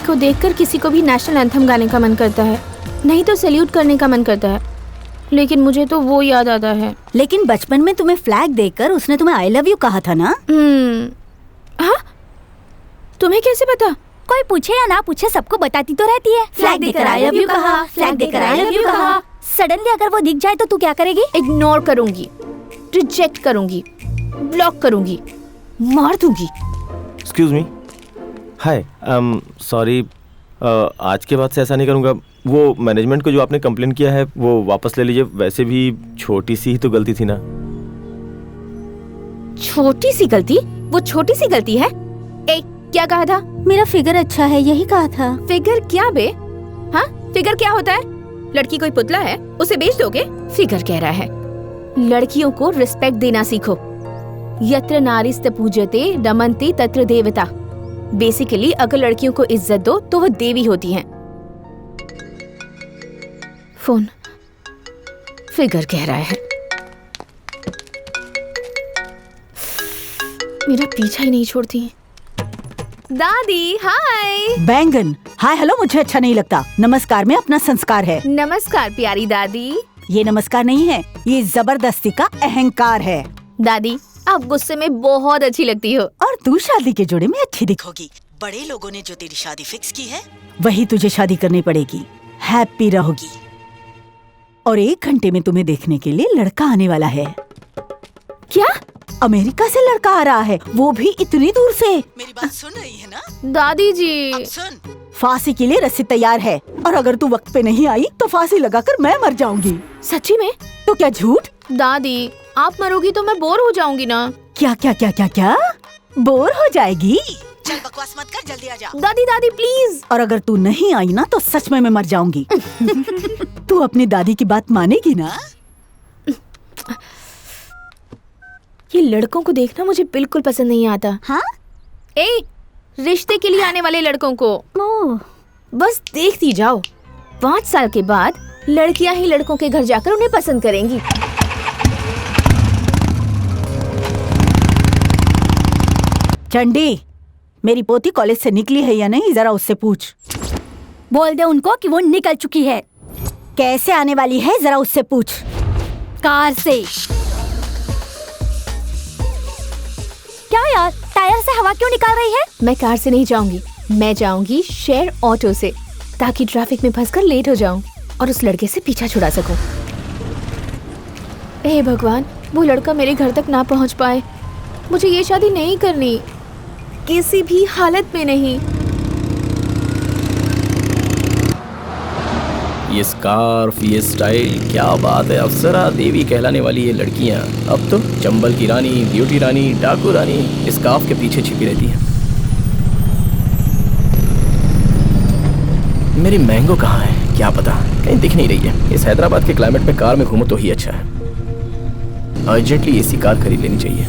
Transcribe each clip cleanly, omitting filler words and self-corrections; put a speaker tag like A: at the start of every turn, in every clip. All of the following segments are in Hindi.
A: को देखकर किसी को भी नेशनल एंथम गाने का मन करता है, नहीं तो सैल्यूट करने का मन करता है, लेकिन मुझे तो वो याद आता है।
B: लेकिन बचपन में तुम्हें फ्लैग देकर उसने तुम्हें आई लव यू कहा था ना?
A: हाँ, तुम्हें कैसे पता?
B: कोई पूछे या ना पूछे सबको बताती तो रहती है। फ्लैग देकर आई लव यू कहा, फ्लैग देकर आई लव यू कहा। सडनली अगर वो दिख जाए तो तू क्या करेगी?
A: इग्नोर करूंगी, रिजेक्ट करूंगी, ब्लॉक करूंगी, मार दूंगी।
C: एक्सक्यूज मी, हाय, सॉरी, आज के बाद से ऐसा नहीं करूँगा। वो मैनेजमेंट को जो आपने कंप्लेन किया है वो वापस ले लीजिए। वैसे भी छोटी सी ही तो गलती थी ना।
A: छोटी सी गलती? वो छोटी सी गलती है? क्या कहा था?
B: मेरा फिगर अच्छा है, यही कहा था।
A: फिगर क्या बे? हाँ, फिगर क्या होता है? लड़की कोई पुतला है, उसे बेच दोगे? फिगर कह रहा है। लड़कियों को रिस्पेक्ट देना सीखो। यत्र नारीस्त पूज्यते रमन्ते तत्र देवता। बेसिकली अगर लड़कियों को इज्जत दो तो वो देवी होती हैं। फोन। फिगर कह रहा है। मेरा पीछा ही नहीं छोड़ती। दादी हाय।
B: बैंगन हाय हेलो मुझे अच्छा नहीं लगता। नमस्कार में अपना संस्कार है।
A: नमस्कार प्यारी दादी।
B: ये नमस्कार नहीं है, ये जबरदस्ती का अहंकार है।
A: दादी आप गुस्से में बहुत अच्छी लगती हो।
B: और तू शादी के जोड़े में अच्छी दिखोगी। बड़े लोगों ने जो तेरी शादी फिक्स की है वही तुझे शादी करनी पड़ेगी। हैप्पी रहोगी। और 1 घंटे में तुम्हें देखने के लिए लड़का आने वाला है।
A: क्या?
B: अमेरिका से लड़का आ रहा है, वो भी इतनी दूर से। मेरी बात सुन रही है ना
A: दादी जी?
B: अब सुन, फांसी के लिए रस्सी तैयार है और अगर तू वक्त पे नहीं आई तो फांसी लगाकर मैं मर जाऊंगी।
A: सच्ची में?
B: तो क्या झूठ?
A: दादी आप मरोगी तो मैं बोर हो जाऊंगी ना।
B: क्या क्या क्या क्या क्या बोर हो जाएगी? चल बकवास मत कर, जल्दी आ जा।
A: दादी दादी प्लीज।
B: और अगर तू नहीं आई ना तो सच में मैं मर जाऊंगी। तू अपनी दादी की बात मानेगी ना?
A: ये लड़कों को देखना मुझे बिल्कुल पसंद नहीं आता।
B: हाँ?
A: रिश्ते के लिए आने वाले लड़कों को बस देखती जाओ। 5 साल के बाद लड़कियां ही लड़कों के घर जाकर उन्हें पसंद करेंगी।
B: चंडी, मेरी पोती कॉलेज से निकली है या नहीं जरा उससे पूछ। बोल दे उनको कि वो निकल चुकी है। कैसे आने वाली है जरा उससे पूछ। कार से। क्या यार, टायर से हवा क्यों निकाल रही है?
A: मैं कार से नहीं जाऊंगी, मैं जाऊंगी शेयर ऑटो से, ताकि ट्रैफिक में फंसकर लेट हो जाऊं और उस लड़के से पीछा छुड़ा सकूं। हे भगवान, वो लड़का मेरे घर तक ना पहुंच पाए। मुझे ये शादी नहीं करनी, किसी भी हालत में नहीं।
D: ये स्कार्फ, ये स्टाइल, क्या बात है। अप्सरा देवी कहलाने वाली ये लड़कियां अब तो चंबल की रानी, ब्यूटी रानी, डाकू रानी स्कार्फ के पीछे छिपी रहती हैं। मेरी मैंगो कहाँ है? क्या पता, कहीं दिख नहीं रही है। इस हैदराबाद के क्लाइमेट में कार में घूमो तो ही अच्छा है। अर्जेंटली एसी कार खरीद लेनी चाहिए।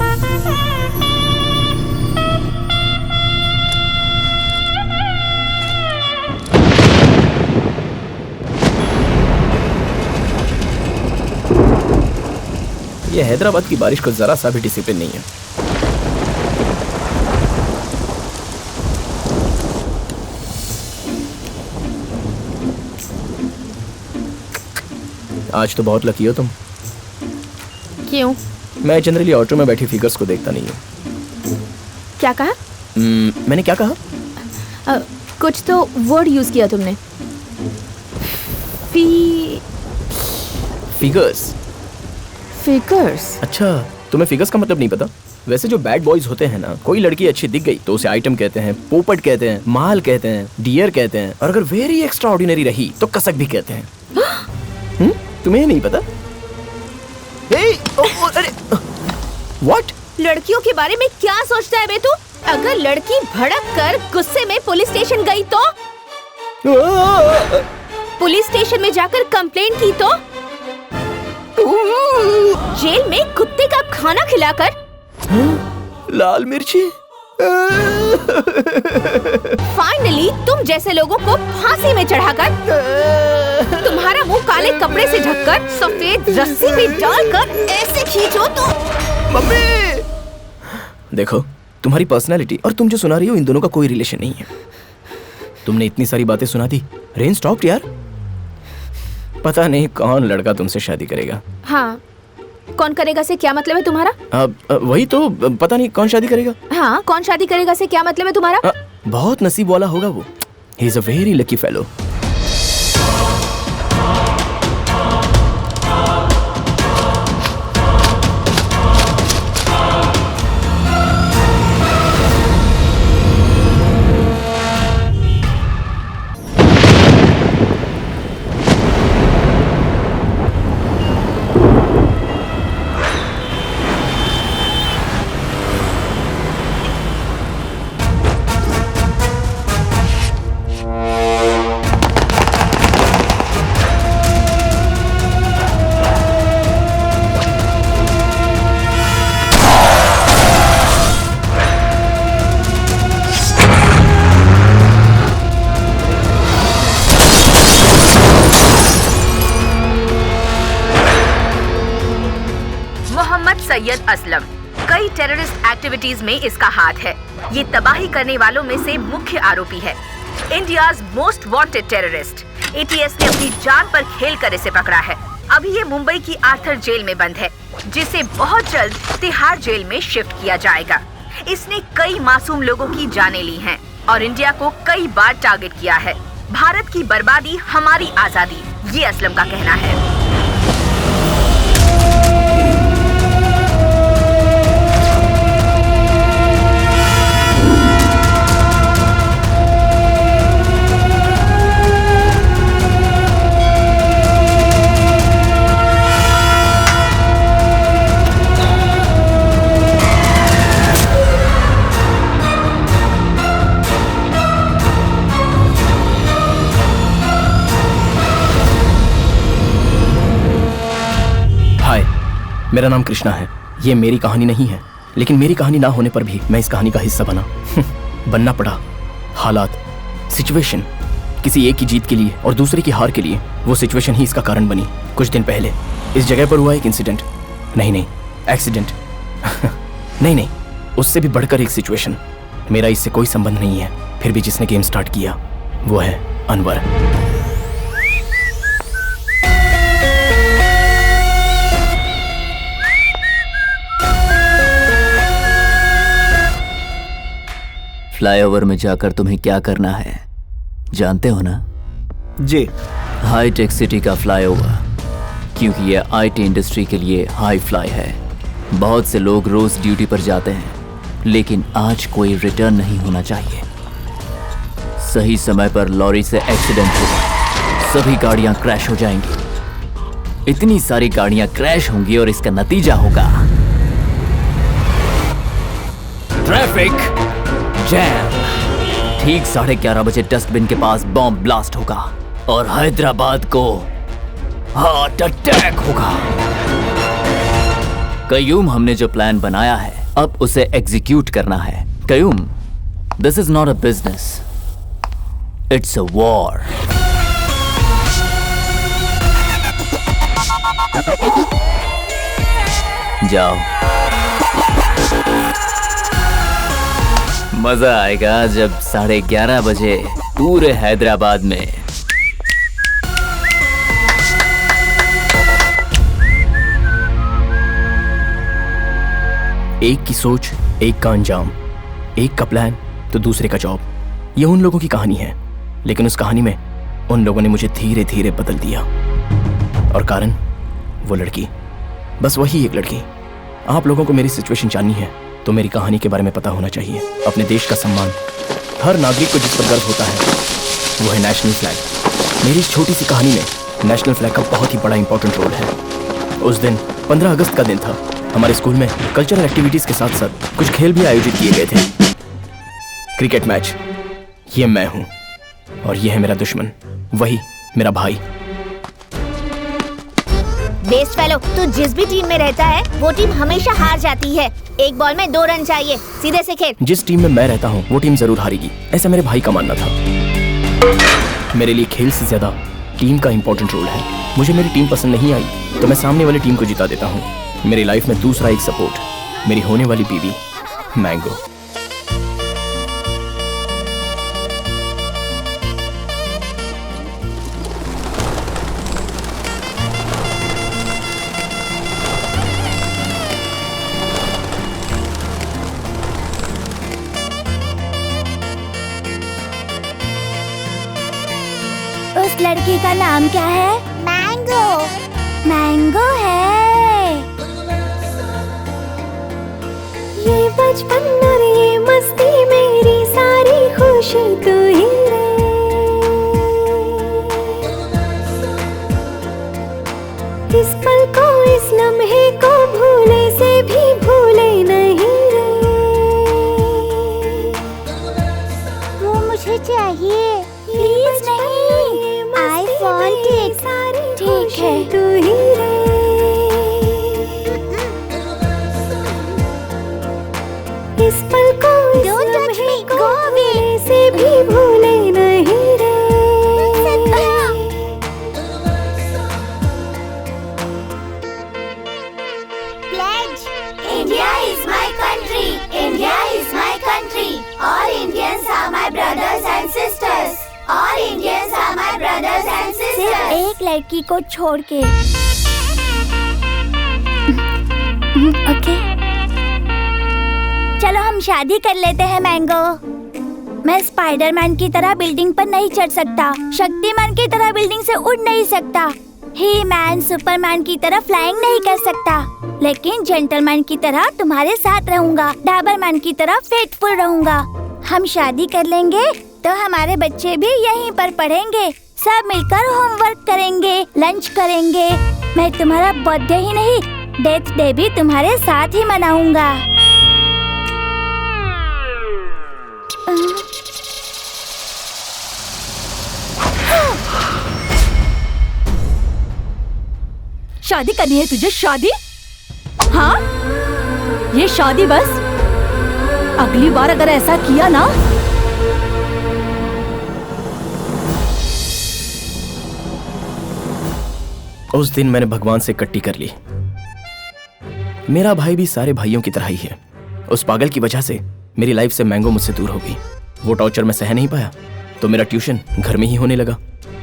D: ये हैदराबाद की बारिश को जरा सा भी डिसिप्लिन नहीं है। आज तो बहुत लकी हो तुम।
A: क्यों?
D: मैं जनरली ऑटो में बैठी फिगर्स को देखता नहीं हूँ।
A: क्या कहा?
D: मैंने क्या कहा?
A: कुछ तो वर्ड यूज किया तुमने।
D: फिगर्स।
A: फिगर्स?
D: अच्छा, तुम्हें फिगर्स का मतलब नहीं पता? वैसे जो बैड बॉयज होते हैं ना, कोई लड़की अच्छी दिख गई तो उसे आइटम कहते हैं, पोपट कहते हैं, माल कहते हैं, डियर कहते हैं, और अगर वेरी एक्स्ट्रा ऑर्डिनरी रही तो कसक भी कहते हैं। तुम्हें नहीं पता? अरे व्हाट?
A: लड़कियों के बारे में क्या सोचता है बे तू? अगर लड़की भड़क कर गुस्से में पुलिस स्टेशन गई तो? पुलिस स्टेशन में जाकर कंप्लेंट की तो? जेल में कुत्ते का खाना खिलाकर?
D: लाल मिर्ची।
A: फाइनली तुम जैसे लोगों को फांसी में चढ़ाकर, तुम्हारा मुंह काले कपड़े से ढककर सफेद रस्सी में डालकर ऐसे खींचो तो?
D: मम्मी! देखो, तुम्हारी पर्सनालिटी और तुम जो सुना रही हो इन दोनों का कोई रिलेशन नहीं है। तुमने इतनी सारी बातें सुना दी, रेन स्टॉप्ड यार। पता नहीं कौन लड़का तुमसे शादी करेगा।
A: हाँ, कौन करेगा से क्या मतलब है तुम्हारा?
D: वही तो, पता नहीं कौन शादी करेगा।
A: हाँ, कौन शादी करेगा से क्या मतलब है तुम्हारा?
D: बहुत नसीब वाला होगा वो। He is a very lucky fellow.
A: Syed Aslam, कई टेररिस्ट एक्टिविटीज में इसका हाथ है। ये तबाही करने वालों में से मुख्य आरोपी है। India's most wanted terrorist. ATS ने अपनी जान पर खेलकर इसे पकड़ा है। अभी ये मुंबई की आर्थर जेल में बंद है, जिसे बहुत जल्द तिहाड़ जेल में शिफ्ट किया जाएगा। इसने कई मासूम लोगों की जानें ली हैं और इंडिया को कई बार टारगेट किया है। भारत की बर्बादी हमारी आजादी, ये असलम का कहना है।
D: मेरा नाम कृष्णा है। ये मेरी कहानी नहीं है, लेकिन मेरी कहानी ना होने पर भी मैं इस कहानी का हिस्सा बनना पड़ा। हालात, सिचुएशन, किसी एक की जीत के लिए और दूसरे की हार के लिए, वो सिचुएशन ही इसका कारण बनी। कुछ दिन पहले इस जगह पर हुआ एक इंसिडेंट, नहीं एक्सीडेंट नहीं, उससे भी बढ़कर एक सिचुएशन। मेरा इससे कोई संबंध नहीं है, फिर भी जिसने गेम स्टार्ट किया वो है अनवर।
E: फ्लाईओवर में जाकर तुम्हें क्या करना है जानते हो ना?
F: जी।
E: हाईटेक सिटी का फ्लाईओवर, क्योंकि ये आईटी इंडस्ट्री के लिए हाई फ्लाई है। बहुत से लोग रोज ड्यूटी पर जाते हैं, लेकिन आज कोई रिटर्न नहीं होना चाहिए। सही समय पर लॉरी से एक्सीडेंट होगा, सभी गाड़ियां क्रैश हो जाएंगी। इतनी सारी गाड़ियां क्रैश होंगी और इसका नतीजा होगा ट्रैफिक जैम। ठीक 11:30 बजे डस्टबिन के पास बॉम्ब ब्लास्ट होगा और हैदराबाद को हार्ट अटैक होगा। कयूम, हमने जो प्लान बनाया है अब उसे एग्जीक्यूट करना है। Qayyum, this is not a business, it's a war. जाओ, मजा आएगा जब 11:30 बजे पूरे हैदराबाद में
D: एक की सोच, एक का अंजाम, एक का प्लान तो दूसरे का जॉब। ये उन लोगों की कहानी है, लेकिन उस कहानी में उन लोगों ने मुझे धीरे धीरे बदल दिया। और कारण, वो लड़की, बस वही एक लड़की। आप लोगों को मेरी सिचुएशन जाननी है तो मेरी कहानी के बारे में पता होना चाहिए। अपने देश का सम्मान, हर नागरिक को जिस पर गर्व होता है वो है नेशनल फ्लैग। मेरी इस छोटी सी कहानी में नेशनल फ्लैग का बहुत ही बड़ा इंपॉर्टेंट रोल है। उस दिन 15 अगस्त का दिन था। हमारे स्कूल में कल्चरल एक्टिविटीज के साथ साथ कुछ खेल भी आयोजित किए गए थे। Cricket match. ये मैं हूं और ये है मेरा दुश्मन, वही मेरा भाई।
G: बेस्ट फेलो, तू जिस भी टीम में रहता है वो टीम हमेशा हार जाती है। एक बॉल में 2 रन चाहिए, सीधे से खेल।
D: जिस टीम में मैं रहता हूँ वो टीम जरूर हारेगी, ऐसा मेरे भाई का मानना था। मेरे लिए खेल से ज्यादा टीम का इंपॉर्टेंट रोल है। मुझे मेरी टीम पसंद नहीं आई तो मैं सामने वाली टीम को जिता देता हूँ। मेरी लाइफ में दूसरा एक सपोर्ट, मेरी होने वाली बीवी मैंगो।
G: लड़की का नाम क्या है? मैंगो। मैंगो है।
F: ये बचपन और ये मस्ती मेरी सारी खुशी तू ही रे। इस पल को इस लम्हे को भूले से भी भूले नहीं रे।
G: वो मुझे चाहिए। प्लीज नहीं, आई वांट इट। ठीक है।
F: तू ही रे। इस पल को इस लम्हे को भूले से भी भूले नहीं रे।
G: Pledge. India is my country. India is my country. All Indians are my brothers and sisters. All Indians are my brothers and sisters. सिर्फ एक लड़की को छोड़ के। ओके। चलो हम शादी कर लेते हैं मैंगो। मैं स्पाइडरमैन की तरह बिल्डिंग पर नहीं चढ़ सकता, शक्तिमान की तरह बिल्डिंग से उड़ नहीं सकता, ही मैन सुपरमैन की तरह फ्लाइंग नहीं कर सकता, लेकिन जेंटलमैन की तरह तुम्हारे साथ रहूंगा, डाबरमैन की तरह फेथफुल रहूंगा। हम शादी कर लेंगे तो हमारे बच्चे भी यहीं पर पढ़ेंगे, सब मिलकर होमवर्क करेंगे, लंच करेंगे। मैं तुम्हारा बर्थडे ही नहीं, डेथ डे भी तुम्हारे साथ ही मनाऊंगा।
B: शादी करनी है तुझे? शादी? हाँ, ये शादी बस? अगली बार अगर ऐसा किया ना
D: उस दिन मैंने भगवान से कट्टी कर ली। मेरा भाई भी सारे भाइयों की तरह ही है। उस पागल की वजह से मेरी लाइफ से मैंगो मुझसे दूर हो गई। वो टॉर्चर मैं सह नहीं पाया तो मेरा ट्यूशन घर में ही होने लगा।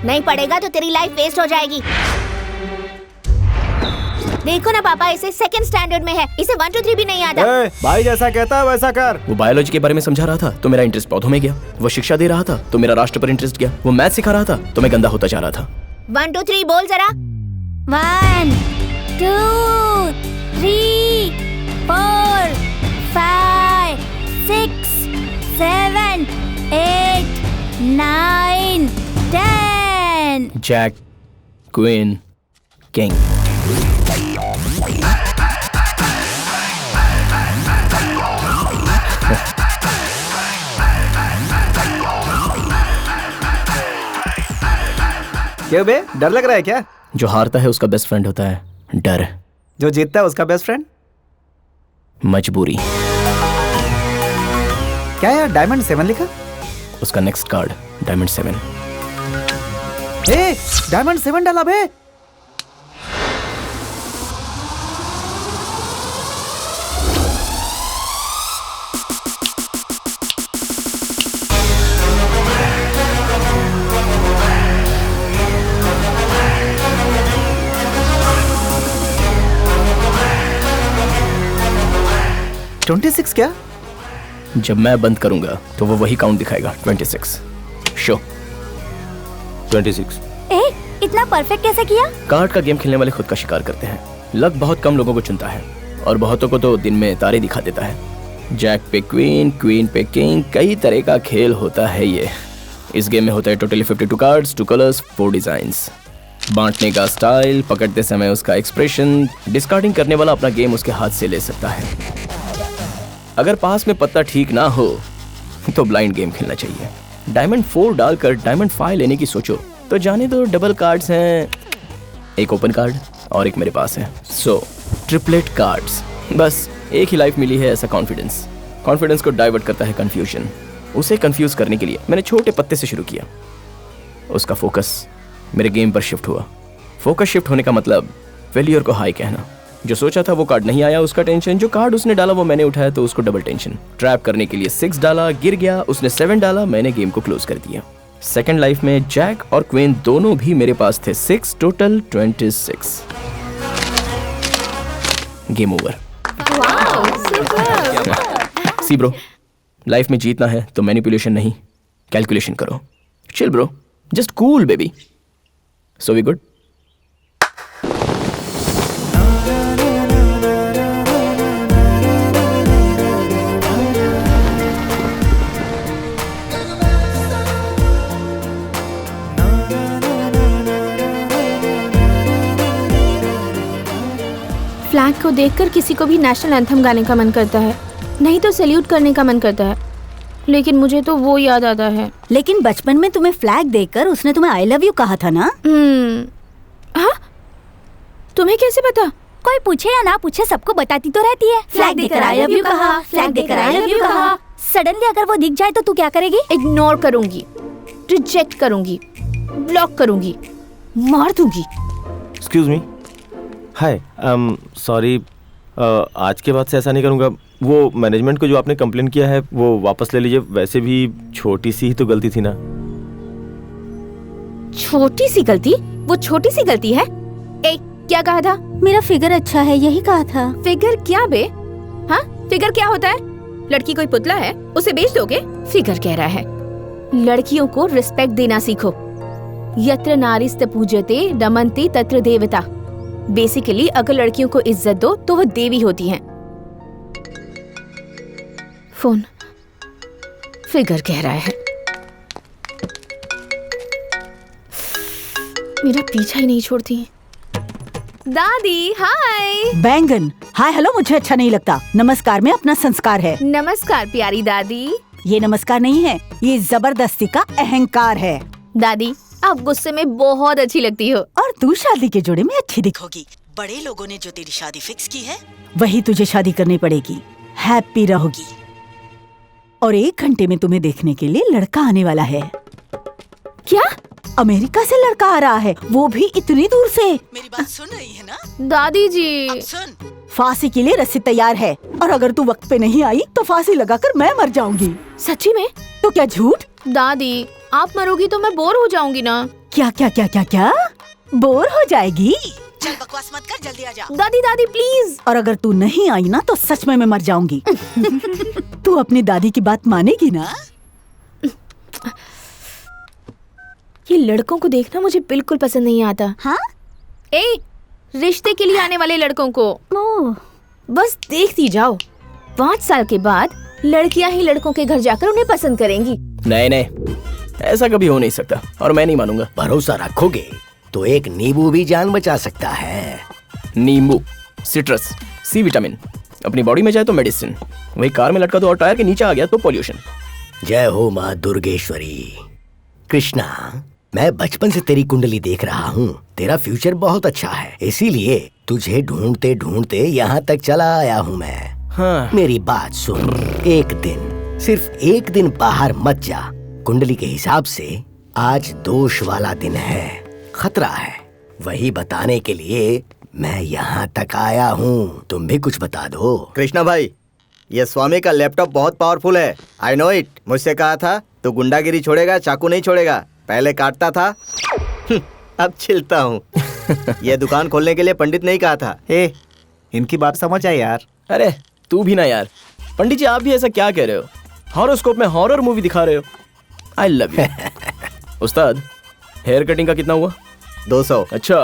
G: नहीं पढ़ेगा तो तेरी लाइफ वेस्ट हो जाएगी। देखो ना पापा, इसे सेकंड स्टैंडर्ड में है, इसे 1 2 3 भी नहीं आता।
C: भाई जैसा कहता है वैसा कर।
D: वो बायोलॉजी के बारे में समझा रहा था तो मेरा इंटरेस्ट पौधों में गया। वो शिक्षा दे रहा था तो मेरा राष्ट्र पर इंटरेस्ट गया। वो मैथ सिखा रहा था तो मैं गंदा होता जा रहा था।
G: 1 2 3 बोल जरा। 1 2 3 4 5 6 7 8 9 10।
D: Jack, queen, king.
H: क्यों बे, डर लग रहा है क्या?
D: जो हारता है उसका बेस्ट फ्रेंड होता है डर।
H: जो जीतता है उसका बेस्ट फ्रेंड
D: मजबूरी।
H: क्या यार, डायमंड 7 लिखा?
D: उसका नेक्स्ट कार्ड डायमंड 7।
H: ए, डायमंड 7 डाला बे। $26 क्या?
D: जब मैं बंद करूंगा तो वो वही काउंट दिखाएगा 26। शो
C: 26।
G: ए, इतना परफेक्ट कैसे किया?
D: कार्ड का गेम खेलने वाले खुद का शिकार करते हैं। लक बहुत कम लोगों को चुनता है और बहुतों को तो दिन में तारे दिखा देता है। जैक पे क्वीन, क्वीन पे किंग, कई तरह का खेल होता है ये। इस गेम में होता है टोटली 52 कार्ड्स, 2 कलर्स, 4 डिजाइंस। बांटने का स्टाइल, पकड़ते समय उसका एक्सप्रेशन, डिस्कार्डिंग करने वाला अपना गेम उसके हाथ से ले सकता है। अगर पास में पत्ता ठीक ना हो तो ब्लाइंड गेम खेलना चाहिए। डायमंड 4 डालकर डायमंड 5 लेने की सोचो तो जाने दो, डबल कार्ड्स हैं, एक ओपन कार्ड और एक मेरे पास है। सो ट्रिपलेट कार्ड्स। बस एक ही लाइफ मिली है, ऐसा कॉन्फिडेंस को डाइवर्ट करता है कंफ्यूजन। उसे कंफ्यूज करने के लिए मैंने छोटे पत्ते से शुरू किया। उसका फोकस मेरे गेम पर शिफ्ट हुआ। फोकस शिफ्ट होने का मतलब फेलियर को हाई कहना। जो सोचा था वो कार्ड नहीं आया, उसका टेंशन। जो कार्ड उसने डाला वो मैंने उठाया तो उसको डबल टेंशन। ट्रैप करने के लिए 6 डाला, गिर गया। उसने 7 डाला, मैंने गेम को क्लोज कर दिया। सेकंड लाइफ में जैक और क्वीन दोनों भी मेरे पास थे। 6 total 26। Game over. See bro, life में जीतना है तो मैनिपुलेशन नहीं, कैलकुलेशन करो। Chill bro, just cool baby. So we good?
A: Flag को देखकर किसी को भी नेशनल एंथम गाने का मन करता है, नहीं तो सैल्यूट करने का मन करता है, लेकिन मुझे तो वो याद आता है।
B: लेकिन बचपन में तुम्हें फ्लैग देखकर उसने तुम्हें आई लव यू कहा था ना?
A: हाँ? तुम्हें कैसे पता?
G: कोई पूछे या ना पूछे सबको बताती तो रहती है।
B: फ्लैग देखकर I love you कहा, फ्लैग देखकर I love you कहा।
G: सडनली अगर वो दिख जाए तो तू क्या करेगी?
A: इग्नोर करूंगी, रिजेक्ट करूंगी, ब्लॉक करूंगी, मार दूंगी।
C: एक्सक्यूज मी, हाय, सॉरी, आज के बाद से ऐसा नहीं करूँगा। वो मैनेजमेंट को जो आपने कंप्लेन किया है वो वापस ले लीजिए। वैसे भी छोटी सी ही तो गलती थी ना।
A: छोटी सी गलती? वो छोटी सी गलती है? ए, क्या कहा था?
B: मेरा फिगर अच्छा है, यही कहा था।
A: फिगर क्या बे? हाँ, फिगर क्या होता है? लड़की कोई पुतला है, उसे बेच दोगे? फिगर कह रहा है। लड़कियों को रिस्पेक्ट देना सीखो। यत्र नारीस्त पूज्यते रमन्ते तत्र देवता। बेसिकली अगर लड़कियों को इज्जत दो तो वो देवी होती हैं। फोन। फिगर कह रहा है। मेरा पीछा ही नहीं छोड़ती है। दादी हाय।
B: बैंगन हाय हेलो मुझे अच्छा नहीं लगता। नमस्कार में अपना संस्कार है।
A: नमस्कार प्यारी दादी।
B: ये नमस्कार नहीं है, ये जबरदस्ती का अहंकार है।
A: दादी आप गुस्से में बहुत अच्छी लगती हो।
B: और तू शादी के जोड़े में अच्छी दिखोगी। बड़े लोगों ने जो तेरी शादी फिक्स की है वही तुझे शादी करनी पड़ेगी। हैप्पी रहोगी। और 1 घंटे में तुम्हें देखने के लिए लड़का आने वाला है।
A: क्या?
B: अमेरिका से लड़का आ रहा है, वो भी इतनी दूर से। मेरी बात सुन रही है ना
A: दादी जी?
B: अब सुन, फांसी के लिए रस्सी तैयार है और अगर तू वक्त पे नहीं आई तो फांसी लगाकर मैं मर जाऊंगी।
A: सच्ची में?
B: तो क्या झूठ?
A: दादी आप मरोगी तो मैं बोर हो जाऊंगी ना।
B: क्या क्या क्या क्या क्या बोर हो जाएगी? चल बकवास मत कर, जल्दी आ जा।
A: दादी दादी प्लीज।
B: और अगर तू नहीं आई ना तो सच में मैं मर जाऊंगी। तू अपनी दादी की बात मानेगी ना?
A: ये लड़कों को देखना मुझे बिल्कुल पसंद नहीं आता।
B: हाँ?
A: ए, रिश्ते के लिए आने वाले लड़कों को बस देखती जाओ। 5 साल के बाद लड़कियां ही लड़कों के घर जाकर उन्हें पसंद करेंगी।
D: नहीं, ऐसा कभी हो नहीं सकता और मैं नहीं मानूंगा।
I: भरोसा रखोगे तो एक नींबू भी जान बचा सकता है।
D: नींबू, सिट्रस, सी विटामिन अपनी बॉडी में जाए तो मेडिसिन, वही कार में लटका दो और टायर के नीचे आ गया तो पॉल्यूशन।
I: जय हो माँ दुर्गेश्वरी। कृष्णा, मैं बचपन से तेरी कुंडली देख रहा हूँ। तेरा फ्यूचर बहुत अच्छा है, इसीलिए तुझे ढूंढते ढूंढते यहाँ तक चला आया हूँ मैं।
D: हाँ।
I: मेरी बात सुन, एक दिन, सिर्फ एक दिन बाहर मत जा। कुंडली के हिसाब से आज दोष वाला दिन है, खतरा है। वही बताने के लिए मैं यहाँ तक आया हूँ। तुम भी कुछ बता दो।
J: कृष्णा भाई, ये स्वामी का लैपटॉप बहुत पावरफुल है। I know it. मुझसे कहा था तो गुंडागिरी छोड़ेगा, चाकू नहीं छोड़ेगा। पहले काटता था, अब छिलता हूँ। ये दुकान खोलने के लिए पंडित नहीं कहा था।
H: इनकी बात समझ आए यार।
D: अरे तू भी ना यार। पंडित जी आप भी ऐसा क्या कह रहे हो? हॉरोस्कोप में हॉरर मूवी दिखा रहे हो। आई love you. Ustad hair cutting का कितना हुआ?
J: 200।
D: अच्छा,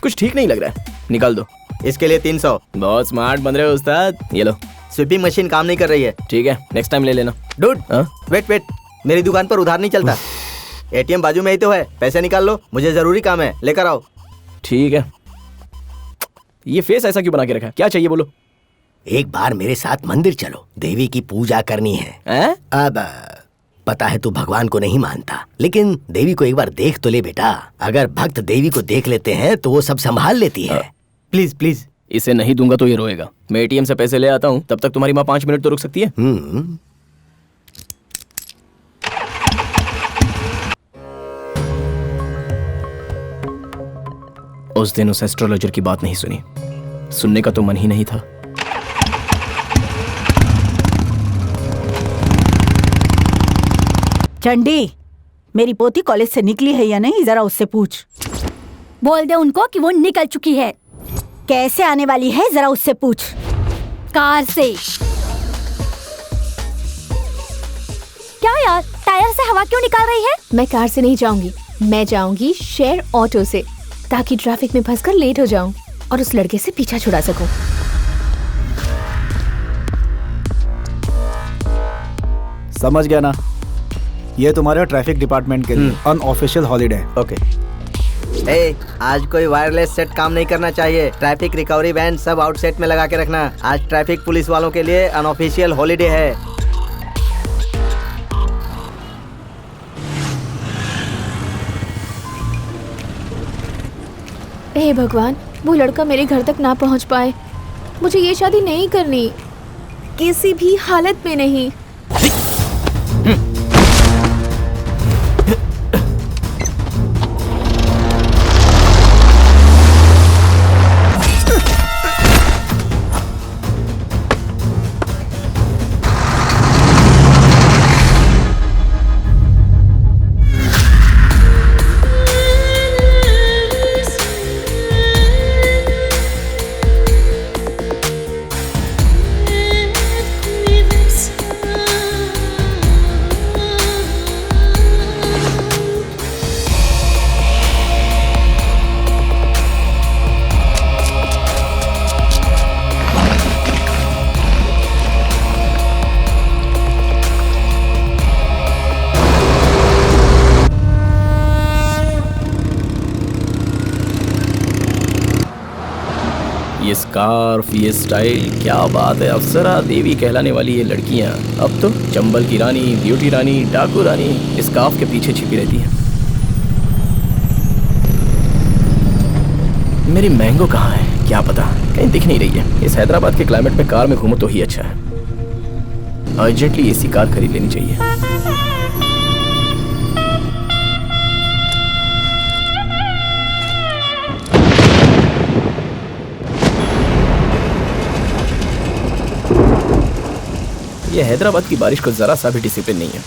D: कुछ ठीक नहीं लग रहा है, निकाल दो।
J: इसके लिए 300।
D: बहुत स्मार्ट बन रहे हो उस्ताद। ये लो।
J: स्वीपिंग मशीन काम नहीं कर रही है।
D: ठीक है, नेक्स्ट टाइम ले लेना।
J: डूड
D: हाँ?
J: वेट, मेरी दुकान पर उधार नहीं चलता। एटीएम बाजू में ही तो है, पैसे निकाल लो, मुझे जरूरी काम है, लेकर आओ।
D: ठीक है। ये फेस ऐसा क्यों बना के रखा है? क्या चाहिए बोलो।
I: एक बार मेरे साथ मंदिर चलो, देवी की पूजा करनी है। अब पता है तू भगवान को नहीं मानता, लेकिन देवी को एक बार देख तो ले बेटा। अगर भक्त देवी को देख लेते हैं तो वो सब संभाल लेती है।
J: Please please.
D: इसे नहीं दूंगा तो ये रोएगा। मैं एटीएम से पैसे ले आता हूँ, तब तक तुम्हारी माँ 5 मिनट तो रुक सकती है। उस दिन उस एस्ट्रोलॉजर की बात नहीं सुनी, सुनने का तो मन ही नहीं था।
B: चंडी, मेरी पोती कॉलेज से निकली है या नहीं, जरा उससे पूछ।
G: बोल दे उनको कि वो निकल चुकी है।
B: कैसे आने वाली है, जरा उससे पूछ।
G: कार से। क्या यार, टायर से हवा क्यों निकाल रही है?
A: मैं कार से नहीं जाऊंगी, मैं जाऊंगी शेयर ऑटो से ताकि ट्रैफिक में फंसकर लेट हो जाऊं और उस लड़के से पीछा छुड़ा सकूं।
H: समझ गया ना, ये तुम्हारे ट्रैफिक डिपार्टमेंट के लिए अनऑफिशियल हॉलीडे है।
J: ओके। आज कोई वायरलेस सेट काम नहीं करना चाहिए। ट्रैफिक रिकवरी बैंड सब आउटसेट में लगा के रखना। आज ट्रैफिक पुलिस वालों के लिए अनऑफिशियल हॉलीडे है।
A: हे भगवान, वो लड़का मेरे घर तक ना पहुंच पाए। मुझे ये शादी नहीं करनी, किसी भी हालत में नहीं।
D: ये स्कार्फ, ये स्टाइल, क्या बात है। अप्सरा देवी कहलाने वाली ये लड़कियां अब तो चंबल की रानी, ब्यूटी रानी, डाकू रानी स्कार्फ के पीछे छिपी रहती हैं। मेरी मैंगो कहाँ है, क्या पता, कहीं दिख नहीं रही है। इस हैदराबाद के क्लाइमेट में कार में घूमो तो ही अच्छा है। अर्जेंटली एसी कार खरीद लेनी चाहिए। ये हैदराबाद की बारिश को जरा सा भी डिसिप्लिन नहीं है।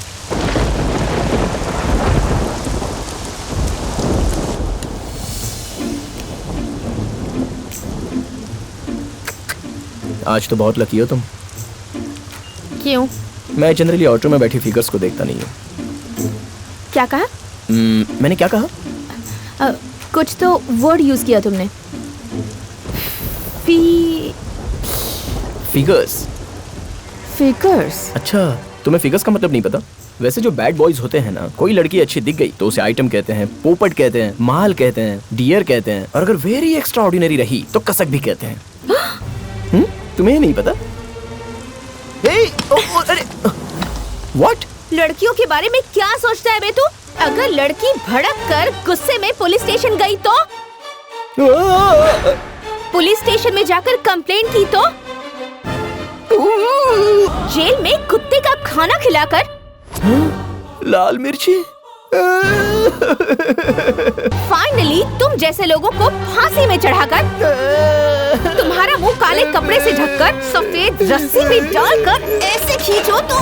D: आज तो बहुत लकी हो तुम।
A: क्यों?
D: मैं जनरली ऑटो में बैठी फिगर्स को देखता नहीं हूँ।
A: क्या कहा?
D: मैंने क्या कहा?
A: कुछ तो वर्ड यूज किया तुमने।
D: फिगर्स।
A: फिगर्स?
D: अच्छा, तुम्हें फिगर्स का मतलब नहीं पता? वैसे जो बैड बॉयज होते हैं ना, कोई लड़की अच्छी दिख गई तो उसे आइटम कहते हैं, पोपट कहते हैं, माल कहते हैं, डियर कहते हैं, और अगर वेरी एक्स्ट्रा ऑर्डिनरी रही तो कसक भी कहते हैं। तुम्हें नहीं पता? अरे व्हाट?
A: लड़कियों के बारे में क्या सोचता है बे तू? अगर लड़की भड़क कर गुस्से में पुलिस स्टेशन गई तो? पुलिस स्टेशन में जाकर कंप्लेंट की तो? जेल में कुत्ते का खाना खिलाकर?
D: लाल मिर्ची।
A: फाइनली तुम जैसे लोगों को फांसी में चढ़ाकर, तुम्हारा मुंह काले कपड़े से ढककर, सफेद रस्सी में डालकर ऐसे खींचो तो?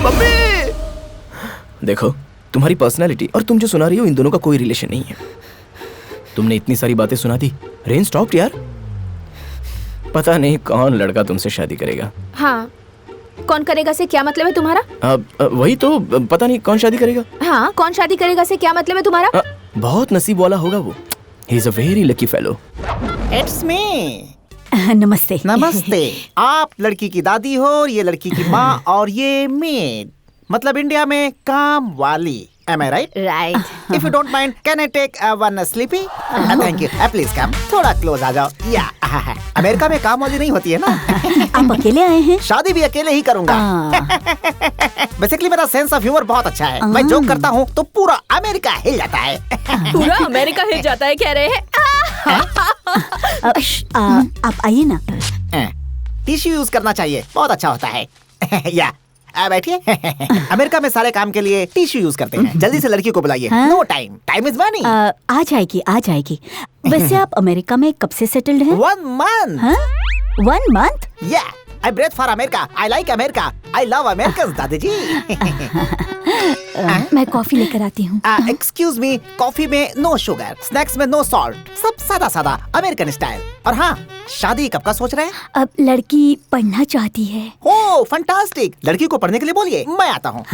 D: मम्मी! देखो, तुम्हारी पर्सनालिटी और तुम जो सुना रही हो इन दोनों का कोई रिलेशन नहीं है। तुमने इतनी सारी बातें सुना दी, रेन स्टॉप्ड यार। पता नहीं कौन लड़का तुमसे शादी करेगा।
A: हाँ, कौन करेगा से क्या मतलब है तुम्हारा?
D: वही तो, पता नहीं कौन शादी करेगा।
A: हाँ, कौन शादी करेगा से क्या मतलब है तुम्हारा?
D: बहुत नसीब वाला होगा वो। He is a very lucky fellow.
K: It's me.
B: नमस्ते।
K: नमस्ते। आप लड़की की दादी हो और ये लड़की की माँ और ये मेड, मतलब इंडिया में काम वाली। Am I right?
A: Right.
K: If you don't mind, can I take one sleepy? Thank you. Please come. थोड़ा क्लोज आ जाओ। या अमेरिका में काम वाली नहीं होती है ना।
B: आप अकेले आए हैं?
K: शादी भी अकेले ही करूंगा। बेसिकली मेरा सेंस ऑफ ह्यूमर बहुत अच्छा है। मैं जोक करता हूँ तो पूरा अमेरिका हिल जाता है।
A: पूरा अमेरिका हिल जाता है कह रहे हैं?
B: आप आइए ना।
K: टिश्यू यूज करना चाहिए, बहुत अच्छा होता है। या बैठिए। अमेरिका में सारे काम के लिए टिश्यू यूज करते हैं। जल्दी से लड़की को बुलाइए। No time, time is money.
B: आ जाएगी, आ जाएगी। वैसे आप अमेरिका में कब से सेटल्ड हैं?
K: 1 month।
B: 1 month?
K: Yeah, I breathe for America. I like America. I love Americans, दादी जी।
B: मैं कॉफी लेकर आती हूँ।
K: एक्सक्यूज मी, कॉफी में नो शुगर, स्नैक्स में नो सॉल्ट, सब सादा सादा अमेरिकन स्टाइल। और हाँ, शादी कब का सोच रहे हैं?
B: अब लड़की पढ़ना चाहती है।
K: ओह फंटास्टिक, लड़की को पढ़ने के लिए बोलिए, मैं आता हूँ।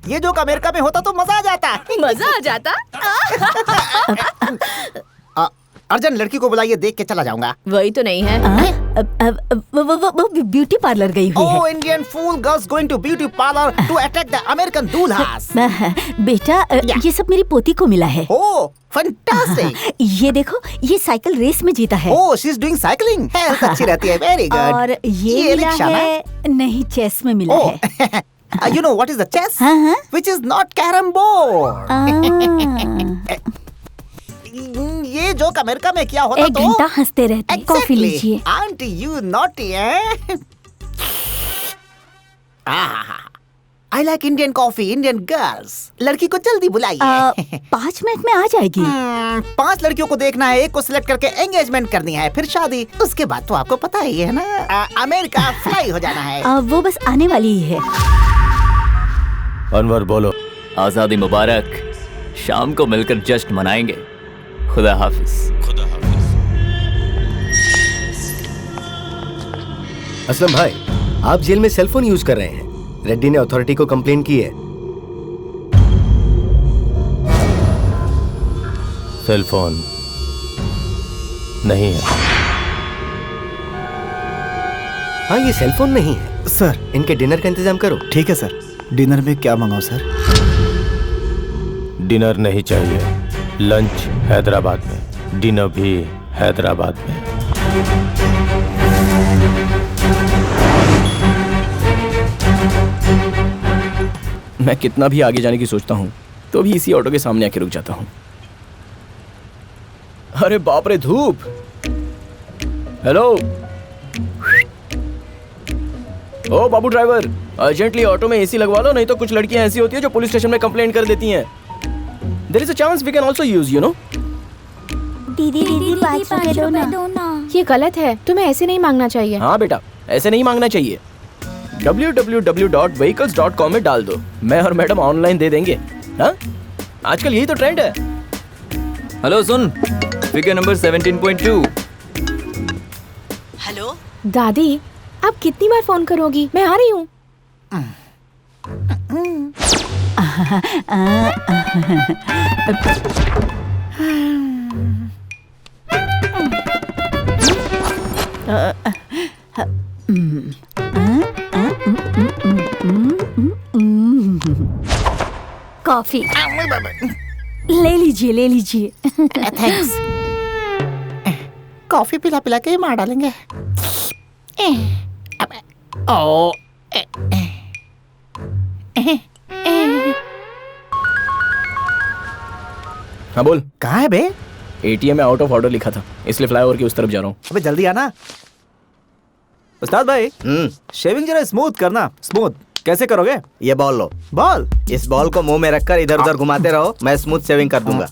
K: ये जोक अमेरिका में होता तो मजा आ जाता।
A: मजा आ जाता।
K: अर्जन, लड़की को बुलाइए, देख के चला जाऊंगा।
A: वही तो नहीं है।
B: वो ब्यूटी पार्लर गई हुई
K: Oh, Indian fool girls going to beauty parlor to attack the American दूल्हास।
B: है। बेटा, ये सब मेरी पोती को मिला है।
K: Oh, fantastic।
B: ये देखो, ये साइकिल रेस में जीता है।
K: Oh, she's doing cycling। Health अच्छी रहती है, very good।
B: और ये मिला
K: रिक्शा ना?
B: है, नहीं, चेस में मिला है।
K: You know what is the chess?
B: हाँ।
K: Which is not carom board। ये जोक अमेरिका में क्या होता
B: एक
K: तो
B: घंटा हंसते रहते। कॉफी लीजिए।
K: Aren't you naughty, eh? I like Indian coffee, Indian girls। लड़की को जल्दी बुलाइए।
B: 5 मिनट में आ जाएगी।
K: 5 लड़कियों को देखना है, एक को सिलेक्ट करके एंगेजमेंट करनी है, फिर शादी, उसके बाद तो आपको पता ही है ना, अमेरिका फ्लाई हो जाना है।
B: वो बस आने वाली ही है।
C: अनवर बोलो।
E: आजादी मुबारक। शाम को मिलकर जश्न मनाएंगे। खुदा हाफिज।
C: खुदा हाफिज।
I: असलम भाई, आप जेल में सेलफोन यूज कर रहे हैं। रेड्डी ने अथॉरिटी को कंप्लेंट की है।
C: सेलफोन नहीं है।
I: हाँ, ये सेलफोन नहीं है।
H: सर,
I: इनके डिनर का इंतजाम करो।
H: ठीक है सर। डिनर में क्या मंगाऊं सर?
C: डिनर नहीं चाहिए। लंच हैदराबाद में, डिनर भी हैदराबाद में।
D: मैं कितना भी आगे जाने की सोचता हूँ तो भी इसी ऑटो के सामने आके रुक जाता हूँ। अरे बाप रे, धूप। हेलो, ओ बाबू ड्राइवर, अर्जेंटली ऑटो में एसी लगवा लो, नहीं तो कुछ लड़कियां ऐसी होती है जो पुलिस स्टेशन में कंप्लेंट कर देती हैं। There is a chance we can also use, you know?
G: दीदी 5 रुपए दो ना।
A: ये गलत है, तुम्हें ऐसे नहीं मांगना चाहिए।
D: हाँ बेटा, ऐसे नहीं मांगना चाहिए। www.vehicles.com में डाल दो, मैं और मैडम ऑनलाइन दे देंगे। हाँ, आजकल यही तो ट्रेंड है।
E: हेलो सुन, फिगर नंबर 17.2।
B: हेलो
A: दादी, आप कितनी बार फोन करोगी? मैं आ रही हूँ।
B: कॉफी ले लीजिए, ले लीजिए।
K: थैंक्स। कॉफी पिला पिला के मार डालेंगे। ओ
D: हाँ बोल।
K: कहाँ है बे?
D: एटीएम में आउट ऑफ ऑर्डर लिखा था, इसलिए फ्लाईओवर की उस तरफ जा रहा हूँ।
K: अबे जल्दी आना। उस्ताद भाई, शेविंग जरा स्मूथ करना। स्मूथ कैसे करोगे?
J: ये बॉल लो।
K: बॉल?
J: इस बॉल को मुंह में रखकर इधर उधर घुमाते रहो, मैं स्मूथ शेविंग कर दूंगा।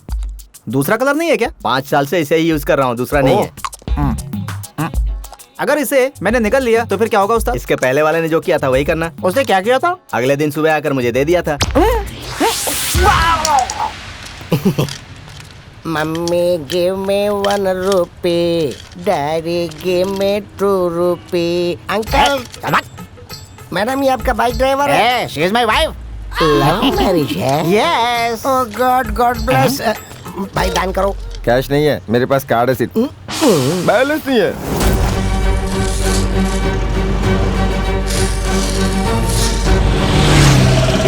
K: दूसरा कलर नहीं है क्या?
J: 5 साल से इसे ही यूज कर रहा हूँ, दूसरा नहीं है।
K: अगर इसे मैंने निकल लिया तो फिर क्या होगा उस्ताद?
J: इसके पहले वाले ने जो किया था वही करना।
K: उसने क्या किया था?
J: अगले दिन सुबह आकर मुझे दे दिया था।
I: मम्मी गिव मी 1 रुपी, डैडी गिव मी 2 रुपी। अंकल, मैडम ये आपका बाइक ड्राइवर है?
K: She is my wife.
I: Love marriage है?
K: यस।
I: ओह गॉड, गॉड ब्लेस। भाई दान करो।
L: कैश नहीं है, मेरे पास कार्ड है सिर्फ। बैलेंस नहीं है।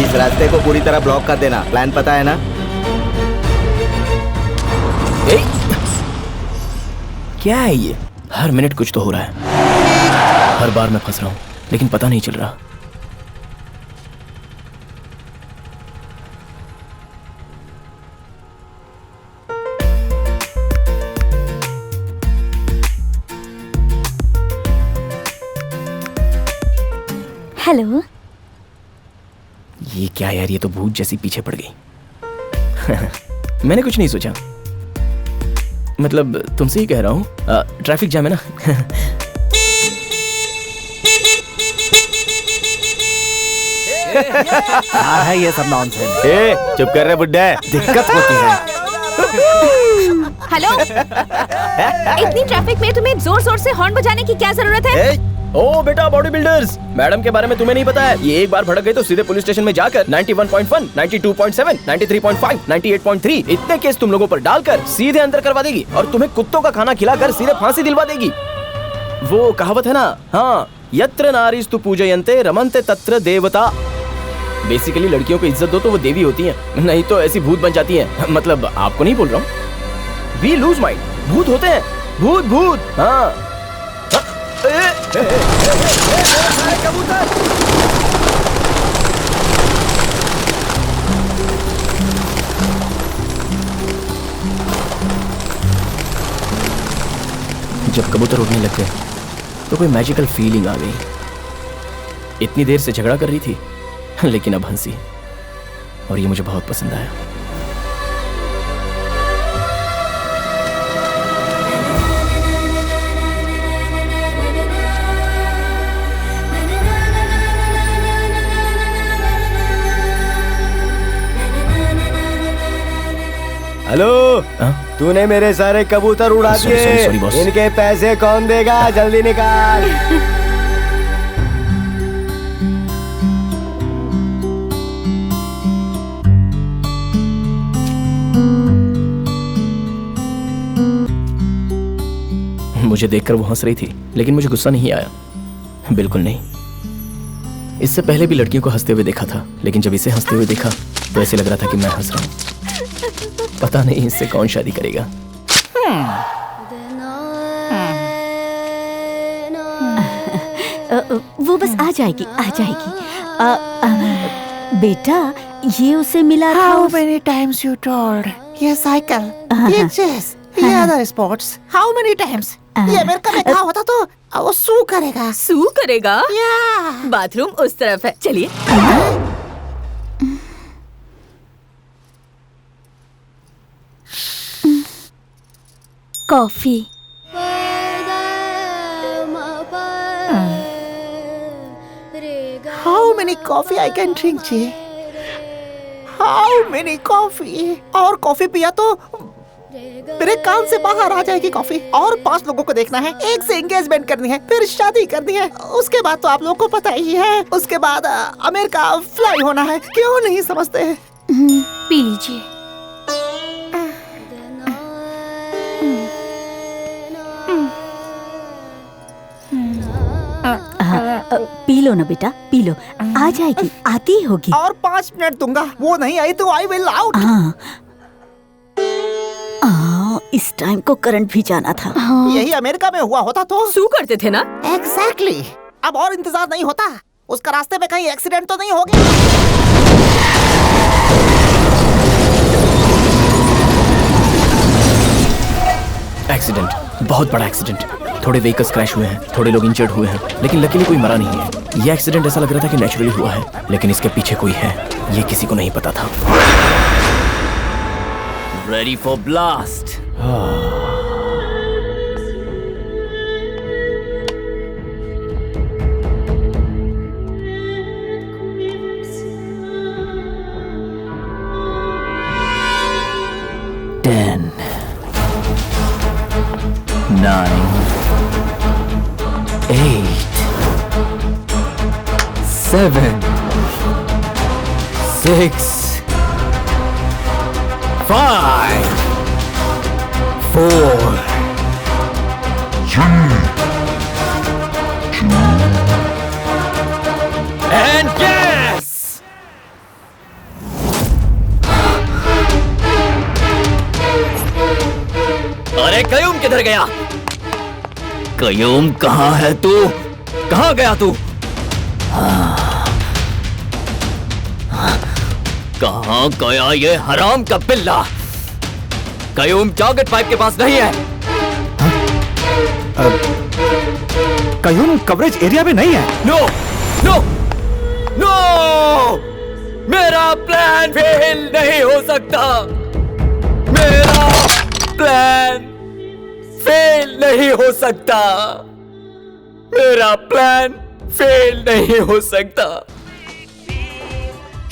J: इस रास्ते को पूरी तरह ब्लॉक कर देना, प्लान पता है ना?
D: क्या है ये? हर मिनट कुछ तो हो रहा है, हर बार मैं फंस रहा हूँ लेकिन पता नहीं चल रहा।
B: हेलो।
D: ये क्या यार, ये तो भूत जैसी पीछे पड़ गई। मैंने कुछ नहीं सोचा, मतलब तुमसे ही कह रहा हूँ। ट्रैफिक जाम है ना।
K: क्या है ये सब नॉनसेंस?
C: चुप कर रहे बुड्ढे,
K: दिक्कत होती है।
A: हेलो, इतनी ट्रैफिक में तुम्हें जोर जोर से हॉर्न बजाने की क्या जरूरत है?
D: ओ बेटा बॉडी बिल्डर्स, मैडम के बारे में तुम्हें नहीं पता है। ये एक बार भड़क गई तो सीधे पुलिस स्टेशन में जाकर 91.1, 92.7, 93.5, 98.3 इतने केस तुम लोगों पर डालकर सीधे अंदर करवा देगी और तुम्हें कुत्तों का खाना खिलाकर सीधे फांसी दिलवा देगी। वो कहावत है ना, हाँ, यत्र नारीस्तु पूजयन्ते रमन्ते तत्र देवता। बेसिकली लड़कियों को इज्जत दो तो वो देवी होती हैं, नहीं तो ऐसी भूत बन जाती हैं। मतलब आपको नहीं बोल रहा हूँ, वी लूज माइंड, भूत होते हैं, भूत भूत। हाँ कबूतर, जब कबूतर उड़ने लग गए तो कोई मैजिकल फीलिंग आ गई। इतनी देर से झगड़ा कर रही थी लेकिन अब हंसी, और ये मुझे बहुत पसंद आया।
I: हेलो, तूने मेरे सारे कबूतर उड़ा दिए, इनके पैसे कौन देगा? जल्दी निकाल।
D: मुझे देखकर वो हंस रही थी, लेकिन मुझे गुस्सा नहीं आया, बिल्कुल नहीं। इससे पहले भी लड़कियों को हंसते हुए देखा था, लेकिन जब इसे हंसते हुए देखा तो ऐसे लग रहा था कि मैं हंस रहा हूँ। पता नहीं इससे कौन शादी करेगा।
B: वो बस आ जाएगी, आ जाएगी। बेटा, ये उसे मिला था।
K: How many times you told? ये साइकिल, ये चेस, ये other sports, how many times? ये अमेरिका में कहा होता तो वो सू करेगा।
A: सू करेगा? बाथरूम उस तरफ है, चलिए।
B: Coffee.
K: How many coffee I can drink, जी? How many coffee? और कॉफी पिया तो मेरे कान से बाहर आ जाएगी कॉफी। और 5 लोगों को देखना है, एक से एंगेजमेंट करनी है, फिर शादी करनी है, उसके बाद तो आप लोगों को पता ही है, उसके बाद अमेरिका फ्लाई होना है। क्यों नहीं समझते?
B: पी लीजिए। पी लो ना बेटा, पी लो, आ जाएगी, आती होगी।
K: और 5 मिनट दूंगा, वो नहीं आई तो आई विल आउट।
B: इस टाइम को करंट भी जाना था।
K: यही अमेरिका में हुआ होता तो
A: सू करते थे ना।
K: एग्जैक्टली। अब और इंतजार नहीं होता, उसका रास्ते में कहीं एक्सीडेंट तो नहीं हो गया।
D: एक्सीडेंट, बहुत बड़ा एक्सीडेंट। थोड़े व्हीकल्स क्रैश हुए हैं, थोड़े लोग इंजर्ड हुए हैं, लेकिन लकीली कोई मरा नहीं है। ये एक्सीडेंट ऐसा लग रहा था कि नेचुरली हुआ है, लेकिन इसके पीछे कोई है, ये किसी को नहीं पता था।
E: Ready for blast. Ten, 9, 8, 7, 6, 5, 4, 3, 2, and gas! अरे कयूम किधर गया? कयूम कहाँ है तू? कहाँ गया तू? कहाँ गया ये हराम का बिल्ला? कयूम जॉकेट पाइप के पास नहीं है।
H: कयूम कवरेज एरिया में नहीं है।
D: नो नो नो, मेरा प्लान फेल नहीं हो सकता। मेरा प्लान फेल नहीं हो सकता। मेरा प्लान फेल नहीं हो सकता।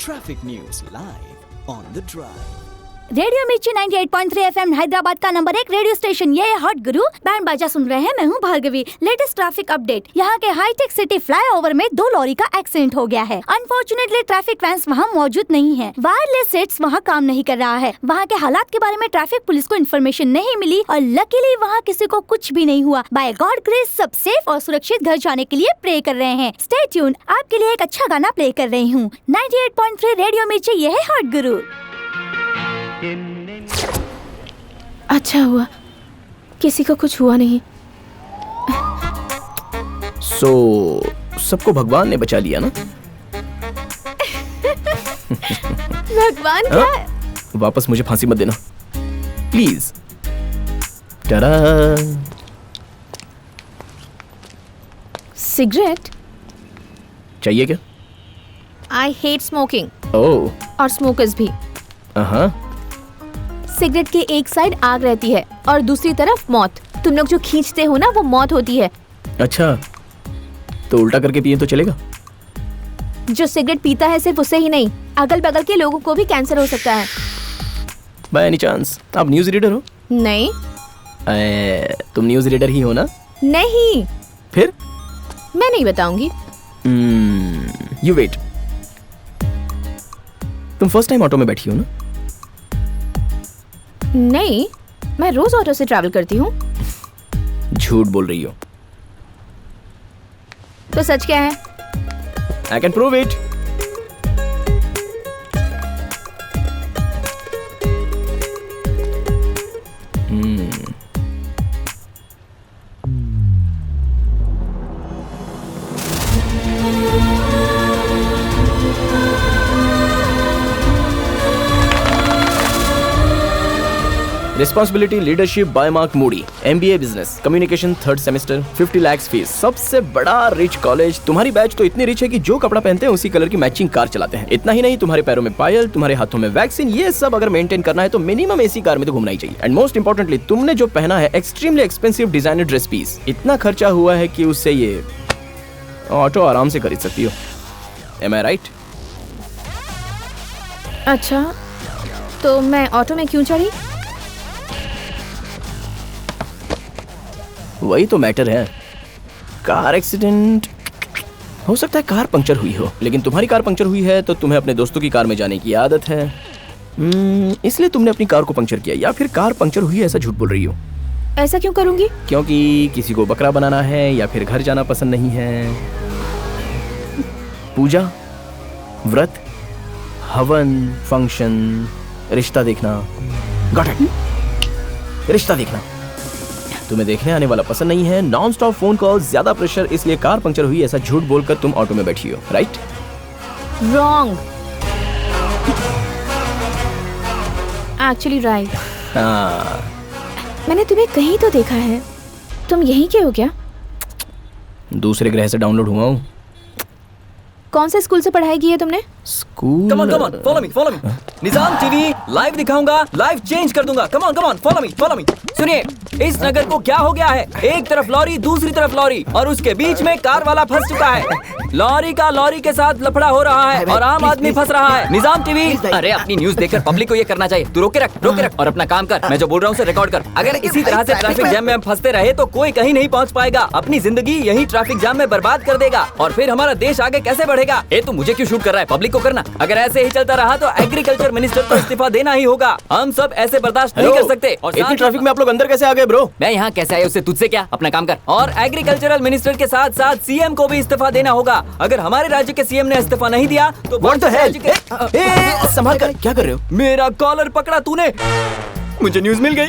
M: Traffic news live on the drive.
B: Radio मिर्ची 98.3 एफएम हैदराबाद का नंबर 1 रेडियो स्टेशन। ये है हॉट गुरु। बैंड बाजा सुन रहे हैं। मैं हूँ भार्गवी। Latest traffic update. यहाँ के हाईटेक सिटी फ्लाईओवर में 2 लॉरी का एक्सीडेंट हो गया है। अनफॉर्चुनेटली ट्रैफिक वैन्स वहाँ मौजूद नहीं है। वायरलेस सेट्स वहाँ काम नहीं कर रहा है। वहाँ के हालात के बारे में ट्रैफिक पुलिस को इन्फॉर्मेशन नहीं मिली और लकीली वहाँ किसी को कुछ भी नहीं हुआ। बाय गॉड ग्रेस सब सेफ और सुरक्षित घर जाने के लिए प्रे कर रहे हैं। स्टे ट्यून, आपके लिए एक अच्छा गाना प्ले कर रही हूँ। 98.3 रेडियो मिर्ची, ये है हॉट गुरु।
A: अच्छा हुआ किसी को कुछ हुआ नहीं।
D: सबको भगवान ने बचा लिया ना?
A: भगवान क्या?
D: वापस मुझे फांसी मत देना प्लीज। टाडा।
A: सिगरेट
D: चाहिए क्या?
A: I hate smoking.
D: ओह।
A: और स्मोकर्स भी। सिगरेट के एक साइड आग रहती है और दूसरी तरफ मौत। तुम लोग जो खींचते हो ना वो मौत होती है।
D: अच्छा, तो उल्टा करके पिए तो चलेगा?
A: जो सिगरेट पीता है सिर्फ उसे ही नहीं, अगल बगल के लोगों को भी कैंसर हो सकता है।
D: बाय एनी चांस आप न्यूज़ रीडर हो?
A: नहीं।
D: तुम न्यूज़ रीडर ही हो ना?
A: नहीं।
D: फिर?
A: मैं नहीं बताऊंगी।
D: You wait. तुम फर्स्ट टाइम ऑटो में बैठी हो ना?
A: नहीं, मैं रोज ऑटो से ट्रैवल करती हूँ।
D: झूठ बोल रही हो।
A: तो सच क्या है?
D: I can prove it. Responsibility leadership bye mark Moody, MBA business communication 3rd semester, 50 lakh fees, सबसे बड़ा रिच कॉलेज। तुम्हारी बैच तो इतनी रिच है कि जो कपड़ा पहनते हैं उसी कलर की मैचिंग कार चलाते हैं। इतना ही नहीं, तुम्हारे पैरों में पायल, तुम्हारे हाथों में वैक्सीन, ये सब अगर मेंटेन करना है तो मिनिमम AC कार में तो घूमना ही चाहिए। एंड मोस्ट इंपॉर्टेंटली तुमने जो पहना है extremely expensive designer dress piece. इतना खर्चा हुआ है कि उससे ये ऑटो आराम से खरीद सकती हो। Am I right?
A: अच्छा, तो मैं ऑटो में क्यों चढ़ी?
D: वही तो मैटर है। कार एक्सीडेंट हो सकता है, कार पंक्चर हुई हो, लेकिन तुम्हारी कार पंक्चर हुई है तो तुम्हें अपने दोस्तों की कार में जाने की आदत है, इसलिए तुमने अपनी कार को पंक्चर किया। या फिर कार पंक्चर हुई है ऐसा झूठ बोल रही हो।
A: ऐसा क्यों करूंगी?
D: क्योंकि किसी को बकरा बनाना है या फिर घर जाना पसंद नहीं है। पूजा, व्रत, हवन, फंक्शन, रिश्ता देखना। Got it. रिश्ता देखना तुम्हें देखने आने वाला पसंद नहीं है। नॉन स्टॉप फोन कॉल, ज्यादा प्रेशर, इसलिए कार पंक्चर हुई ऐसा झूठ बोलकर तुम ऑटो में बैठी हो। राइट?
A: रॉन्ग। Actually right. मैंने तुम्हें कहीं तो देखा है। तुम यहीं के हो क्या?
D: दूसरे ग्रह से डाउनलोड हुआ हूँ।
A: कौन से स्कूल से पढ़ाई की है तुमने?
D: School.
M: Come on follow me. Nizam TV live दिखाऊंगा, लाइव चेंज कर दूंगा। Come on follow me. सुनिए, इस नगर को क्या हो गया है? एक तरफ लॉरी, दूसरी तरफ लॉरी, और उसके बीच में कार वाला फंस चुका है। लॉरी के साथ लफड़ा हो रहा है और आम आदमी फंस रहा है। निजाम टीवी।
N: अरे अपनी न्यूज देखकर पब्लिक को ये करना चाहिए। तू रोके रख और अपना काम कर। मैं जो बोल रहा हूँ उसे रिकॉर्ड कर।
M: अगर इसी तरह से ट्रैफिक जैम में हम फंसते रहे तो कोई कहीं नहीं पहुंच पाएगा। अपनी जिंदगी यही ट्रैफिक जाम में बर्बाद कर देगा और फिर हमारा देश आगे कैसे बढ़ेगा?
N: ए तू मुझे क्यों शूट कर रहा है? पब्लिक को करना।
M: अगर ऐसे ही चलता रहा तो एग्रीकल्चर मिनिस्टर को इस्तीफा देना ही होगा। हम सब ऐसे बर्दाश्त नहीं कर सकते।
D: और इतनी ट्रैफिक में आप लोग अंदर कैसे आ गए ब्रो?
N: मैं यहाँ कैसे आया उससे तुझसे क्या? अपना काम कर।
M: और एग्रीकल्चरल मिनिस्टर के साथ साथ CM को भी इस्तीफा देना होगा। अगर हमारे राज्य के CM ने इस्तीफा नहीं दिया तो
D: What the hell? संभाल कर, क्या कर रहे हो?
M: मेरा कॉलर पकड़ा तूने। मुझे न्यूज मिल गई।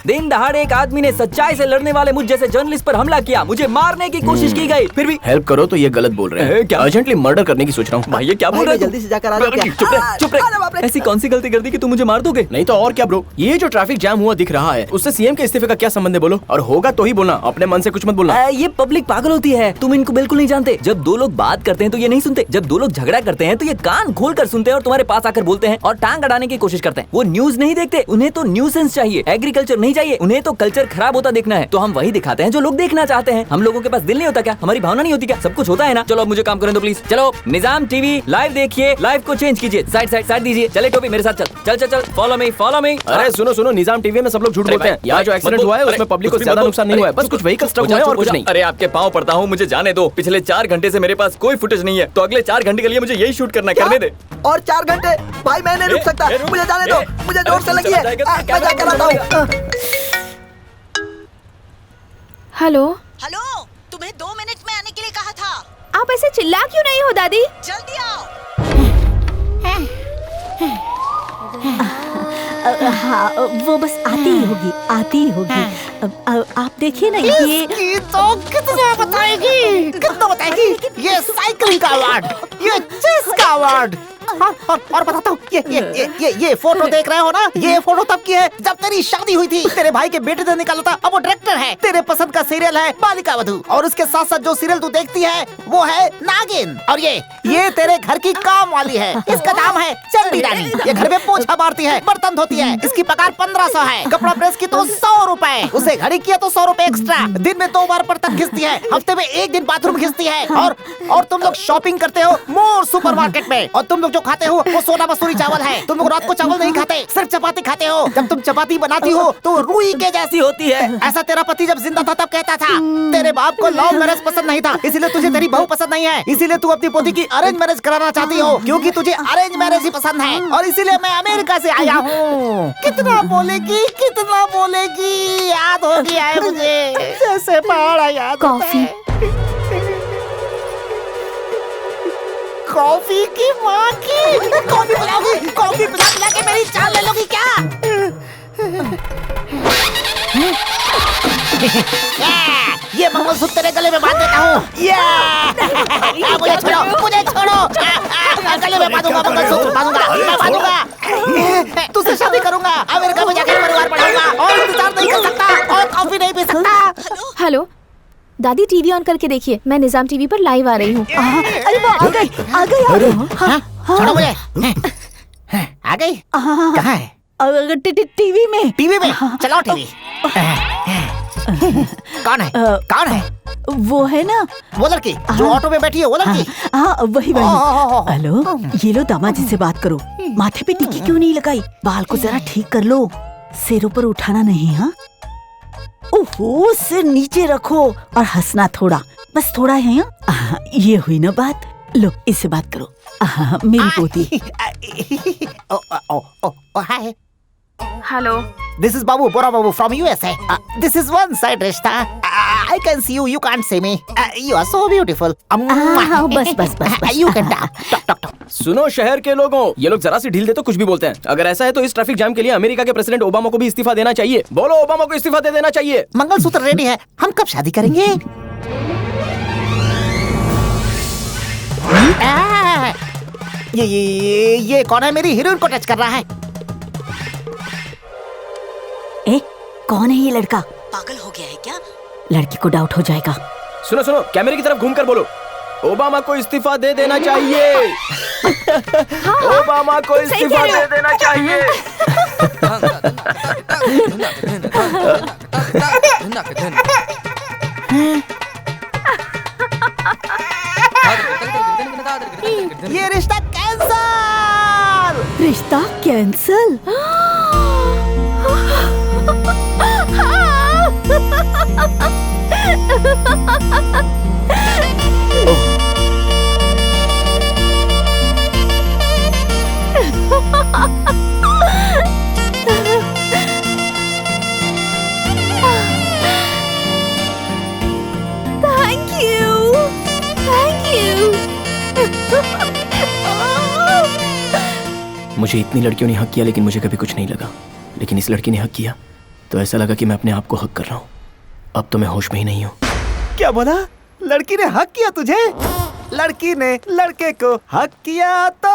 M: दिन दहाड़े एक आदमी ने सच्चाई से लड़ने वाले मुझ जैसे जर्नलिस्ट पर हमला किया। मुझे मारने की कोशिश की गई, फिर भी
D: हेल्प करो तो ये गलत बोल रहे हैं। क्या अर्जेंटली मर्डर करने की सोच रहा हूँ।
M: भाई ये क्या बोल रहा है?
J: जल्दी से जाकर आ जाओ।
M: चुप रहे। ऐसी कौन सी गलती कर दी कि तुम मुझे मार दोगे?
D: नहीं तो और क्या ब्रो। ये जो ट्रैफिक जैम हुआ दिख रहा है उससे CM के इस्तीफे का क्या संबंध है? बोलो। और होगा तो ही बोलना, अपने मन से कुछ मत बोलना।
M: ये पब्लिक पागल होती है, तुम इनको बिल्कुल नहीं जानते। जब दो लोग बात करते हैं तो ये नहीं सुनते। जब दो लोग झगड़ा करते हैं तो ये कान खोल कर सुनते हैं और तुम्हारे पास आकर बोलते हैं और टांग अड़ाने की कोशिश करते हैं। वो न्यूज नहीं देखते, उन्हें तो न्यूसेंस चाहिए, एग्रीकल्चर नहीं चाहिए। उन्हें तो कल्चर खराब होता देखना है, तो हम वही दिखाते हैं जो लोग देखना चाहते हैं। हम लोगों के पास दिल नहीं होता क्या? हमारी भावना नहीं होती क्या? सब कुछ होता है ना। चलो अब मुझे काम करने दो प्लीज। चलो निजाम टीवी लाइव देखिए, लाइव को चेंज कीजिए। साइड दीजिए। चले टोपी मेरे साथ चल। Follow me.
D: अरे सुनो, निजाम टीवी में सब लोग झूठ बोलते हैं। यहाँ जो एक्सीडेंट हुआ है उसमें पब्लिक को ज्यादा नुकसान नहीं हुआ है, बस कुछ व्हीकल स्टक हुए हैं और कुछ नहीं।
M: अरे आपके पाँव पड़ता हूँ, मुझे जाने दो। पिछले 4 घंटे से मेरे पास कोई फुटेज नहीं है, तो अगले 4 घंटे के लिए मुझे यही शूट करना है। करने दे।
J: और 4 घंटे भाई मैं नहीं रुक सकता, मुझे जाने दो, मुझे जोर से लगी है। मैं जाकर आता हूँ।
A: हेलो,
B: तुम्हें 2 मिनट में आने के लिए कहा था।
A: आप ऐसे चिल्ला क्यों नहीं हो दादी?
B: जल्दी आओ। हाँ, वो बस आती ही होगी। आप देखिए ना, ये
K: तो कितना बताएगी? ये साइकिलिंग का अवार्ड, ये चेस का अवार्ड। हाँ, और बताता हूँ, ये फोटो देख रहे हो ना, ये फोटो तब की है जब तेरी शादी हुई थी। तेरे भाई के बेटे ने निकाला था, अब वो डायरेक्टर है। तेरे पसंद का सीरियल है बालिका वधू, और उसके साथ साथ जो सीरियल तू देखती है वो है नागिन। और ये तेरे घर की काम वाली है, इसका नाम है चंडी रानी। ये घर में पोछा मारती है, बर्तन धोती है। इसकी पगार 1500 है, कपड़ा प्रेस की तो 100 रुपए, उसे घड़ी किया तो 100 रुपए एक्स्ट्रा। दिन में 2 बार बर्तन घिसती है, हफ्ते में 1 दिन बाथरूम घिसती है। और तुम लोग शॉपिंग करते हो मोर सुपरमार्केट में, और तुम लोग जो खाते हो वो सोना मसूरी चावल है। तुम लोग रात को चावल नहीं खाते, सिर्फ चपाती खाते हो। जब तुम चपाती बनाती हो तो रुई के जैसी होती है। ऐसा तेरा पति जब जिंदा था तब कहता था। तेरे बाप को लव मैरिज पसंद नहीं था, इसीलिए तुझे तेरी बहू पसंद नहीं है। इसीलिए तू अपनी पोती की अरेंज मैरिज कराना चाहती हो, क्योंकि तुझे अरेंज मैरिज ही पसंद है। और इसीलिए मैं अमेरिका से आया हूँ। कितना बोलेगी, याद हो गया है मुझे, जैसे पहाड़ याद। कॉफी की माँ की। कॉफी पिलाओगी? कॉफी पिला के मेरी जान ले लोगी क्या? ये मंगलसूत्र तेरे गले में बांध देता हूँ। मुझे छोड़ो। गले में बांधूंगा, मंगलसूत्र बांधूंगा। तुझसे शादी करूंगा, अमेरिका में जाकर परिवार बढ़ाऊंगा, और इंतजार नहीं कर सकता, और कॉफी नहीं पी सकता।
A: हेलो दादी, टीवी ऑन करके देखिए, मैं निजाम टीवी पर लाइव आ रही हूँ।
B: अरे वो आ गई।
K: छोड़ो मुझे। आ गई? कहाँ है?
B: टीवी में।
K: चलाओ टीवी। कौन है?
B: वो है ना,
K: वो लड़की जो ऑटो में बैठी है, वो लड़की।
B: हाँ, वही। हेलो, ये लो दामाद जी से बात करो। माथे पे टिक्की क्यों नहीं लगाई? बाल को जरा ठीक कर लो, सिर ऊपर उठाना नहीं। हाँ, ओहो, सिर नीचे रखो और हंसना थोड़ा, बस थोड़ा है। ये हुई ना बात। लो, इससे बात करो। मेरी पोती।
K: Hi.
A: Hello,
K: This is Babu, Bora Babu from USA. This is one side Rishta. I can see you, you can't see me. You are so beautiful.
B: बस।
K: You can talk.
D: सुनो शहर के लोगों, ये लोग जरा सी ढील दे तो कुछ भी बोलते हैं। अगर ऐसा है तो इस ट्रैफिक जाम के लिए अमेरिका के प्रेसिडेंट ओबामा को भी इस्तीफा देना चाहिए। बोलो, ओबामा को इस्तीफा दे देना चाहिए।
K: मंगलसूत्र रेडी है, हम कब शादी करेंगे? ये कौन है? मेरी हीरोइन को टच कर रहा है।
B: कौन है ये लड़का? पागल हो गया है क्या? लड़की को डाउट हो जाएगा।
D: सुनो, कैमरे की तरफ घूमकर बोलो, ओबामा को इस्तीफा दे देना चाहिए। ओबामा को इस्तीफा दे देना चाहिए।
K: ये रिश्ता कैंसल।
B: रिश्ता कैंसल?
A: Thank you.
D: मुझे इतनी लड़कियों ने हक किया लेकिन मुझे कभी कुछ नहीं लगा, लेकिन इस लड़की ने हक किया तो ऐसा लगा कि मैं अपने आप को हक कर रहा हूँ। अब तो मैं होश में ही नहीं हूँ।
K: क्या बोला? लड़की ने हक किया तुझे? लड़की ने लड़के को हक किया तो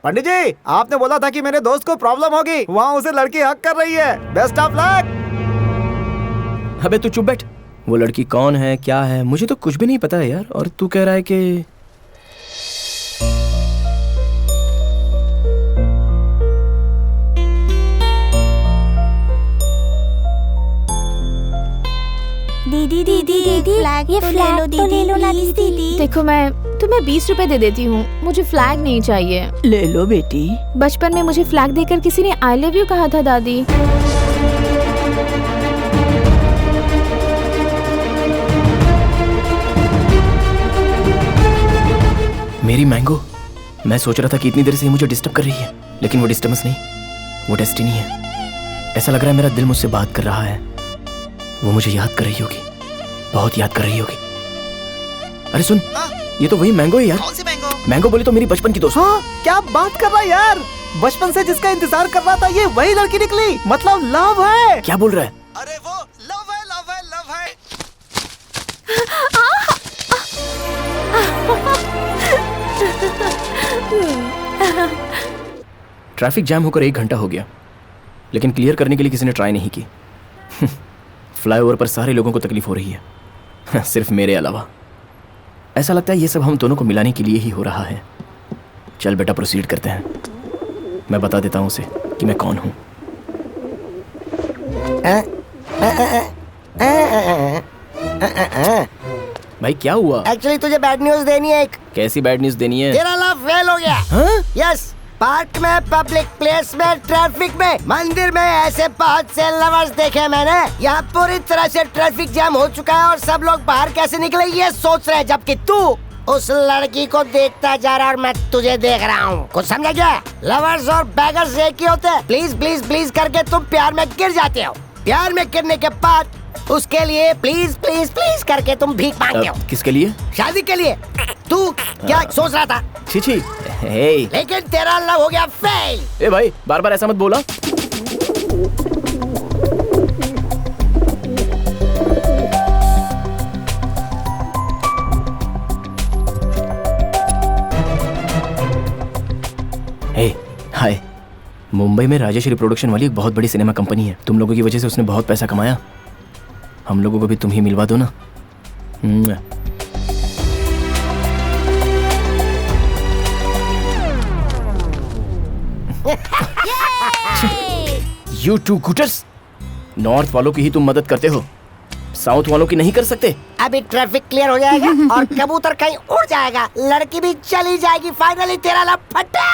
K: पंडित जी, आपने बोला था कि मेरे दोस्त को प्रॉब्लम होगी, वहाँ उसे लड़की हक कर रही है। Best of luck.
D: अबे तू चुप बैठ। वो लड़की कौन है, क्या है, मुझे तो कुछ भी नहीं पता है यार। और तू कह रहा है कि
G: दीदी ये फ्लैग तो ले लो ना दीदी।
A: देखो मैं तुम्हें 20 रुपए दे देती हूँ, मुझे फ्लैग नहीं चाहिए।
B: ले लो बेटी।
A: बचपन में मुझे फ्लैग देकर किसी ने आई लव यू कहा था दादी।
D: मेरी मैंगो, मैं सोच रहा था कि इतनी देर से ये मुझे डिस्टर्ब कर रही है, लेकिन वो डिस्टर्बेंस नहीं, वो डेस्टिनी है। ऐसा लग रहा है मेरा दिल मुझसे बात कर रहा है, वो मुझे याद कर रही होगी, बहुत याद कर रही होगी। अरे सुन, ये तो वही मैंगो है यार।
K: कौन सी मैंगो?
D: मैंगो बोली तो मेरी बचपन की दोस्त।
K: हाँ, क्या बात कर रहा है यार, बचपन से जिसका इंतजार कर रहा था ये वही लड़की निकली, मतलब लव है।
D: क्या बोल रहा है?
K: अरे वो लव है, लव है, लव है।
D: ट्रैफिक जैम होकर 1 घंटा हो गया, लेकिन क्लियर करने के लिए किसी ने ट्राई नहीं की। फ्लाईओवर पर सारे लोगों को तकलीफ हो रही है, सिर्फ मेरे अलावा। ऐसा लगता है ये सब हम दोनों को मिलाने के लिए ही हो रहा है। चल बेटा, प्रोसीड करते हैं। मैं बता देता हूँ उसे कि मैं कौन हूँ। भाई क्या हुआ?
I: एक्चुअली तुझे बैड न्यूज देनी है। एक
D: कैसी बैड न्यूज देनी है?
I: तेरा लव फेल हो गया।
D: हाँ?
I: यस, पार्क में, पब्लिक प्लेस में, ट्रैफिक में, मंदिर में ऐसे बहुत से लवर्स देखे मैंने। यहाँ पूरी तरह से ट्रैफिक जाम हो चुका है और सब लोग बाहर कैसे निकले ये सोच रहे हैं, जबकि तू उस लड़की को देखता जा रहा और मैं तुझे देख रहा हूँ। कुछ समझा क्या? लवर्स और बैगर्स एक ही होते हैं। प्लीज प्लीज प्लीज करके तुम प्यार में गिर जाते हो। प्यार में गिरने के बाद उसके लिए प्लीज प्लीज प्लीज करके तुम भीख मांगते हो।
D: किसके लिए?
I: शादी के लिए। तू क्या सोच रहा था?
D: छी, हे।
I: लेकिन तेरा लव हो गया फेल।
D: ए भाई, बार बार ऐसा मत बोला। हे, हाय। मुंबई में राजेश्वरी प्रोडक्शन वाली एक बहुत बड़ी सिनेमा कंपनी है। तुम लोगों की वजह से उसने बहुत पैसा कमाया। हम लोगों को भी तुम ही मिलवा दो ना। You two gutters! नॉर्थ वालों की ही तुम मदद करते हो, साउथ वालों की नहीं कर सकते।
I: अभी ट्रैफिक क्लियर हो जाएगा और कबूतर कहीं उड़ जाएगा, लड़की भी चली जाएगी। फाइनली तेरा लव फटा।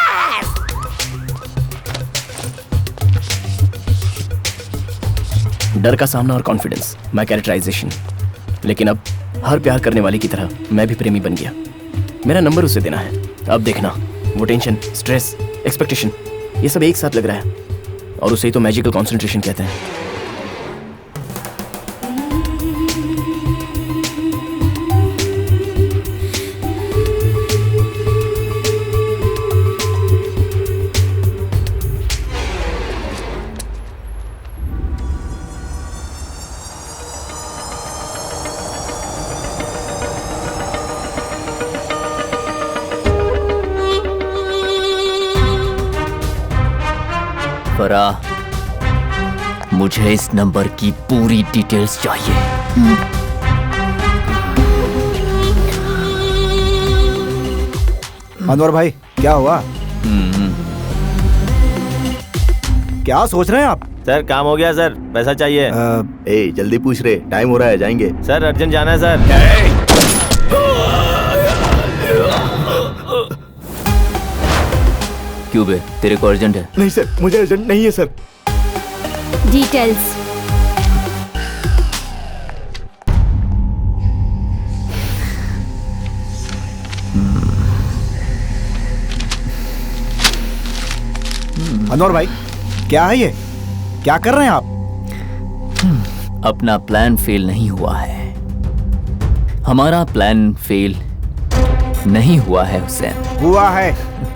D: डर का सामना और कॉन्फिडेंस, माय कैरेक्टराइजेशन। लेकिन अब हर प्यार करने वाले की तरह मैं भी प्रेमी बन गया। मेरा नंबर उसे देना है। अब देखना, वो टेंशन, स्ट्रेस, एक्सपेक्टेशन, ये सब एक साथ लग रहा है, और उसे ही तो मैजिकल कॉन्सेंट्रेशन कहते हैं।
E: फराह, मुझे इस नंबर की पूरी डिटेल्स चाहिए।
H: अनवर भाई, क्या हुआ? क्या सोच रहे हैं आप?
C: सर काम हो गया सर, पैसा चाहिए।
J: जल्दी पूछ रहे, टाइम हो रहा है, जाएंगे।
C: सर अर्जेंट जाना है सर।
E: क्यों बे, तेरे को अर्जेंट है?
J: नहीं सर, मुझे अर्जेंट नहीं है सर।
A: डिटेल्स।
H: अनवर भाई, क्या है ये? क्या कर रहे हैं आप?
E: अपना प्लान फेल नहीं हुआ है। हमारा प्लान फेल नहीं हुआ है हुसैन।
H: हुआ है,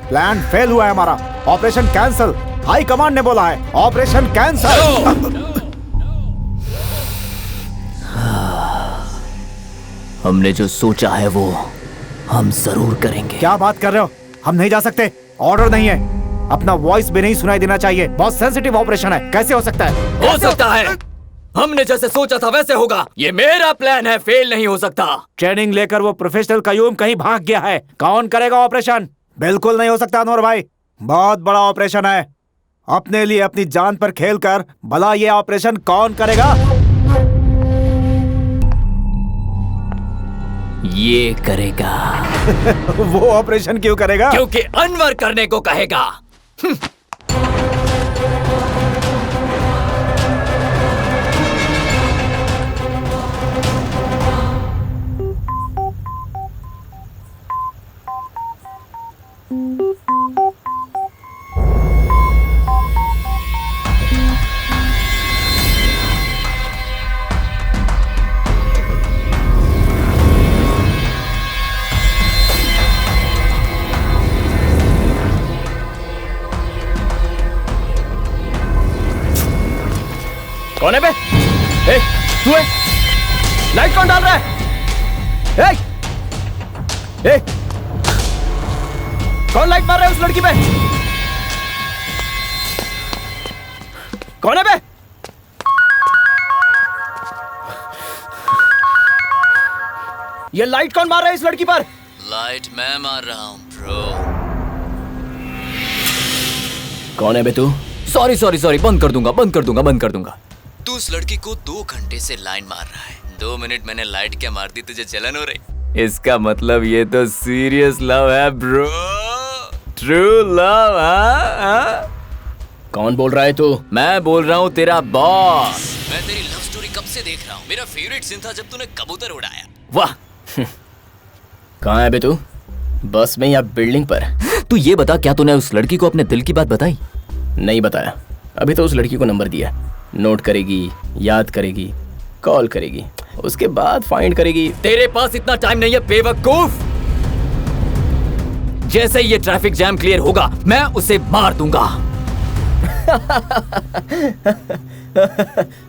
H: प्लान फेल हुआ है हमारा। ऑपरेशन कैंसल, हाई कमांड ने बोला है ऑपरेशन कैंसल।
E: हमने जो सोचा है वो हम जरूर करेंगे।
H: क्या बात कर रहे हो? हम नहीं जा सकते, ऑर्डर नहीं है। अपना वॉइस भी नहीं सुनाई देना चाहिए, बहुत सेंसिटिव ऑपरेशन है। कैसे हो सकता है?
N: हो सकता है, हमने जैसे सोचा था वैसे होगा। ये मेरा प्लान है, फेल नहीं हो सकता।
H: ट्रेनिंग लेकर वो प्रोफेशनल कयूम कहीं भाग गया है। कौन करेगा ऑपरेशन? बिल्कुल नहीं हो सकता अनवर भाई, बहुत बड़ा ऑपरेशन है। अपने लिए अपनी जान पर खेलकर भला ये ऑपरेशन कौन करेगा?
E: ये करेगा।
H: वो ऑपरेशन क्यों करेगा?
N: क्योंकि अनवर करने को कहेगा। कौन है बे? ए, तू है? लाइट कौन डाल रहा है? ए, कौन लाइट मार रहा है उस लड़की पे? कौन है बे? ये लाइट कौन मार रहा है इस लड़की पर?
E: लाइट मैं मार रहा हूँ ब्रो।
D: कौन है बे तू?
E: सॉरी, बंद कर दूंगा। तू उस लड़की को 2 घंटे से लाइन मार रहा है। 2 मिनट मैंने लाइट क्या मार दी, तुझे जलन हो रही? इसका मतलब ये तो सीरियस लव है ब्रो, ट्रू लव।
D: कौन बोल रहा है तू?
E: मैं बोल रहा हूँ तेरा बॉस। मैं तेरी लव स्टोरी कब से देख रहा हूँ। मेरा फेवरेट सीन था जब तूने कबूतर उड़ाया। वाह।
D: कहाँ है बे तू? बस में या बिल्डिंग पर?
E: तू ये बता, क्या तूने उस लड़की को अपने दिल की बात बताई?
D: नहीं बताया। अभी तो उस लड़की को नंबर दिया, नोट करेगी, याद करेगी, कॉल करेगी, उसके बाद फाइंड करेगी।
N: तेरे पास इतना टाइम नहीं है बेवकूफ। जैसे ही ये ट्रैफिक जैम क्लियर होगा मैं उसे मार दूंगा।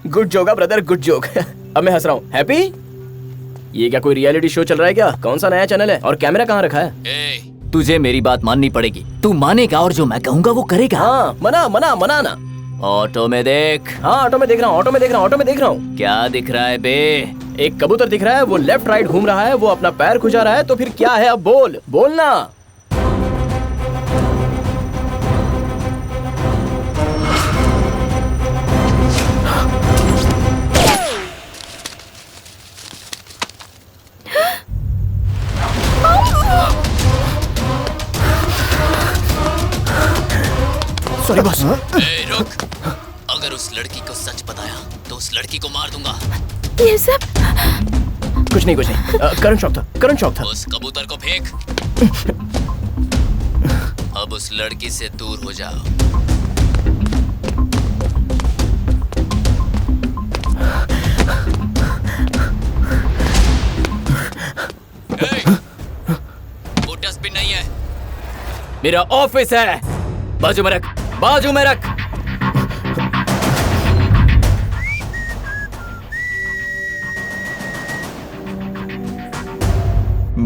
D: Good joke brother, good joke. अब मैं हंस रहा हूँ। हैप्पी? ये क्या कोई रियलिटी शो चल रहा है क्या? कौन सा नया चैनल है और कैमरा कहाँ रखा है?
E: तुझे मेरी बात माननी पड़ेगी। तू मानेगा और जो मैं कहूँगा वो करेगा।
D: हाँ, मना।
E: ऑटो में देख।
D: हाँ, ऑटो में देख रहा हूँ।
E: क्या दिख रहा है बे?
D: एक कबूतर दिख रहा है, वो लेफ्ट राइट घूम रहा है, वो अपना पैर खुजा रहा है। तो फिर क्या है? अब बोलना। Sorry boss.
E: रुक। अगर उस लड़की को सच बताया तो उस लड़की को मार दूंगा।
A: ये सब
D: कुछ नहीं। करंट शॉक था।
E: उस कबूतर को फेंक। अब उस लड़की से दूर हो जाओ। वो डस्टबिन नहीं है,
N: मेरा ऑफिस है। बाजू में रख।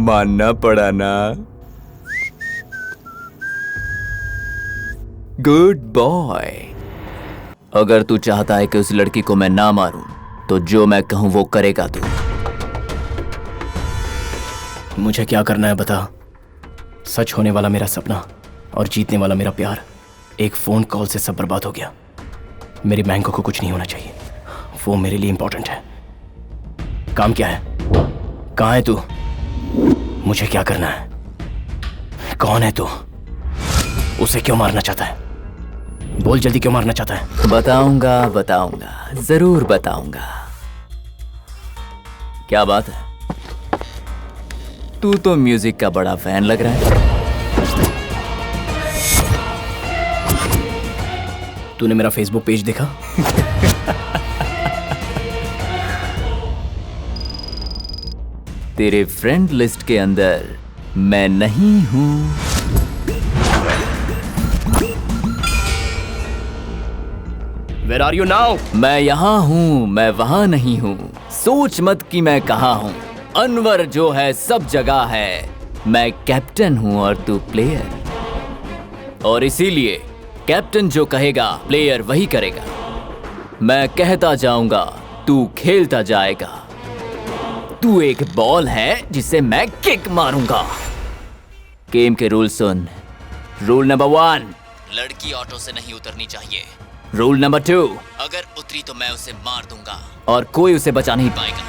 E: मानना पड़ा ना। Good boy. अगर तू चाहता है कि उस लड़की को मैं ना मारूं तो जो मैं कहूं वो करेगा तू।
D: मुझे क्या करना है बता। सच होने वाला मेरा सपना और जीतने वाला मेरा प्यार एक फोन कॉल से सब बर्बाद हो गया। मेरी मैंगो को कुछ नहीं होना चाहिए, वो मेरे लिए इंपॉर्टेंट है। काम क्या है? कहाँ है तू? मुझे क्या करना है? कौन है तू? उसे क्यों मारना चाहता है? बोल जल्दी, क्यों मारना चाहता है?
E: बताऊंगा, जरूर बताऊंगा। क्या बात है, तू तो म्यूजिक का बड़ा फैन लग रहा है।
D: तूने मेरा फेसबुक पेज देखा?
E: तेरे फ्रेंड लिस्ट के अंदर मैं नहीं हूं।
D: Where are you now?
E: मैं यहाँ हूँ, मैं वहाँ नहीं हूँ। सोच मत कि मैं कहाँ हूँ। अनवर जो है सब जगह है। मैं कैप्टन हूँ और तू प्लेयर, और इसीलिए कैप्टन जो कहेगा प्लेयर वही करेगा। मैं कहता जाऊंगा, तू खेलता जाएगा। तू एक बॉल है जिसे मैं किक मारूंगा। गेम के रूल सुन। रूल नंबर 1, लड़की ऑटो से नहीं उतरनी चाहिए। रूल नंबर 2, अगर उतरी तो मैं उसे मार दूंगा और कोई उसे बचा नहीं पाएगा।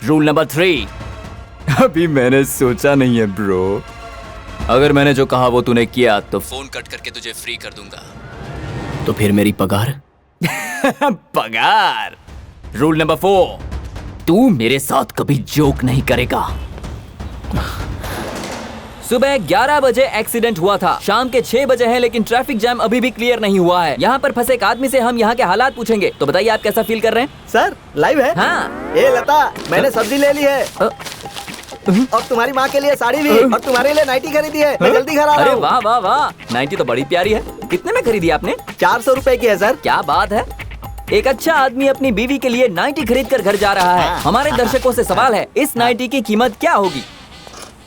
E: रूल नंबर 3, अभी मैंने सोचा नहीं है ब्रो। अगर मैंने जो कहा वो तूने किया तो फोन कट करके तुझे फ्री कर दूंगा।
D: तो फिर मेरी पगार?
E: पगार। रूल नंबर 4, तू मेरे साथ कभी जोक नहीं करेगा।
M: सुबह 11 बजे एक्सीडेंट हुआ था, शाम के 6 बजे है, लेकिन ट्रैफिक जैम अभी भी क्लियर नहीं हुआ है। यहाँ पर फंसे एक आदमी से हम यहाँ के हालात पूछेंगे, तो बताइए आप कैसा फील कर रहे हैं?
J: सर लाइव है?
M: हाँ।
J: ए लता, मैंने सब्जी ले ली है और तुम्हारी माँ के लिए साड़ी भी और तुम्हारे लिए नाइटी खरीदी है। मैं जल्दी घर आ रहा
M: अरे
J: हूँ।
M: वाह वाह वाह, नाइटी तो बड़ी प्यारी है। कितने में खरीदी आपने? 400
J: रुपए की है सर।
M: क्या बात है, एक अच्छा आदमी अपनी बीवी के लिए नाइटी खरीद कर घर जा रहा है। हमारे दर्शकों से सवाल है, इस नाइटी की कीमत क्या होगी?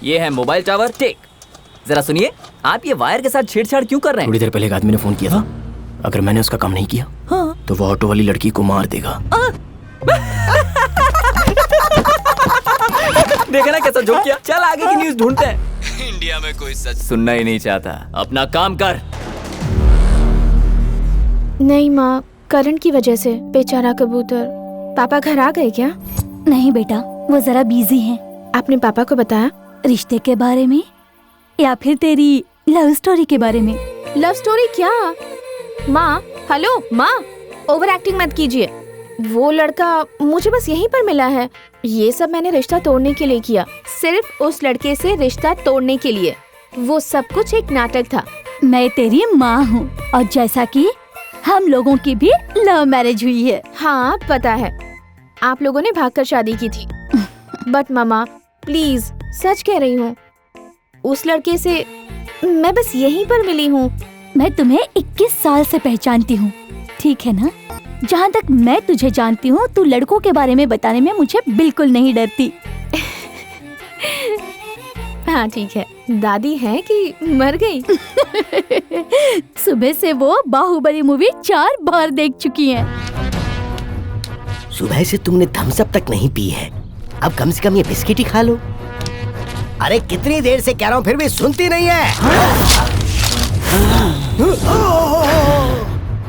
M: ये है मोबाइल टावर टेक। जरा सुनिए, आप ये वायर के साथ छेड़छाड़ क्यों कर रहे हैं?
D: थोड़ी देर पहले एक आदमी ने फोन किया था, अगर मैंने उसका काम नहीं किया तो वो ऑटो वाली लड़की को मार देगा।
M: देखा ना कैसा जोक किया। चल आगे की न्यूज़ ढूंढते हैं।
E: इंडिया में कोई सच सुनना ही नहीं चाहता। अपना काम कर।
A: नहीं माँ, करंट की वजह से बेचारा कबूतर। पापा घर आ गए क्या?
B: नहीं बेटा, वो जरा बिजी हैं।
A: आपने पापा को बताया?
B: रिश्ते के बारे में या फिर तेरी लव स्टोरी के बारे में?
A: लव स्टोरी क्या? माँ, हेलो माँ, ओवर एक्टिंग मत कीजिए। वो लड़का मुझे बस यहीं पर मिला है। ये सब मैंने रिश्ता तोड़ने के लिए किया, सिर्फ उस लड़के से रिश्ता तोड़ने के लिए। वो सब कुछ एक नाटक था।
B: मैं तेरी माँ हूँ और जैसा कि हम लोगों की भी लव मैरिज हुई है।
A: हाँ पता है, आप लोगों ने भागकर शादी की थी। बट मामा प्लीज, सच कह रही हूँ, उस लड़के से मैं बस यहीं पर मिली हूँ।
B: मैं तुम्हें 21 साल से पहचानती हूँ, ठीक है ना? जहाँ तक मैं तुझे जानती हूँ, तू लड़कों के बारे में बताने में मुझे बिल्कुल नहीं डरती।
A: हाँ ठीक है, दादी है कि मर गई?
B: सुबह से वो बाहुबली मूवी 4 बार देख चुकी हैं।
I: सुबह से तुमने थम्स अप तक नहीं पी है, अब कम से कम ये बिस्किट ही खा लो। अरे कितनी देर से कह रहा हूँ, फिर भी सुनती नहीं है।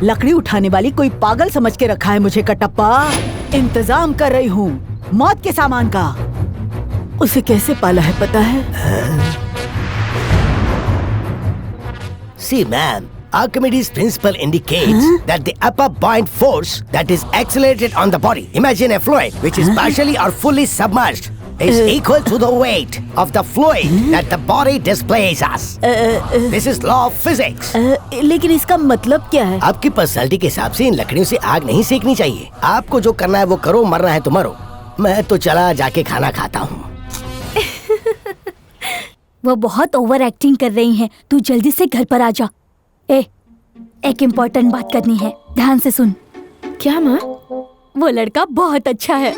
B: लकड़ी उठाने वाली कोई पागल समझ के रखा है मुझे कटप्पा। इंतजाम कर रही हूँ मौत के सामान का। उसे कैसे पाला है पता है?
I: See ma'am, Archimedes' principle indicates that the upper buoyant force that is accelerated on the body, imagine a fluid which is partially or fully submerged, is equal to the weight of the fluid that the body displaces. This is law of physics.
B: लेकिन इसका मतलब क्या है?
I: आपकी पर्सनालिटी के हिसाब से इन लकड़ियों से आग नहीं सेकनी चाहिए। आपको जो करना है वो करो, मरना है तो मरो। मैं तो चला जाके खाना खाता हूँ।
B: वो बहुत ओवर एक्टिंग कर रही हैं। तू जल्दी से घर पर आ जा। एक इम्पोर्टेंट बात करनी है, ध्यान से सुन।
A: क्या माँ?
B: वो लड़का बहुत अच्छा है।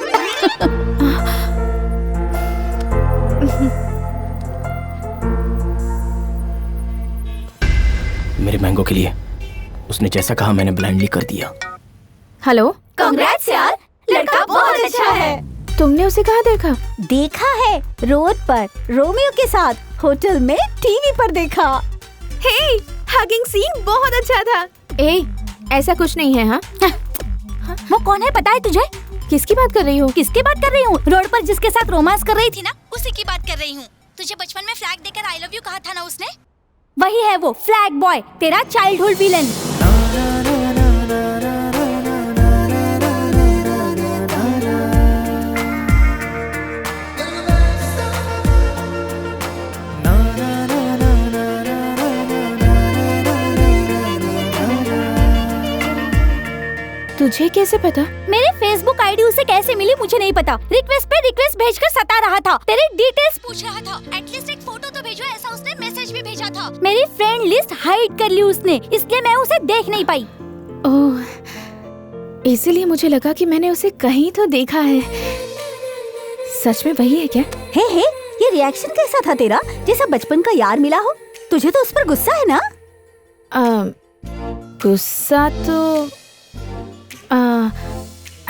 D: मेरे मैंगो के लिए उसने जैसा कहा मैंने ब्लाइंडली कर दिया।
A: हेलो,
B: कांग्रेट्स यार, लड़का बहुत अच्छा है।
A: तुमने उसे कहाँ देखा?
B: देखा है रोड पर, रोमियो के साथ, होटल में, टीवी पर देखा।
A: हे, हगिंग सीन बहुत अच्छा था। ऐसा कुछ नहीं है। हाँ,
B: वो कौन है पता है तुझे?
A: किसकी बात कर रही हो?
B: किसकी बात कर रही हूँ? रोड पर जिसके साथ रोमांस कर रही थी ना, उसी की बात कर रही हूँ। तुझे बचपन में फ्लैग देकर आई लव यू कहा था ना उसने? वही है वो फ्लैग बॉय, तेरा चाइल्डहुड विलन।
A: तुझे कैसे पता?
B: मेरे फेसबुक आईडी उसे कैसे मिली मुझे नहीं पता। रिक्वेस्ट पे रिक्वेस्ट भेजकर सता रहा था, तेरी डिटेल्स पूछ रहा था। एटलीस्ट एक फोटो तो भेजो, ऐसा उसने मैसेज भी भेजा था। मेरी फ्रेंड लिस्ट हाइड कर ली उसने, इसलिए मैं उसे देख नहीं पाई।
A: ओह, इसीलिए मुझे लगा कि मैंने उसे कहीं तो देखा है। सच में वही है क्या?
B: हे, ये रिएक्शन कैसा था तेरा? जैसा बचपन का यार मिला हो। तुझे तो उस पर गुस्सा है ना?
A: गुस्सा तो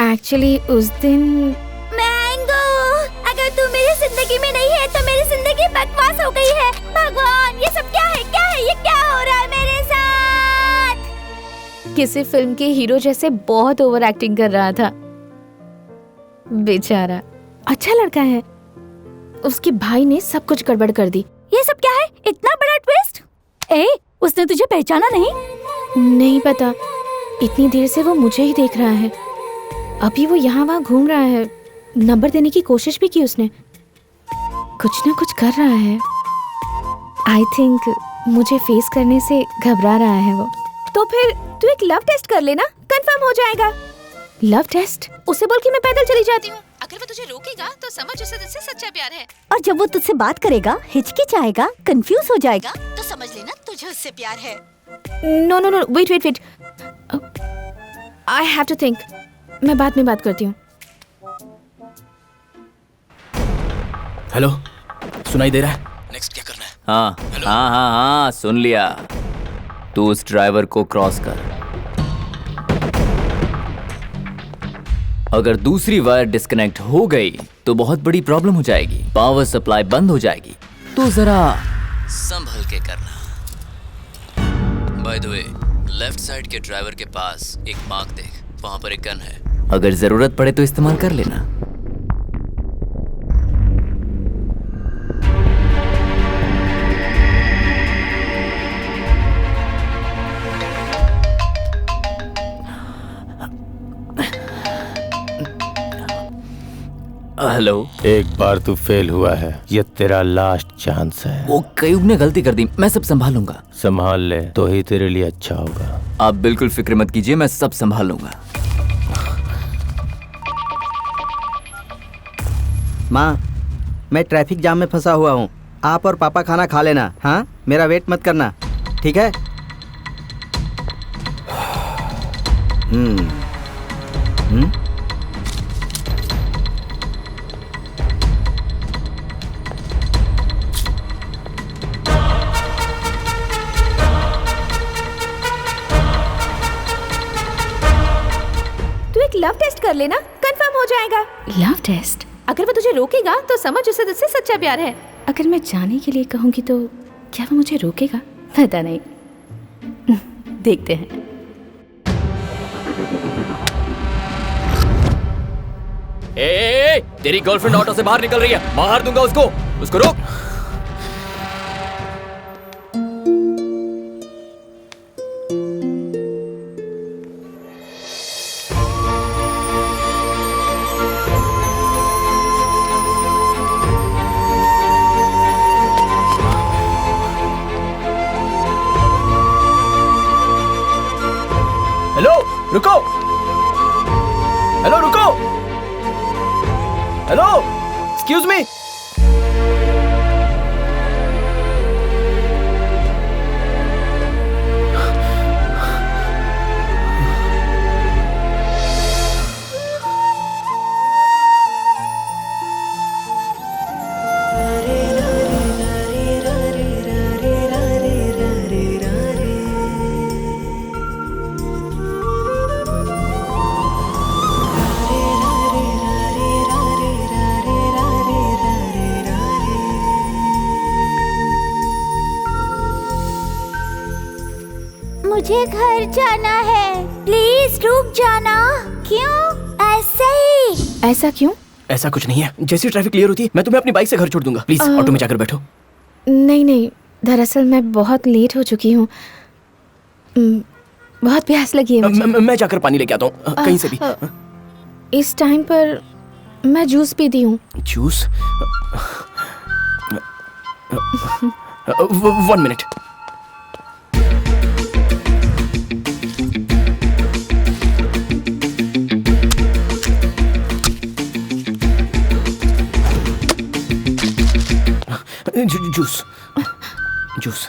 A: एक्चुअली उस दिन
G: मैंगो, अगर तू मेरी जिंदगी में नहीं है तो मेरी जिंदगी बकवास हो गई है। भगवान, ये सब क्या है? क्या है ये? क्या हो रहा है मेरे साथ?
A: किसी फिल्म के हीरो जैसे बहुत ओवर एक्टिंग कर रहा था। बेचारा अच्छा लड़का है। उसके भाई ने सब कुछ गड़बड़ कर दी।
B: ये सब क्या है? इतना बड़ा ट्विस्ट? उसने तुझे पहचाना नहीं?
A: नहीं पता, इतनी देर से वो मुझे ही देख रहा है। अभी वो यहाँ वहाँ घूम रहा है। नंबर देने की कोशिश भी की उसने। कुछ ना कुछ कर रहा है। आई थिंक मुझे फेस करने से घबरा रहा है वो। तो फिर तू एक लव टेस्ट कर लेना, कंफर्म हो जाएगा। Love test? उसे बोल कि मैं पैदल चली जाती हूँ। अगर वो तुझे रोकेगा तो समझ उसे तुझसे सच्चा प्यार है।
B: और जब वो तुझसे बात करेगा, हिचकिचाएगा, कंफ्यूज हो जाएगा, तो समझ लेना तुझे उससे प्यार है।
A: No no no, wait. I have to think. मैं बाद में बात करती हूँ।
D: हेलो, सुनाई दे रहा है? नेक्स्ट क्या करना है?
E: हाँ, सुन लिया। तू उस ड्राइवर को क्रॉस कर। अगर दूसरी वायर डिस्कनेक्ट हो गई तो बहुत बड़ी प्रॉब्लम हो जाएगी, पावर सप्लाई बंद हो जाएगी। तो जरा संभल के करना। By the way, left side के ड्राइवर के पास एक मार्क देख, वहां पर एक गन है। अगर जरूरत पड़े तो इस्तेमाल कर लेना। हेलो,
C: एक बार तू फेल हुआ है, ये तेरा लास्ट चांस है।
E: वो कयूब ने गलती कर दी, मैं सब संभालूंगा।
C: संभाल ले तो ही तेरे लिए अच्छा होगा।
E: आप बिल्कुल फिक्र मत कीजिए, मैं सब संभाल लूंगा।
J: माँ, मैं ट्रैफिक जाम में फंसा हुआ हूँ। आप और पापा खाना खा लेना। हाँ, मेरा वेट मत करना, ठीक है?
A: लव टेस्ट कर लेना, कंफर्म हो जाएगा। Love test? अगर वो तुझे रोकेगा तो समझ उसे तुझसे सच्चा प्यार है। अगर मैं जाने के लिए कहूंगी तो क्या वो मुझे रोकेगा? पता नहीं, देखते हैं।
M: तेरी गर्लफ्रेंड ऑटो से बाहर निकल रही है, मार दूंगा उसको रोक। रुको। Hello, excuse me.
G: मुझे घर जाना है, प्लीज रुक जाना। क्यों? ऐसे ही।
A: ऐसा क्यों?
D: ऐसा कुछ नहीं है, जैसी ट्रैफिक क्लियर होती है मैं तुम्हें अपनी बाइक से घर छोड़ दूंगा। प्लीज ऑटो में जाकर बैठो।
A: नहीं, दरअसल मैं बहुत लेट हो चुकी हूँ। बहुत प्यास लगी है मुझे।
D: मैं जाकर पानी लेके आता हूँ कहीं से भी।
A: इस टाइम पर मैं जूस पीती हूँ।
D: Juice? 1 minute. Juice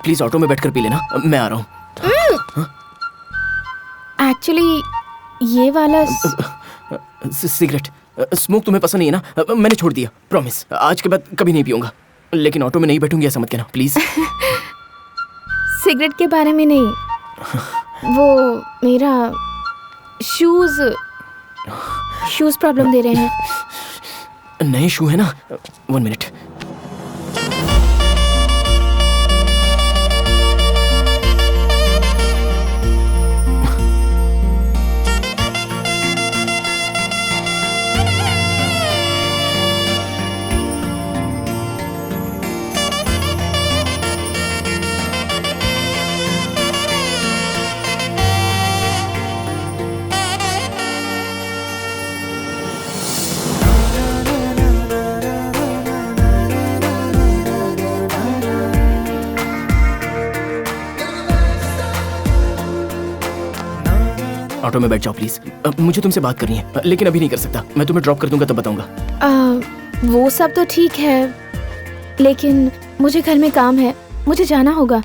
D: please auto में बैठकर पी लेना, मैं आ रहा हूँ।
A: एक्चुअली ये वाला
D: सिगरेट स्मोक तुम्हें पसंद नहीं है ना? मैंने छोड़ दिया, प्रॉमिस। आज के बाद कभी नहीं पीऊंगा, लेकिन ऑटो में नहीं बैठूंगी ऐसा मत कहना प्लीज।
A: सिगरेट के बारे में नहीं, वो मेरा शूज प्रॉब्लम दे रहे हैं।
D: नए शू है ना? 1 मिनट। ऑटो में बैठ जाओ प्लीज। मुझे तुमसे बात करनी है, लेकिन अभी नहीं कर सकता। मैं तुम्हें ड्रॉप कर दूंगा तब बताऊंगा।
A: वो सब तो ठीक है, लेकिन मुझे घर में काम है, मुझे जाना होगा।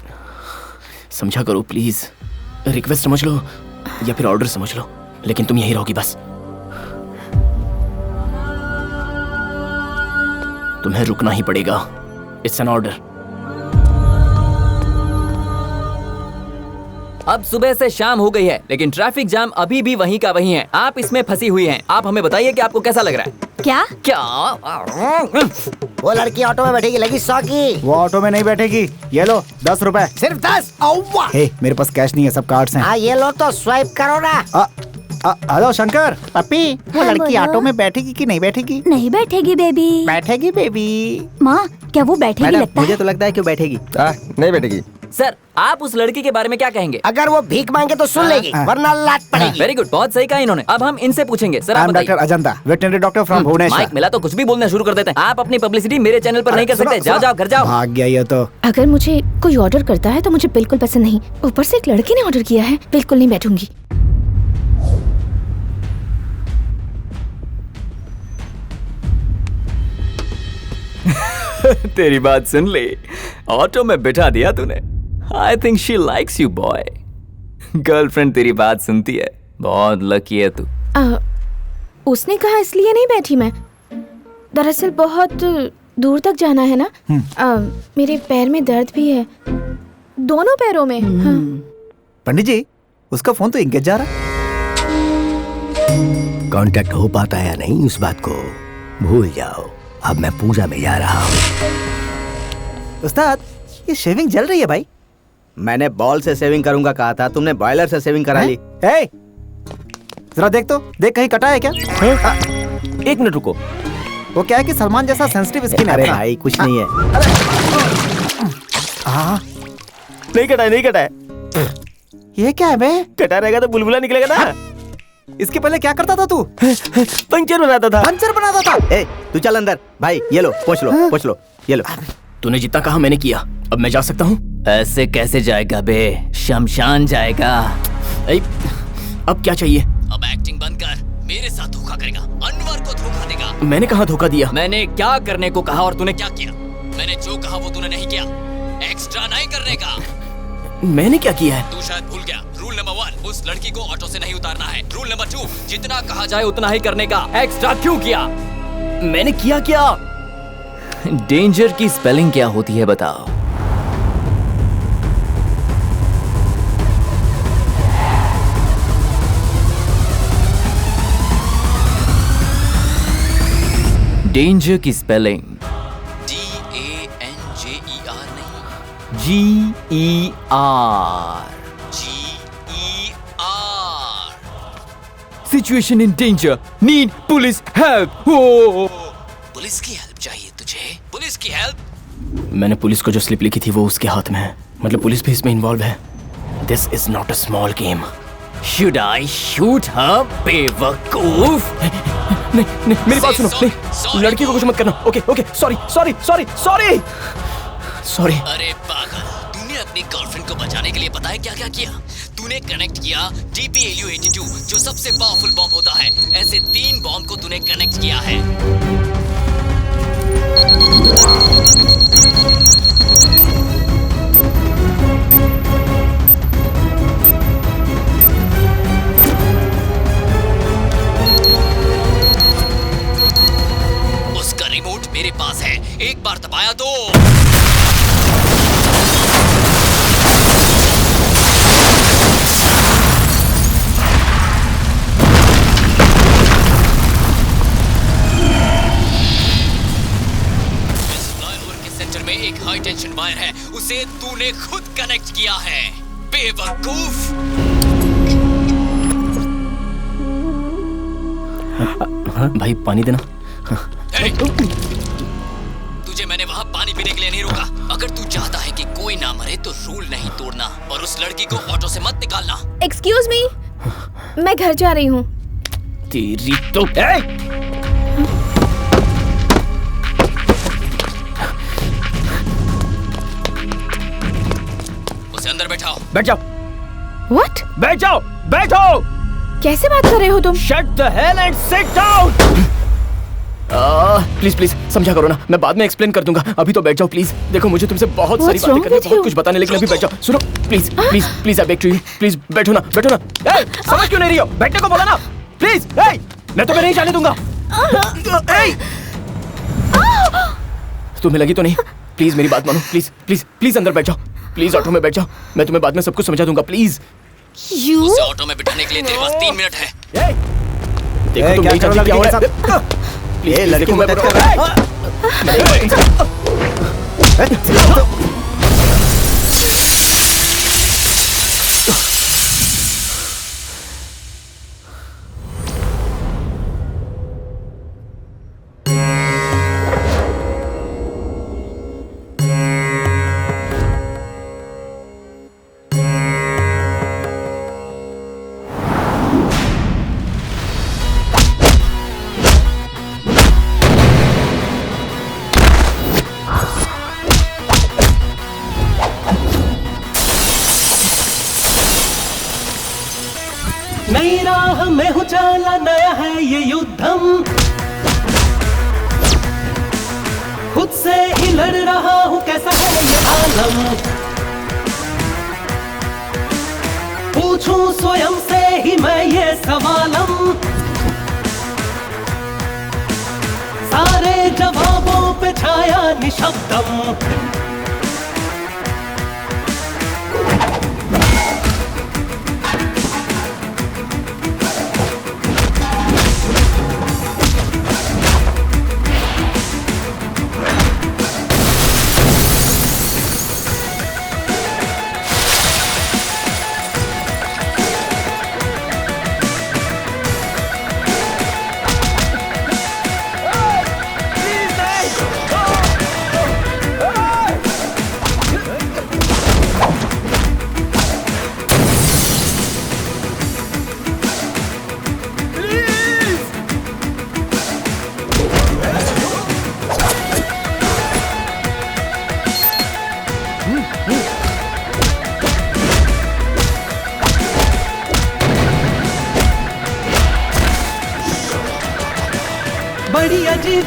D: समझा करो प्लीज। रिक्वेस्ट समझ लो या फिर ऑर्डर समझ लो, लेकिन तुम यही रहोगी बस। तुम्हें रुकना ही पड़ेगा। It's an order.
M: अब सुबह से शाम हो गई है, लेकिन ट्रैफिक जाम अभी भी वहीं का वहीं है। आप इसमें फंसी हुई हैं। आप हमें बताइए कि आपको कैसा लग रहा है?
G: क्या
I: वो लड़की ऑटो में बैठेगी, लगी 100 की।
H: वो ऑटो में नहीं बैठेगी। ये लो 10 रुपए।
I: सिर्फ 10? औवा।
H: मेरे पास कैश नहीं है, सब कार्ड्स हैं।
I: हाँ ये लो तो स्वाइप करो ना।
H: हेलो शंकर।
K: पप्पी, वो
G: हाँ,
K: लड़की
G: बोलो।
K: ऑटो में बैठेगी कि नहीं बैठेगी?
G: नहीं बैठेगी बेबी।
K: बैठेगी बेबी।
G: माँ, क्या वो बैठेगी?
J: मैडम,
G: लगता
J: मुझे
G: है
J: तो लगता है कि वो बैठेगी।
L: नहीं बैठेगी।
M: सर, आप उस लड़की के बारे में क्या कहेंगे?
I: अगर वो भीख मांगे तो सुन लेगी, वरना लात पड़ेगी।
M: वेरी गुड, बहुत सही कहा इन्होंने। अब हम इनसे पूछेंगे। सर
H: आई
M: आप
H: एम डॉक्टर
M: बताइए।
H: Ajanta, veterinary doctor from Bhubaneswar.
M: Mic मिला तो कुछ भी बोलना शुरू कर देते हैं। आप अपनी पब्लिसिटी मेरे चैनल पर नहीं कर सकते। जाओ जाओ घर जाओ।
H: भाग गया ये तो।
A: अगर मुझे कोई ऑर्डर करता है तो मुझे बिल्कुल पसंद नहीं। ऊपर से एक लड़के ने ऑर्डर किया है, बिल्कुल नहीं बैठूंगी।
E: तेरी बात सुन ली, ऑटो में बिठा दिया तूने। I think she likes you boy. Girlfriend तेरी बात सुनती है, बहुत लकी है तू।
A: उसने कहा इसलिए नहीं बैठी मैं। दरअसल बहुत दूर तक जाना है ना। मेरे पैर में दर्द भी है, दोनों पैरों में। हाँ।
H: पंडित जी, उसका फोन तो इंगेज जा रहा।
I: कांटेक्ट हो पाता है या नहीं उस बात को भूल जाओ। अब मैं पूजा में जा रहा हूँ।
K: उस्ताद, ये शेविंग जल रही है भाई।
J: मैंने बॉल से सेविंग करूंगा कहा था, तुमने बॉयलर से सेविंग करा ली।
H: ए, जरा देख तो, देख कहीं कटा है क्या?
C: एक मिनट रुको।
H: वो क्या है कि सलमान जैसा सेंसिटिव स्किन है।
J: अरे भाई कुछ नहीं है।
C: नहीं कटा है, नहीं कटा है।
H: ये क्या है बे?
C: कटा रहेगा तो बुलबुला निकलेगा ना।
H: इसके पहले क्या करता था तू?
C: पंचर बनाता था।
H: पंचर बनाता था।
J: ए, तू चल अंदर। भाई ये लो, पोंछ लो, पोंछ लो, ये लो।
D: तूने जितना कहा मैंने किया, अब मैं जा सकता हूँ?
E: ऐसे कैसे जाएगा बे, शमशान जाएगा।
D: अब क्या चाहिए?
E: अब एक्टिंग बंद कर, मेरे साथ धोखा करेगा, अनवर को धोखा देगा।
D: मैंने कहाँ धोखा दिया?
M: मैंने क्या करने को कहा और तूने क्या किया?
E: मैंने जो कहा वो तूने नहीं किया। एक्स्ट्रा नहीं करने का।
D: मैंने क्या किया है?
E: तू शायद भूल गया। रूल नंबर 1, उस लड़की को ऑटो से नहीं उतारना है। रूल नंबर 2,
M: जितना कहा जाए उतना ही करने का। एक्स्ट्रा क्यों किया?
D: मैंने किया क्या?
E: डेंजर की स्पेलिंग क्या होती है बताओ? डेंजर की स्पेलिंग DANGER नहीं, GER। Situation in danger, need police help. Police की हेल्प चाहिए तुझे? पुलिस की हेल्प?
D: मैंने पुलिस को जो स्लिप लिखी थी वो उसके हाथ में है। मतलब पुलिस भी इसमें इन्वॉल्व है। This is not a small game.
E: Should I shoot her, बेवकूफ?
D: नहीं, मेरी बात सुनो। नहीं, लड़की को कुछ मत करना। Okay okay, sorry sorry sorry sorry sorry.
E: अरे पागल, तूने अपनी गर्लफ्रेंड को बचाने के लिए पता है क्या क्या किया? तूने कनेक्ट किया DPLU-82, जो सबसे पावरफुल बॉम्ब होता है। ऐसे 3 बॉम्ब को तूने कनेक्ट किया है। उसका रिमोट मेरे पास है, एक बार दबाया तो सेंटर में एक हाई टेंशन वायर है, उसे तूने खुद कनेक्ट किया है, बेवकूफ।
D: भाई पानी देना।
E: तुझे मैंने वहाँ पानी पीने के लिए नहीं रोका। अगर तू चाहता है कि कोई ना मरे तो रूल नहीं तोड़ना और उस लड़की को ऑटो से मत निकालना।
A: एक्सक्यूज मी, मैं घर जा रही हूँ।
D: तेरी तो
E: उसे अंदर बैठाओ।
D: बैठ जाओ।
A: What?
D: बैठ जाओ, बैठो।
A: कैसे बात कर रहे हो तुम?
N: Shut the hell and sit down.
D: Please please समझा करो ना, मैं बाद में एक्सप्लेन कर दूंगा, अभी तो बैठ जाओ प्लीज। देखो मुझे तुमसे बहुत सारी बातें करनी है, बहुत कुछ बताने, लेकिन अभी बैठ जाओ। सुनो please please please, I beg to you, please बैठो ना, बैठो ना। समझ क्यों नहीं रही हो? बैठने को बोला ना, प्लीज। मैं तुम्हें नहीं जाने दूंगा। तुम्हें लगी तो नहीं? प्लीज मेरी बात मानो, प्लीज प्लीज प्लीज अंदर बैठ जाओ, प्लीज ऑटो में बैठ जाओ, मैं तुम्हें बाद में सब कुछ समझा दूंगा, प्लीज।
E: उसे ऑटो में बिठाने के लिए तेरे पास 3 मिनट है।
D: देखो तुम नहीं जानती क्या हो रहा है। प्लीज देखो मैं बता रहा हूं।
O: नई राह में हूँ चला, नया है ये युद्धम, खुद से ही लड़ रहा हूँ, कैसा है ये आलम। पूछूं स्वयं से ही मैं ये सवालम, सारे जवाबों पे छाया निशब्दम।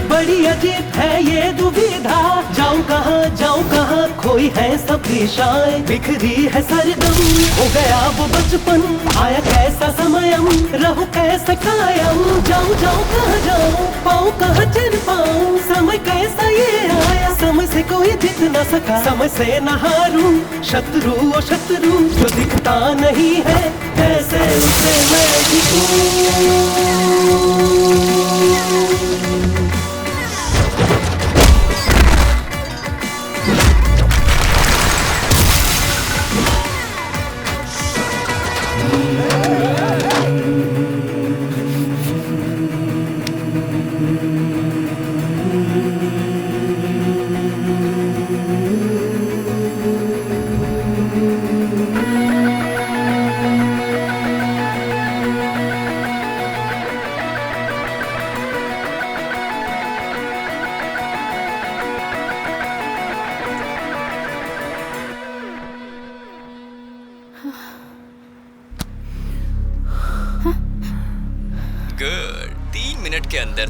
O: बड़ी अजीब है ये दुविधा, जाऊं कहाँ खोई है सब दिशाएं, बिखरी है सरगम, हो गया वो बचपन, आया कैसा समयम, रहूं कैसे कायम, जाऊं कहाँ जाऊं, पाऊं कहाँ चल पाऊं, समय कैसा ये आया, समय से कोई जीत न सका, समय से न हारूं, शत्रु ओ शत्रु जो दिखता नहीं है, कैसे उसे मैं दिखूं।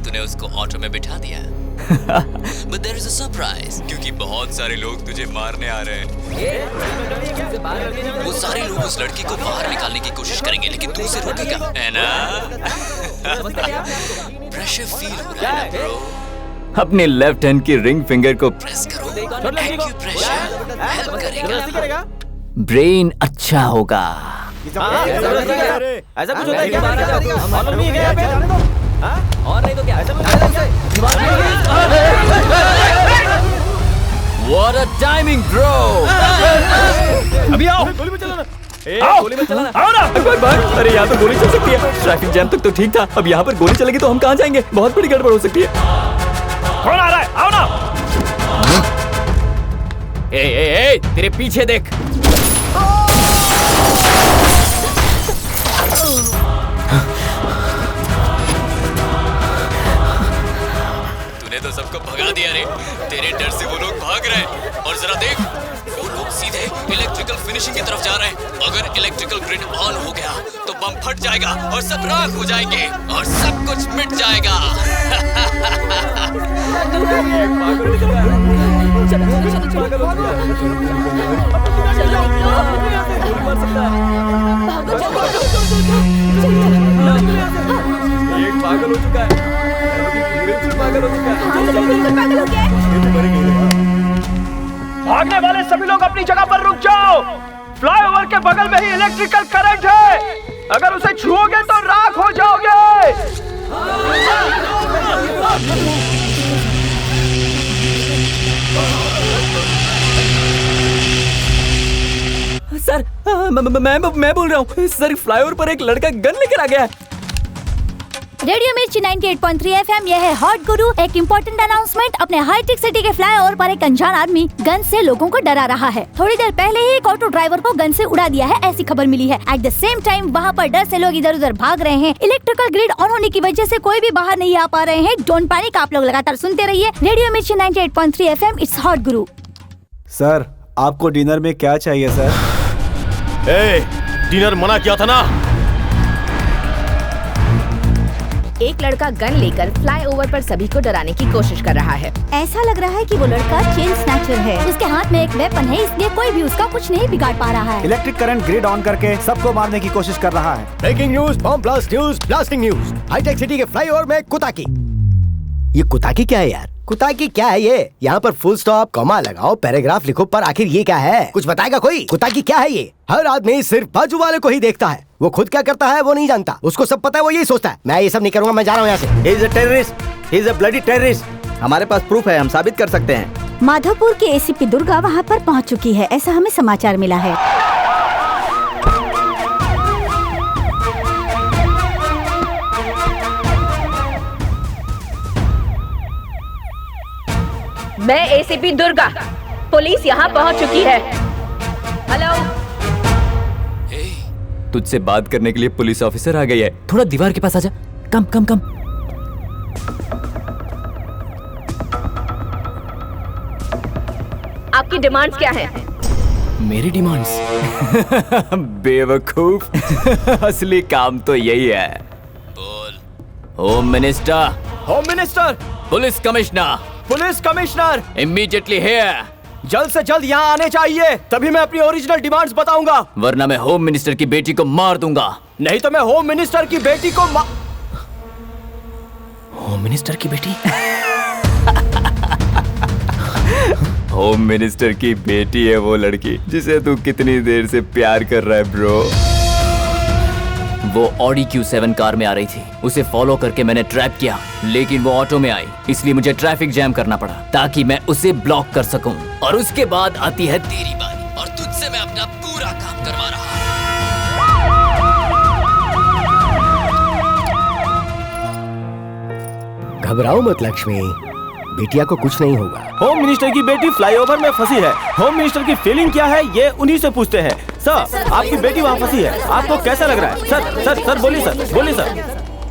E: तूने उसको ऑटो में बिठा दिया। But there is a surprise, क्योंकि बहुत सारे लोग तुझे मारने आ रहे हैं। वो सारे लोग उस लड़की को बाहर निकालने की कोशिश करेंगे, लेकिन तू उसे रोकेगा, है ना? प्रेशर फील हो रहा है ब्रो। अपने लेफ्ट हैंड की रिंग फिंगर को प्रेस करो, एक्यूप्रेशर हेल्प करेगा, ब्रेन अच्छा होगा।
N: ऐसा कुछ होता है क्या? मालूम नहीं है
M: और नहीं तो क्या?
E: What a timing, bro!
N: अभी आओ, गोली में चलाना।
M: गोली में चलाना।
N: आओ ना।
D: अरे यहाँ तो गोली चल सकती है, ट्रैफिक जैम तक तो ठीक था, अब यहाँ पर गोली चलेगी तो हम कहाँ जाएंगे? बहुत बड़ी गड़बड़ हो सकती है।
N: कौन आ रहा है? आओ ना।
D: ए, तेरे पीछे देख।
E: तूने तो सबको भगा दिया रे। तेरे डर से वो लोग भाग रहे हैं, और जरा देख, वो लोग सीधे इलेक्ट्रिकल फिनिशिंग की तरफ जा रहे हैं, अगर इलेक्ट्रिकल ग्रिड ऑन हो गया तो बम फट जाएगा और सब राख हो जाएंगे और सब कुछ मिट जाएगा।
N: एक पागल हो चुका है, बिल्कुल पागल हो चुका है। भागने वाले सभी लोग अपनी जगह पर रुक जाओ। फ्लाईओवर के बगल में ही इलेक्ट्रिकल करंट है, अगर उसे छुओगे तो राख हो जाओगे।
M: सर मैं बोल रहा हूँ सर, फ्लाईओवर पर एक लड़का गन लेकर आ गया है।
G: रेडियो मिर्ची 98.3 FM, यह है हॉट गुरु। एक इम्पोर्टेंट अनाउंसमेंट, अपने हाईटेक सिटी के फ्लाईओवर पर एक अनजान आदमी गन से लोगों को डरा रहा है। थोड़ी देर पहले ही एक ऑटो ड्राइवर को गन से उड़ा दिया है, ऐसी खबर मिली है। एट द सेम टाइम वहाँ पर डर से लोग इधर उधर भाग रहे हैं। इलेक्ट्रिकल ग्रिड ऑन होने की वजह से कोई भी बाहर नहीं आ पा रहे हैं। डोंट पैनिक, आप लोग लगातार सुनते रहिए रेडियो मिर्ची 98.3 FM, it's hot Guru.
H: Sir, आपको डिनर में क्या चाहिए सर?
C: डिनर मना किया था ना।
A: एक लड़का गन लेकर फ्लाईओवर पर सभी को डराने की कोशिश कर रहा है।
B: ऐसा लग रहा है कि वो लड़का चेन स्नैचर है।
G: उसके हाथ में एक वेपन है, इसलिए कोई भी उसका कुछ नहीं बिगाड़ पा रहा है।
H: इलेक्ट्रिक करंट ग्रिड ऑन करके सबको मारने की कोशिश कर रहा है।
I: Breaking news, bomb blast news, blasting news. हाईटेक सिटी के फ्लाईओवर में कुताकी। ये कुताकी क्या है यार? कुताकी क्या है ये? यहाँ पर फुल स्टॉप, कॉमा लगाओ, पैराग्राफ लिखो, पर आखिर ये क्या है? कुछ बताएगा कोई? कुताकी क्या है ये? हर आदमी सिर्फ बाजू वाले को ही देखता है, वो खुद क्या करता है वो नहीं जानता। उसको सब पता है, वो यही सोचता है मैं ये सब नहीं करूंगा, मैं जा रहा हूँ यहाँ से।
J: He is a terrorist. He is a bloody terrorist. हमारे पास प्रूफ है, हम साबित कर सकते हैं।
B: माधोपुर की एसीपी दुर्गा वहाँ पर पहुँच चुकी है, ऐसा हमें समाचार मिला है।
A: मैं एसीपी दुर्गा, पुलिस यहाँ पहुँच चुकी है। हेलो,
E: तुझसे बात करने के लिए पुलिस ऑफिसर आ गई है। थोड़ा दीवार के पास आजा। कम कम कम।
A: आपकी डिमांड्स क्या हैं?
E: मेरी डिमांड्स? बेवकूफ, असली काम तो यही है। बोल। Home minister.
N: Home minister.
E: Police commissioner.
N: Police commissioner.
E: Immediately here.
N: जल्द से जल्द यहाँ आने चाहिए, तभी मैं अपनी ओरिजिनल डिमांड्स बताऊंगा।
E: वरना मैं होम मिनिस्टर की बेटी को मार दूंगा।
N: नहीं तो मैं होम मिनिस्टर की बेटी को
E: होम मिनिस्टर की बेटी? होम मिनिस्टर की बेटी है वो लड़की जिसे तू कितनी देर से प्यार कर रहा है ब्रो। वो ऑडी Q7 कार में आ रही थी, उसे फॉलो करके मैंने ट्रैप किया, लेकिन वो ऑटो में आई, इसलिए मुझे ट्रैफिक जैम करना पड़ा ताकि मैं उसे ब्लॉक कर सकूं। और उसके बाद आती है तेरी बारी, और तुझसे मैं अपना पूरा काम करवा रहा
I: हूं। घबराओ मत लक्ष्मी, बिटिया को कुछ नहीं होगा।
C: होम मिनिस्टर की बेटी फ्लाईओवर में फंसी है। होम मिनिस्टर की फीलिंग क्या है ये उन्हीं से पूछते हैं। सर, आपकी बेटी वहाँ फंसी है, आपको कैसा लग रहा है? सर सर सर बोलिए सर, बोलिए सर,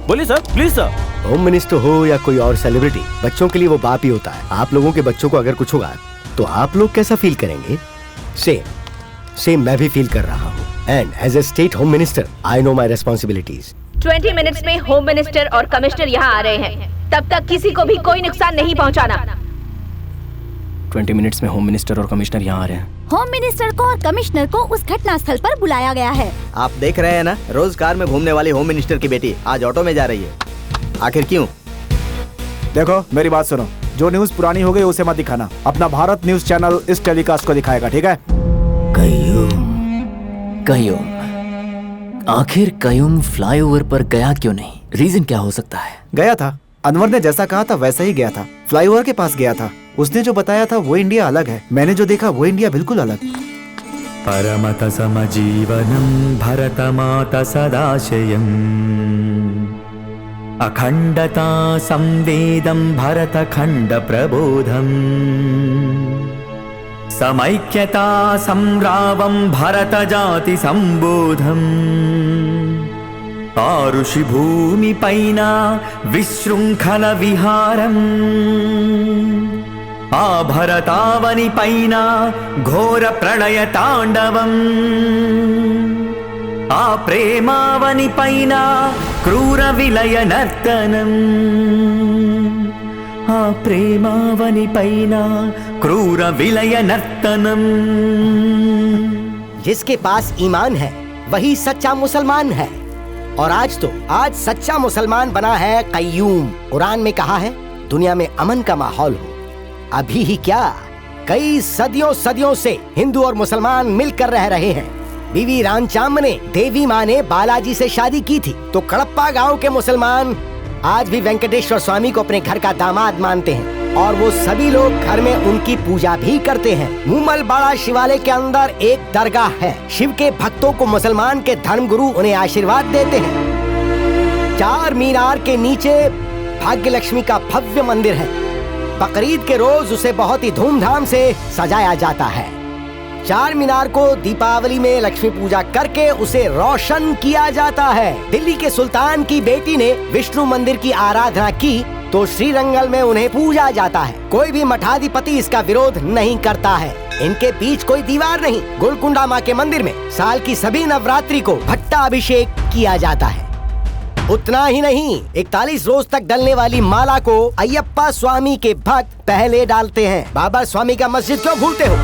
C: बोलिए sir, please sir.
I: Home minister हो या कोई और सेलिब्रिटी, बच्चों के लिए वो बाप ही होता है। आप लोगों के बच्चों को अगर कुछ होगा तो आप लोग कैसा फील करेंगे? सेम मैं भी फील कर रहा हूँ। And as a state home minister I know my responsibilities.
A: 20 minutes में होम मिनिस्टर और कमिश्नर यहाँ आ रहे हैं, तब तक किसी को भी कोई नुकसान नहीं पहुँचाना।
D: 20 मिनट्स में होम मिनिस्टर और कमिश्नर यहाँ आ रहे हैं।
G: होम मिनिस्टर को और कमिश्नर को उस घटना स्थल पर बुलाया गया है।
J: आप देख रहे हैं ना, रोज कार में घूमने वाली होम मिनिस्टर की बेटी आज ऑटो में जा रही है। आखिर क्यों?
H: देखो मेरी बात सुनो, जो न्यूज पुरानी हो गई उसे मत दिखाना। अपना भारत न्यूज चैनल इस टेलीकास्ट को दिखाएगा, ठीक है?
E: कयूम, आखिर कयूम फ्लाईओवर पर गया क्यों नहीं? रीजन क्या हो सकता है?
H: गया था, अनवर ने जैसा कहा था वैसा ही गया था। फ्लाईओवर के पास गया था, उसने जो बताया था वो इंडिया अलग है, मैंने जो देखा वो इंडिया बिल्कुल अलग।
P: परमत समजीवनम भरतमाता सदाशयम् अखंडता संवेदं भरतखंड प्रबोधम् समैक्यता संग्रावं भरत जाति संबोधम् आरुषि भूमि पैना विशृंखल विहारम् आभरतावनि पैना घोर प्रणय तांडवम् ప్రేమావని పైన క్రూర విలయ నర్తనం ఆ ప్రేమావని పైన క్రూర విలయ నర్తనం
I: जिसके पास ईमान है वही सच्चा मुसलमान है। और आज सच्चा मुसलमान बना है कय्यूम। कुरान में कहा है दुनिया में अमन का माहौल हो। अभी ही क्या, कई सदियों से हिंदू और मुसलमान मिलकर रह रहे हैं। बीवी रामचाम ने देवी माँ ने बालाजी से शादी की थी, तो कड़प्पा गांव के मुसलमान आज भी वेंकटेश्वर स्वामी को अपने घर का दामाद मानते हैं और वो सभी लोग घर में उनकी पूजा भी करते हैं। मूमल बाड़ा शिवालय के अंदर एक दरगाह है। शिव के भक्तों को मुसलमान के धर्मगुरु उन्हें आशीर्वाद देते हैं। 4 मीनार के नीचे भाग्य लक्ष्मी का भव्य मंदिर है। बकरीद के रोज उसे बहुत ही धूमधाम से सजाया जाता है। 4 मीनार को दीपावली में लक्ष्मी पूजा करके उसे रोशन किया जाता है। दिल्ली के सुल्तान की बेटी ने विष्णु मंदिर की आराधना की तो श्रीरंगल में उन्हें पूजा जाता है। कोई भी मठाधिपति इसका विरोध नहीं करता है। इनके बीच कोई दीवार नहीं। गोलकुंडा माँ के मंदिर में साल की सभी नवरात्रि को भट्टा अभिषेक किया जाता है। उतना ही नहीं, 41 रोज तक डलने वाली माला को अयप्पा स्वामी के भक्त पहले डालते हैं। बाबा स्वामी का मस्जिद क्यों भूलते हो?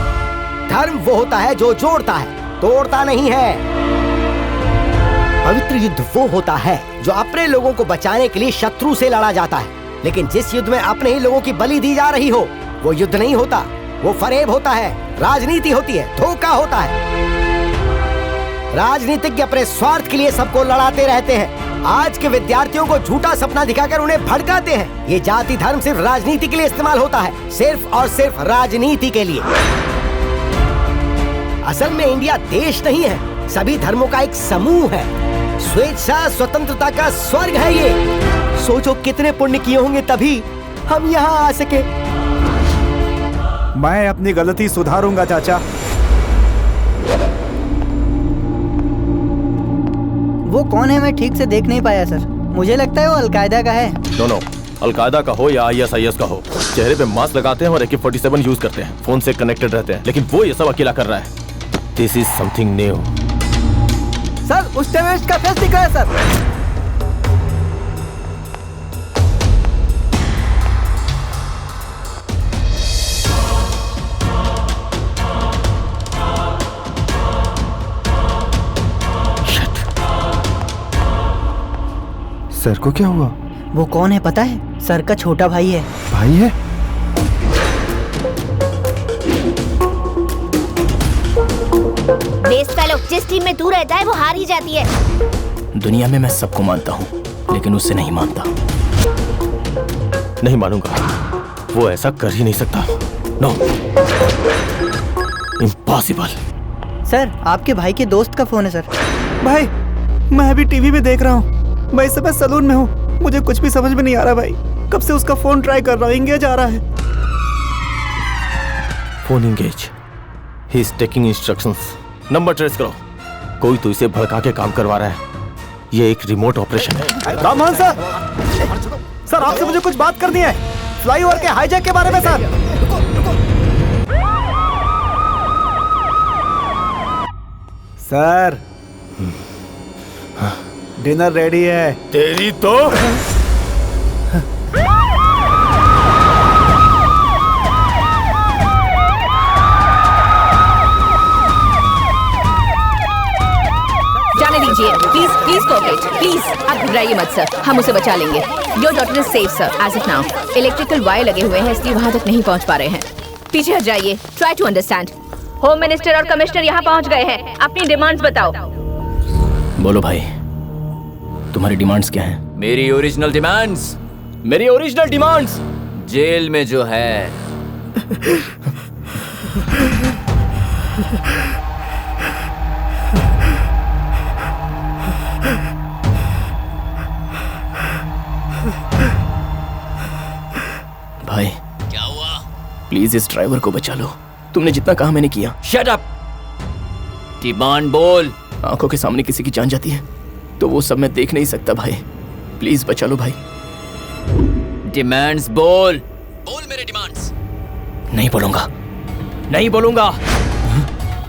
I: धर्म वो होता है जो जोड़ता है, तोड़ता नहीं है। पवित्र युद्ध वो होता है जो अपने लोगों को बचाने के लिए शत्रु से लड़ा जाता है। लेकिन जिस युद्ध में अपने ही लोगों की बलि दी जा रही हो वो युद्ध नहीं होता, वो फरेब होता है, राजनीति होती है, धोखा होता है। राजनीतिज्ञ अपने स्वार्थ के लिए सबको लड़ाते रहते हैं। आज के विद्यार्थियों को झूठा सपना दिखाकर उन्हें भड़काते हैं। ये जाति धर्म सिर्फ राजनीति के लिए इस्तेमाल होता है, सिर्फ और सिर्फ राजनीति के लिए। असल में इंडिया देश नहीं है, सभी धर्मों का एक समूह है। स्वेच्छा स्वतंत्रता का स्वर्ग है ये। सोचो कितने पुण्य किए होंगे तभी हम यहाँ आ सके।
H: मैं अपनी गलती सुधारूंगा चाचा।
Q: वो कौन है मैं ठीक से देख नहीं पाया सर। मुझे लगता है वो अलकायदा का है।
C: दोनों, अलकायदा का हो या ISIS का हो, चेहरे पे मास्क लगाते हैं और AK-47 यूज करते हैं, फोन से कनेक्टेड रहते हैं, लेकिन वो ये सब अकेला कर रहा है। This is something new.
Q: Sir उस टेररिस्ट का फेस दिख रहा है सर।
L: सर को क्या हुआ?
Q: वो कौन है पता है? सर का छोटा भाई है।
L: भाई है?
G: बेस्ट फेलो, जिस टीम में तू रहता है वो हार ही जाती है।
D: दुनिया में मैं सबको मानता हूँ, लेकिन उससे नहीं मानता।
C: नहीं मानूंगा, वो ऐसा कर ही नहीं सकता। No, impossible.
Q: सर आपके भाई के दोस्त का फोन है सर।
K: भाई मैं अभी टीवी में देख रहा हूँ। मैं इस समय सलून में हूँ, मुझे कुछ भी समझ में नहीं आ रहा भाई। कब से उसका फोन ट्राई कर रहा हूँ, इंगेज आ रहा है।
C: Phone engage, he is taking instructions. Number trace करो। कोई तो इसे भड़का के काम करवा रहा है। ये एक रिमोट ऑपरेशन है।
K: राममोहन सर आपसे मुझे कुछ बात करनी है, फ्लाईओवर के हाईजैक के बारे में सर। सर डिनर रेडी है।
C: तेरी तो
A: जाने दीजिए प्लीज, प्लीज कोऑपरेट प्लीज। आप घबराइए मत सर, हम उसे बचा लेंगे। Your daughter is safe sir as of now. Electrical wire लगे हुए हैं इसलिए वहां तक नहीं पहुंच पा रहे हैं। पीछे हट जाइए, try to understand. Home minister और कमिश्नर यहाँ पहुंच गए हैं। अपनी डिमांड्स बताओ।
D: बोलो भाई, तुम्हारी डिमांड्स क्या हैं?
E: मेरी ओरिजिनल डिमांड्स,
D: मेरी ओरिजिनल डिमांड्स
E: जेल में जो है
D: भाई क्या हुआ? प्लीज इस ड्राइवर को बचा लो। तुमने जितना कहा मैंने किया।
E: Shut up. डिमांड बोल।
D: आंखों के सामने किसी की जान जाती है तो वो सब मैं देख नहीं सकता भाई। प्लीज बचा लो भाई।
E: डिमांड्स बोल।
D: बोल मेरे डिमांड्स। नहीं बोलूंगा, नहीं बोलूंगा।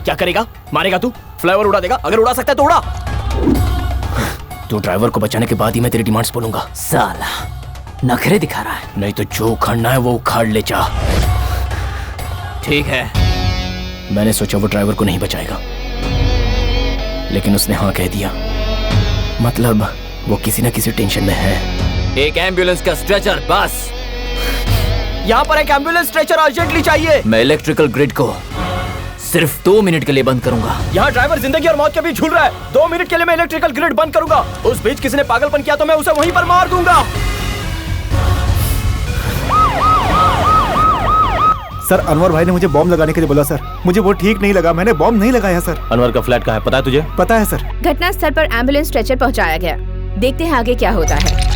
D: क्या करेगा? मारेगा तू? फ्लाईओवर उड़ा देगा? अगर उड़ा सकता है तो उड़ा। तो ड्राइवर को बचाने के बाद ही मैं तेरी डिमांड्स बोलूंगा।
E: साला नखरे दिखा रहा है।
D: नहीं तो जो उखाड़ना है वो उखाड़ ले जा।
E: ठीक है।
D: मैंने सोचा वो ड्राइवर को नहीं बचाएगा, लेकिन उसने हाँ कह दिया। मतलब वो किसी न किसी टेंशन में है।
E: एक एम्बुलेंस का स्ट्रेचर बस।
D: यहाँ पर एक एम्बुलेंस स्ट्रेचर अर्जेंटली चाहिए।
E: मैं इलेक्ट्रिकल ग्रिड को सिर्फ 2 मिनट के लिए बंद करूंगा।
D: यहाँ ड्राइवर जिंदगी और मौत के बीच झूल रहा है। 2 मिनट के लिए मैं इलेक्ट्रिकल ग्रिड बंद करूंगा। उस बीच किसी ने पागलपन किया तो मैं उसे वहीं पर मार दूंगा।
H: सर अनवर भाई ने मुझे बॉम्ब लगाने के लिए बोला सर। मुझे वो ठीक नहीं लगा, मैंने बॉम्ब नहीं लगाया सर।
C: अनवर का फ्लैट कहाँ है, पता है तुझे?
H: पता है सर।
A: घटना स्थल पर एम्बुलेंस स्ट्रेचर पहुंचाया गया। देखते हैं आगे क्या होता है।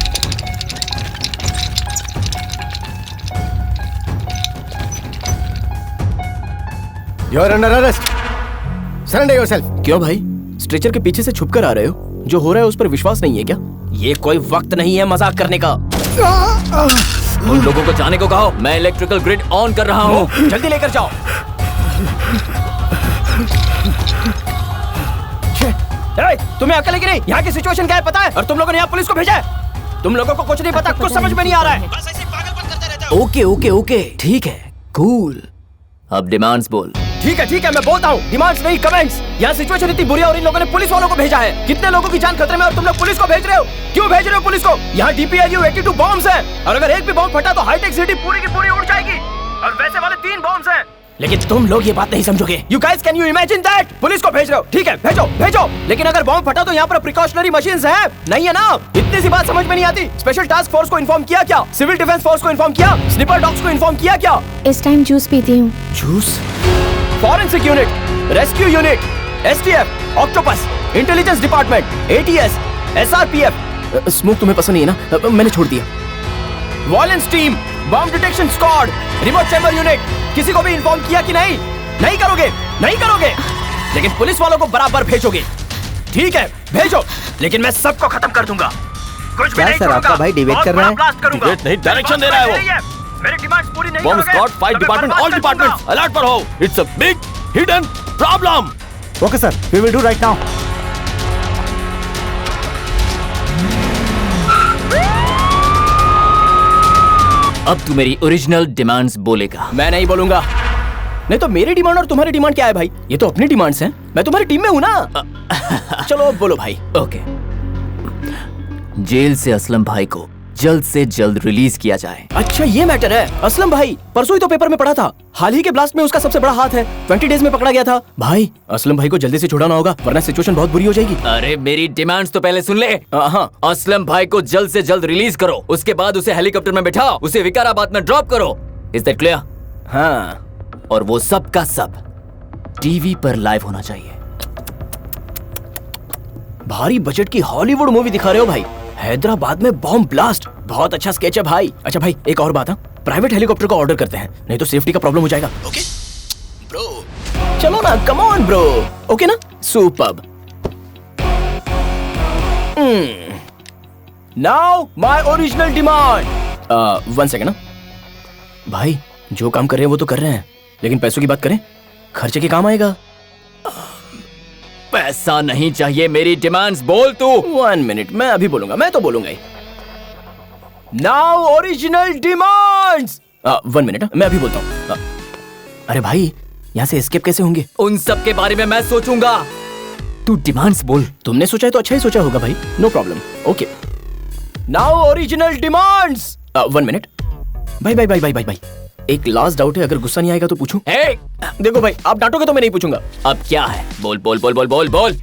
I: You are under arrest. Surrender yourself.
D: क्यों भाई, स्ट्रेचर के पीछे से छुपकर आ रहे हो? जो हो रहा है उस पर विश्वास नहीं है क्या? ये कोई वक्त नहीं है मजाक करने का।
E: उन लोगों को जाने को कहो। मैं इलेक्ट्रिकल ग्रिड ऑन कर रहा हूँ।
D: जल्दी लेकर जाओ। तुम्हें अकल है कि नहीं? यहाँ की सिचुएशन क्या है पता है? और तुम लोगों ने यहाँ पुलिस को भेजा है। तुम लोगों को कुछ नहीं पता, कुछ समझ में नहीं आ रहा है। बस ऐसे पागलपन करते रहते हो।
E: ओके ओके ओके, ठीक है, कूल। अब डिमांड्स बोल।
D: ठीक है, मैं बोलता हूँ। डिमांड्स नहीं, कमेंट्स। यहाँ सिचुएशन इतनी बुरी है और इन लोगों ने पुलिस वालों को भेजा है। कितने लोगों की जान खतरे में और तुम लोग पुलिस को भेज रहे हो? क्यों भेज रहे हो पुलिस को? यहाँ DPIU 82 बॉम्ब्स हैं और अगर एक भी बॉम्ब फटा तो हाईटेक सिटी पूरी की पूरी उड़ जाएगी। और वैसे वाले 3 बॉम्ब्स हैं। लेकिन तुम लोग ये बात नहीं समझोगे। You guys can you imagine that? Police को भेज रहे हो, ठीक है, भेजो। लेकिन अगर बॉम्ब फटा तो यहाँ पर प्रिकॉशनरी मशीन्स हैं, नहीं है ना? इतनी सी बात समझ में नहीं आती। स्पेशल टास्क फोर्स को इन्फॉर्म किया क्या? सिविल डिफेंस फोर्स को इन्फॉर्म किया? स्निपर डॉग्स को इन्फॉर्म किया क्या?
A: इस टाइम जूस पीती हूँ।
D: Juice? Forensic unit, rescue unit, STF, octopus, intelligence department, ATS, SRPF। Smoke तुम्हें पसंद नहीं है ना? मैंने छोड़ दिया। Violence team, bomb detection squad, remote chamber unit, किसी को भी इन्फॉर्म किया कि नहीं? नहीं करोगे। लेकिन पुलिस वालों को बराबर भेजोगे। ठीक है, भेजो, लेकिन मैं सबको खत्म कर दूंगा। कुछ भी नहीं
J: सर, आपका भाई डिबेट कर रहा है?
C: डिबेट नहीं, डायरेक्शन दे रहा है वो।
D: मेरी डिमांड्स पूरी नहीं
C: bomb squad, fight department, all departments alert पर हो। It's a big hidden problem.
H: Okay sir, we will do right now.
E: अब तू मेरी ओरिजिनल डिमांड्स बोलेगा।
D: मैं नहीं बोलूंगा। नहीं तो मेरी डिमांड और तुम्हारी डिमांड क्या है भाई? ये तो अपनी डिमांड्स हैं। मैं तुम्हारी टीम में हूँ ना। चलो अब बोलो भाई।
E: ओके। जेल से असलम भाई को जल्द से जल्द रिलीज किया जाए।
D: अच्छा ये मैटर है। असलम भाई परसों ही तो पेपर में पढ़ा था, हाल ही के ब्लास्ट में उसका सबसे बड़ा हाथ है। 20 डेज में पकड़ा गया था। भाई असलम भाई को जल्दी से छुड़ाना होगा वरना सिचुएशन बहुत बुरी हो जाएगी।
E: अरे मेरी डिमांड्स तो पहले सुन ले।
D: हाँ।
E: असलम भाई को जल्द से जल्द रिलीज करो, उसके बाद उसे हेलीकॉप्टर में बिठाओ, उसे विकाराबाद में ड्रॉप करो। Is that clear?
D: हाँ।
E: और वो सब का सब टीवी पर लाइव होना चाहिए।
D: भारी बजट की हॉलीवुड मूवी दिखा रहे हो भाई। हैदराबाद में बॉम्ब ब्लास्ट, बहुत अच्छा स्केच है भाई। अच्छा भाई एक और बात है, प्राइवेट हेलीकॉप्टर का ऑर्डर करते हैं, नहीं तो सेफ्टी का प्रॉब्लम हो जाएगा। ओके ब्रो, चलो ना, कम ऑन ब्रो। ओके ना, superb. Now my original demand. 1 second ना भाई, जो काम कर रहे हैं वो तो कर रहे हैं, लेकिन पैसों की बात करें, खर्चे के काम आएगा।
E: पैसा नहीं चाहिए, मेरी डिमांड्स बोल तू।
D: 1 मिनट, मैं अभी बोलूंगा, मैं तो बोलूंगा ही। Now original demands. 1 मिनट, मैं अभी बोलता हूँ। अरे भाई यहाँ से एस्केप कैसे होंगे?
E: उन सब के बारे में मैं सोचूंगा, तू डिमांड्स बोल।
D: तुमने सोचा है तो अच्छा ही सोचा होगा भाई, no problem. Okay now original demands. 1 minute भाई, एक लास्ट डाउट है, अगर गुस्सा नहीं आएगा तो पूछूं? देखो भाई, आप डांटोगे तो मैं नहीं पूछूंगा।
E: अब क्या है? बोल बोल बोल बोल बोल बोल।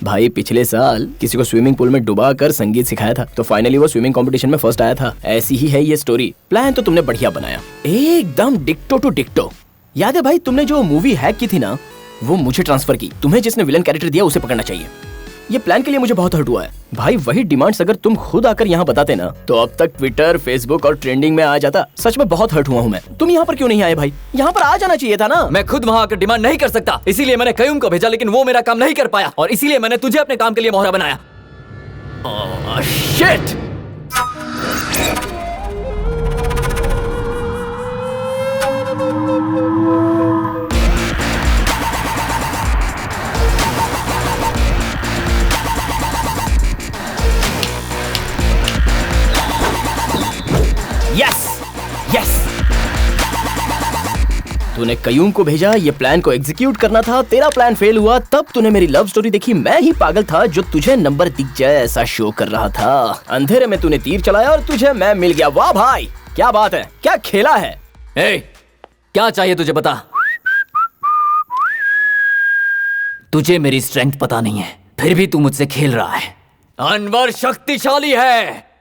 D: भाई पिछले साल किसी को स्विमिंग पूल में डुबा कर संगीत सिखाया था, तो फाइनली वो स्विमिंग कंपटीशन में फर्स्ट आया था। ऐसी ही है ये स्टोरी। प्लान तो तुमने बढ़िया बनाया, एकदम डिक्टो टू डिक्टो। याद है भाई, तुमने जो मूवी हैक की थी ना, वो मुझे ट्रांसफर की। तुम्हें जिसने विलन कैरेक्टर दिया उसे पकड़ना चाहिए। ये प्लान के लिए मुझे बहुत हर्ट हुआ है भाई। वही डिमांड्स अगर तुम खुद आकर यहाँ बताते ना, तो अब तक ट्विटर, फेसबुक और ट्रेंडिंग में आ जाता। सच में बहुत हर्ट हुआ हूँ मैं। तुम यहाँ पर क्यों नहीं आए भाई? यहाँ पर आ जाना चाहिए था ना।
E: मैं खुद वहाँ आकर डिमांड नहीं कर सकता, इसीलिए मैंने कयूम को भेजा, लेकिन वो मेरा काम नहीं कर पाया, और इसीलिए मैंने तुझे अपने काम के लिए मोहरा बनाया। शिट!
D: तूने कयूम को भेजा, ये प्लान को एग्जीक्यूट करना था, तेरा प्लान फेल हुआ, तब तूने मेरी लव स्टोरी देखी। मैं ही पागल था जो तुझे नंबर दिख जाए ऐसा शो कर रहा था। अंधेरे में तूने तीर चलाया और तुझे मैं मिल गया। वाह भाई, क्या बात है, क्या खेला है।
E: क्या चाहिए तुझे बता। तुझे मेरी स्ट्रेंथ पता नहीं है, फिर भी तू मुझसे खेल रहा है। अनवर शक्तिशाली है।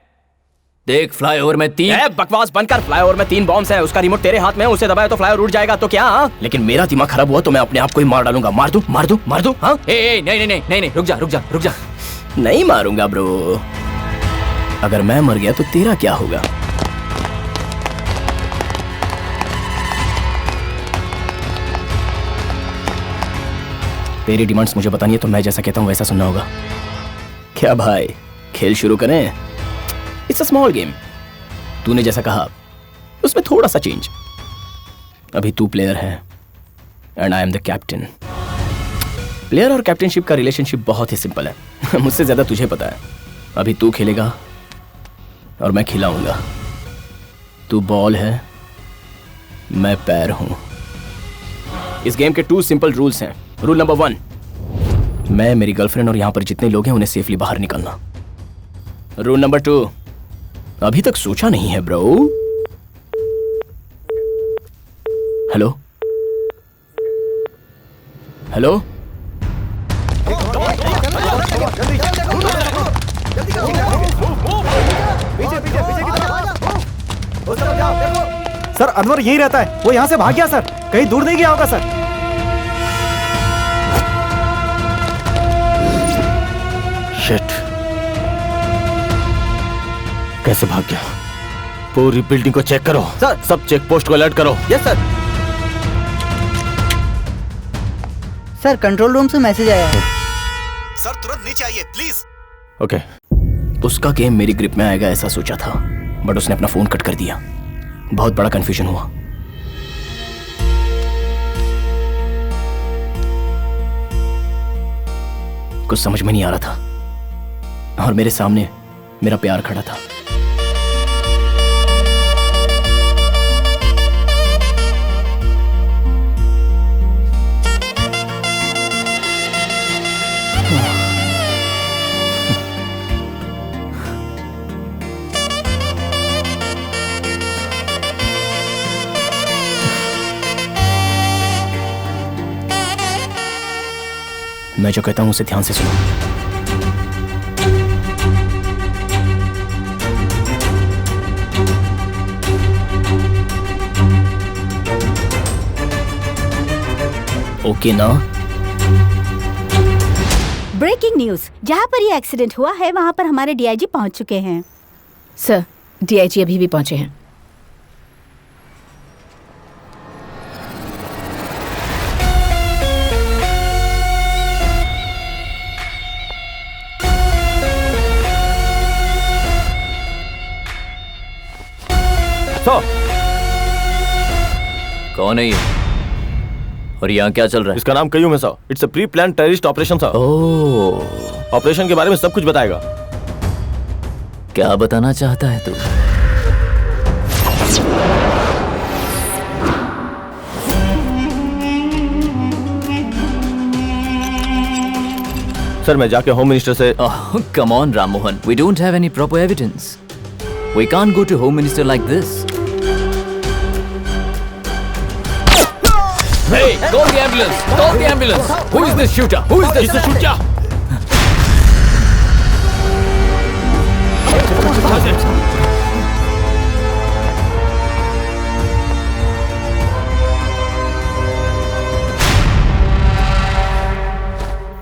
E: देख फ्लाईओवर में 3
D: बकवास बनकर, फ्लाईओवर में 3 बॉम्ब्स हैं, उसका रिमोट तेरे हाथ में है, उसे दबाया तो फ्लाईओवर उड़ जाएगा तो क्या? लेकिन मेरा दिमाग खराब हुआ तो मैं अपने आप को ही मार डालूंगा। मार दूं? हाँ?
E: नहीं, रुक जा।
D: नहीं मारूंगा ब्रो। अगर मैं मर गया तो तेरा क्या होगा? तेरी डिमांड्स मुझे बतानी है तो मैं जैसा कहता हूं वैसा सुनना होगा। क्या भाई, खेल शुरू करें? It's a small game. तूने जैसा कहा उसमें थोड़ा सा चेंज। अभी तू प्लेयर है and I am the captain. Player और कैप्टनशिप का रिलेशनशिप बहुत ही सिंपल है। मुझसे ज्यादा तुझे पता है। अभी तू खेलेगा और मैं खिलाऊंगा। तू बॉल है, मैं पैर हूं। इस गेम के 2 सिंपल रूल्स हैं। रूल नंबर 1, मैं, मेरी गर्लफ्रेंड और यहां पर जितने लोग हैं उन्हें सेफली बाहर निकालना। रूल नंबर 2, अभी तक सोचा नहीं है bro. Hello hello,
H: sir Anwar यही रहता है, वो यहाँ से भाग गया सर, कहीं दूर नहीं गया होगा सर।
C: शिट, कैसे भाग गया? पूरी बिल्डिंग को चेक करो सर, सब चेक पोस्ट को अलर्ट करो।
J: Yes sir.
Q: Sir control room से मैसेज आया है।
H: सर तुरंत नीचे आइए प्लीज।
C: ओके।
D: उसका गेम मेरी ग्रिप में आएगा ऐसा सोचा था, बट उसने अपना फोन कट कर दिया। बहुत बड़ा कंफ्यूजन हुआ। कुछ समझ में नहीं आ रहा था और मेरे सामने मेरा प्यार खड़ा था। मैं जो कहता हूं उसे ध्यान से सुनो। ओके ना?
B: ब्रेकिंग न्यूज, जहाँ पर ये एक्सीडेंट हुआ है वहाँ पर हमारे डीआईजी पहुँच चुके हैं।
A: सर, डीआईजी अभी भी पहुंचे हैं।
E: कौन है ये और यहाँ क्या चल रहा है?
C: इसका नाम कयूम है sir. It's a pre plan terrorist operation sir.
E: Oh,
C: operation के बारे में सब कुछ बताएगा।
E: क्या बताना चाहता है तू?
C: सर मैं जाके होम मिनिस्टर से।
E: Come on Ram Mohan, we don't have any proper evidence. We can't go to home minister like this.
M: Hey, call the ambulance! Call the ambulance! Who is this shooter? Who is this shooter?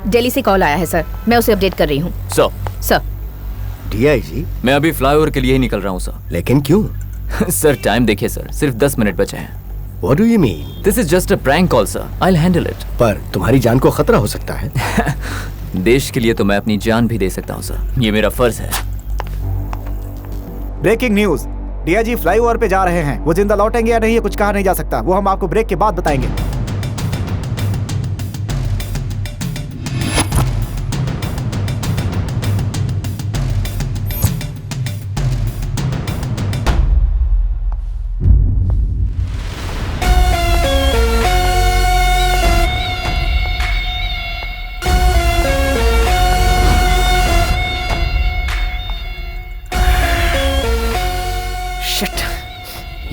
A: Delhi से कॉल आया है सर, मैं उसे अपडेट कर रही हूँ। सर
I: डीआईजी,
E: मैं अभी फ्लाईओवर के लिए ही निकल रहा हूँ सर।
I: लेकिन क्यों?
E: सर टाइम देखिए सर, सिर्फ 10 मिनट बचे हैं।
I: What do you mean?
E: This is just a prank call, sir. I'll handle it.
I: पर तुम्हारी जान को खतरा हो सकता है।
E: देश के लिए तो मैं अपनी जान भी दे सकता हूँ सर, ये मेरा फर्ज है।
H: ब्रेकिंग न्यूज, डीआईजी फ्लाईओवर पे जा रहे हैं। वो जिंदा लौटेंगे या नहीं ये कुछ कहा नहीं जा सकता, वो हम आपको ब्रेक के बाद बताएंगे।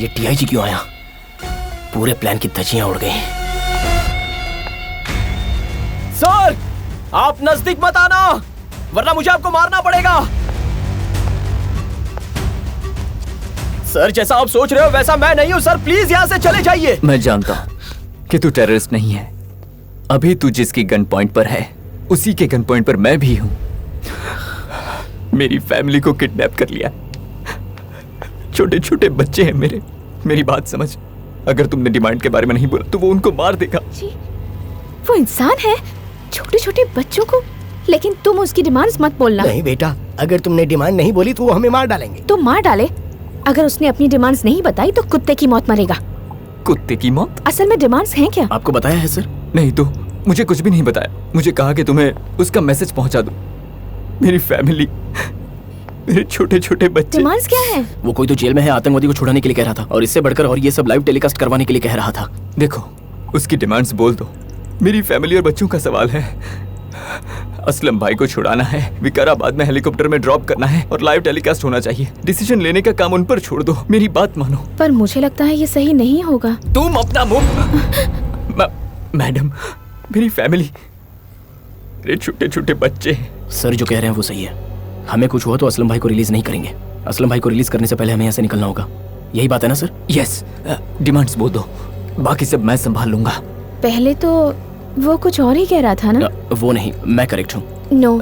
D: ये टीआईजी क्यों आया? पूरे प्लान की धज्जियां उड़ गई। सर, आप नजदीक मत आना, वरना मुझे आपको मारना पड़ेगा। सर, जैसा आप सोच रहे हो वैसा मैं नहीं हूं सर, प्लीज यहां से चले जाइए।
E: मैं जानता हूं कि तू टेररिस्ट नहीं है। अभी तू जिसकी गन पॉइंट पर है उसी के गन पॉइंट पर मैं भी हूं। मेरी फैमिली को किडनैप कर लिया। छोटे छोटे बच्चे हैं मेरे। मेरी बात समझ। अगर तुमने डिमांड के बारे में नहीं बोला तो वो उनको मार देगा।
A: जी, वो इंसान है, छोटे छोटे बच्चों को। लेकिन तुम उसकी डिमांड्स मत बोलना।
I: नहीं बेटा, अगर तुमने डिमांड नहीं बोली तो वो हमें मार डालेंगे।
A: तो मार डाले। अगर उसने अपनी डिमांड्स नहीं बताई तो कुत्ते की मौत मरेगा।
E: कुत्ते की मौत?
A: असल में डिमांड्स हैं क्या?
D: आपको बताया है सर?
E: नहीं तो मुझे कुछ भी नहीं बताया। मुझे कहा कि तुम्हें उसका मैसेज पहुंचा दूं। मेरी फैमिली, मेरे छोटे छोटे बच्चे।
A: डिमांड्स क्या है?
D: वो कोई तो जेल में है, आतंकवादी को छुड़ाने के लिए कह रहा था, और इससे बढ़कर और ये सब लाइव टेलीकास्ट करवाने के लिए कह रहा था।
E: देखो, उसकी डिमांड्स बोल दो। मेरी फैमिली और बच्चों का सवाल है। असलम भाई को छुड़ाना है, विकाराबाद में हेलीकॉप्टर में ड्रॉप करना है और लाइव टेलीकास्ट होना चाहिए। डिसीजन लेने का काम उन पर छोड़ दो, मेरी बात मानो।
A: पर मुझे लगता है ये सही नहीं होगा।
E: तुम अपना मुंह। मैडम, मेरी फैमिली, मेरे छोटे छोटे बच्चे।
D: सर, जो कह रहे हैं वो सही है। हमें कुछ हुआ तो असलम भाई को रिलीज नहीं करेंगे। असलम भाई को रिलीज करने से पहले हमें यहाँ से निकलना होगा। यही बात है ना सर?
E: यस। डिमांड्स बोल दो, बाकी सब मैं संभाल लूंगा।
A: पहले तो वो कुछ और ही कह रहा था ना?
D: वो नहीं, मैं करेक्ट हूँ।
A: नो,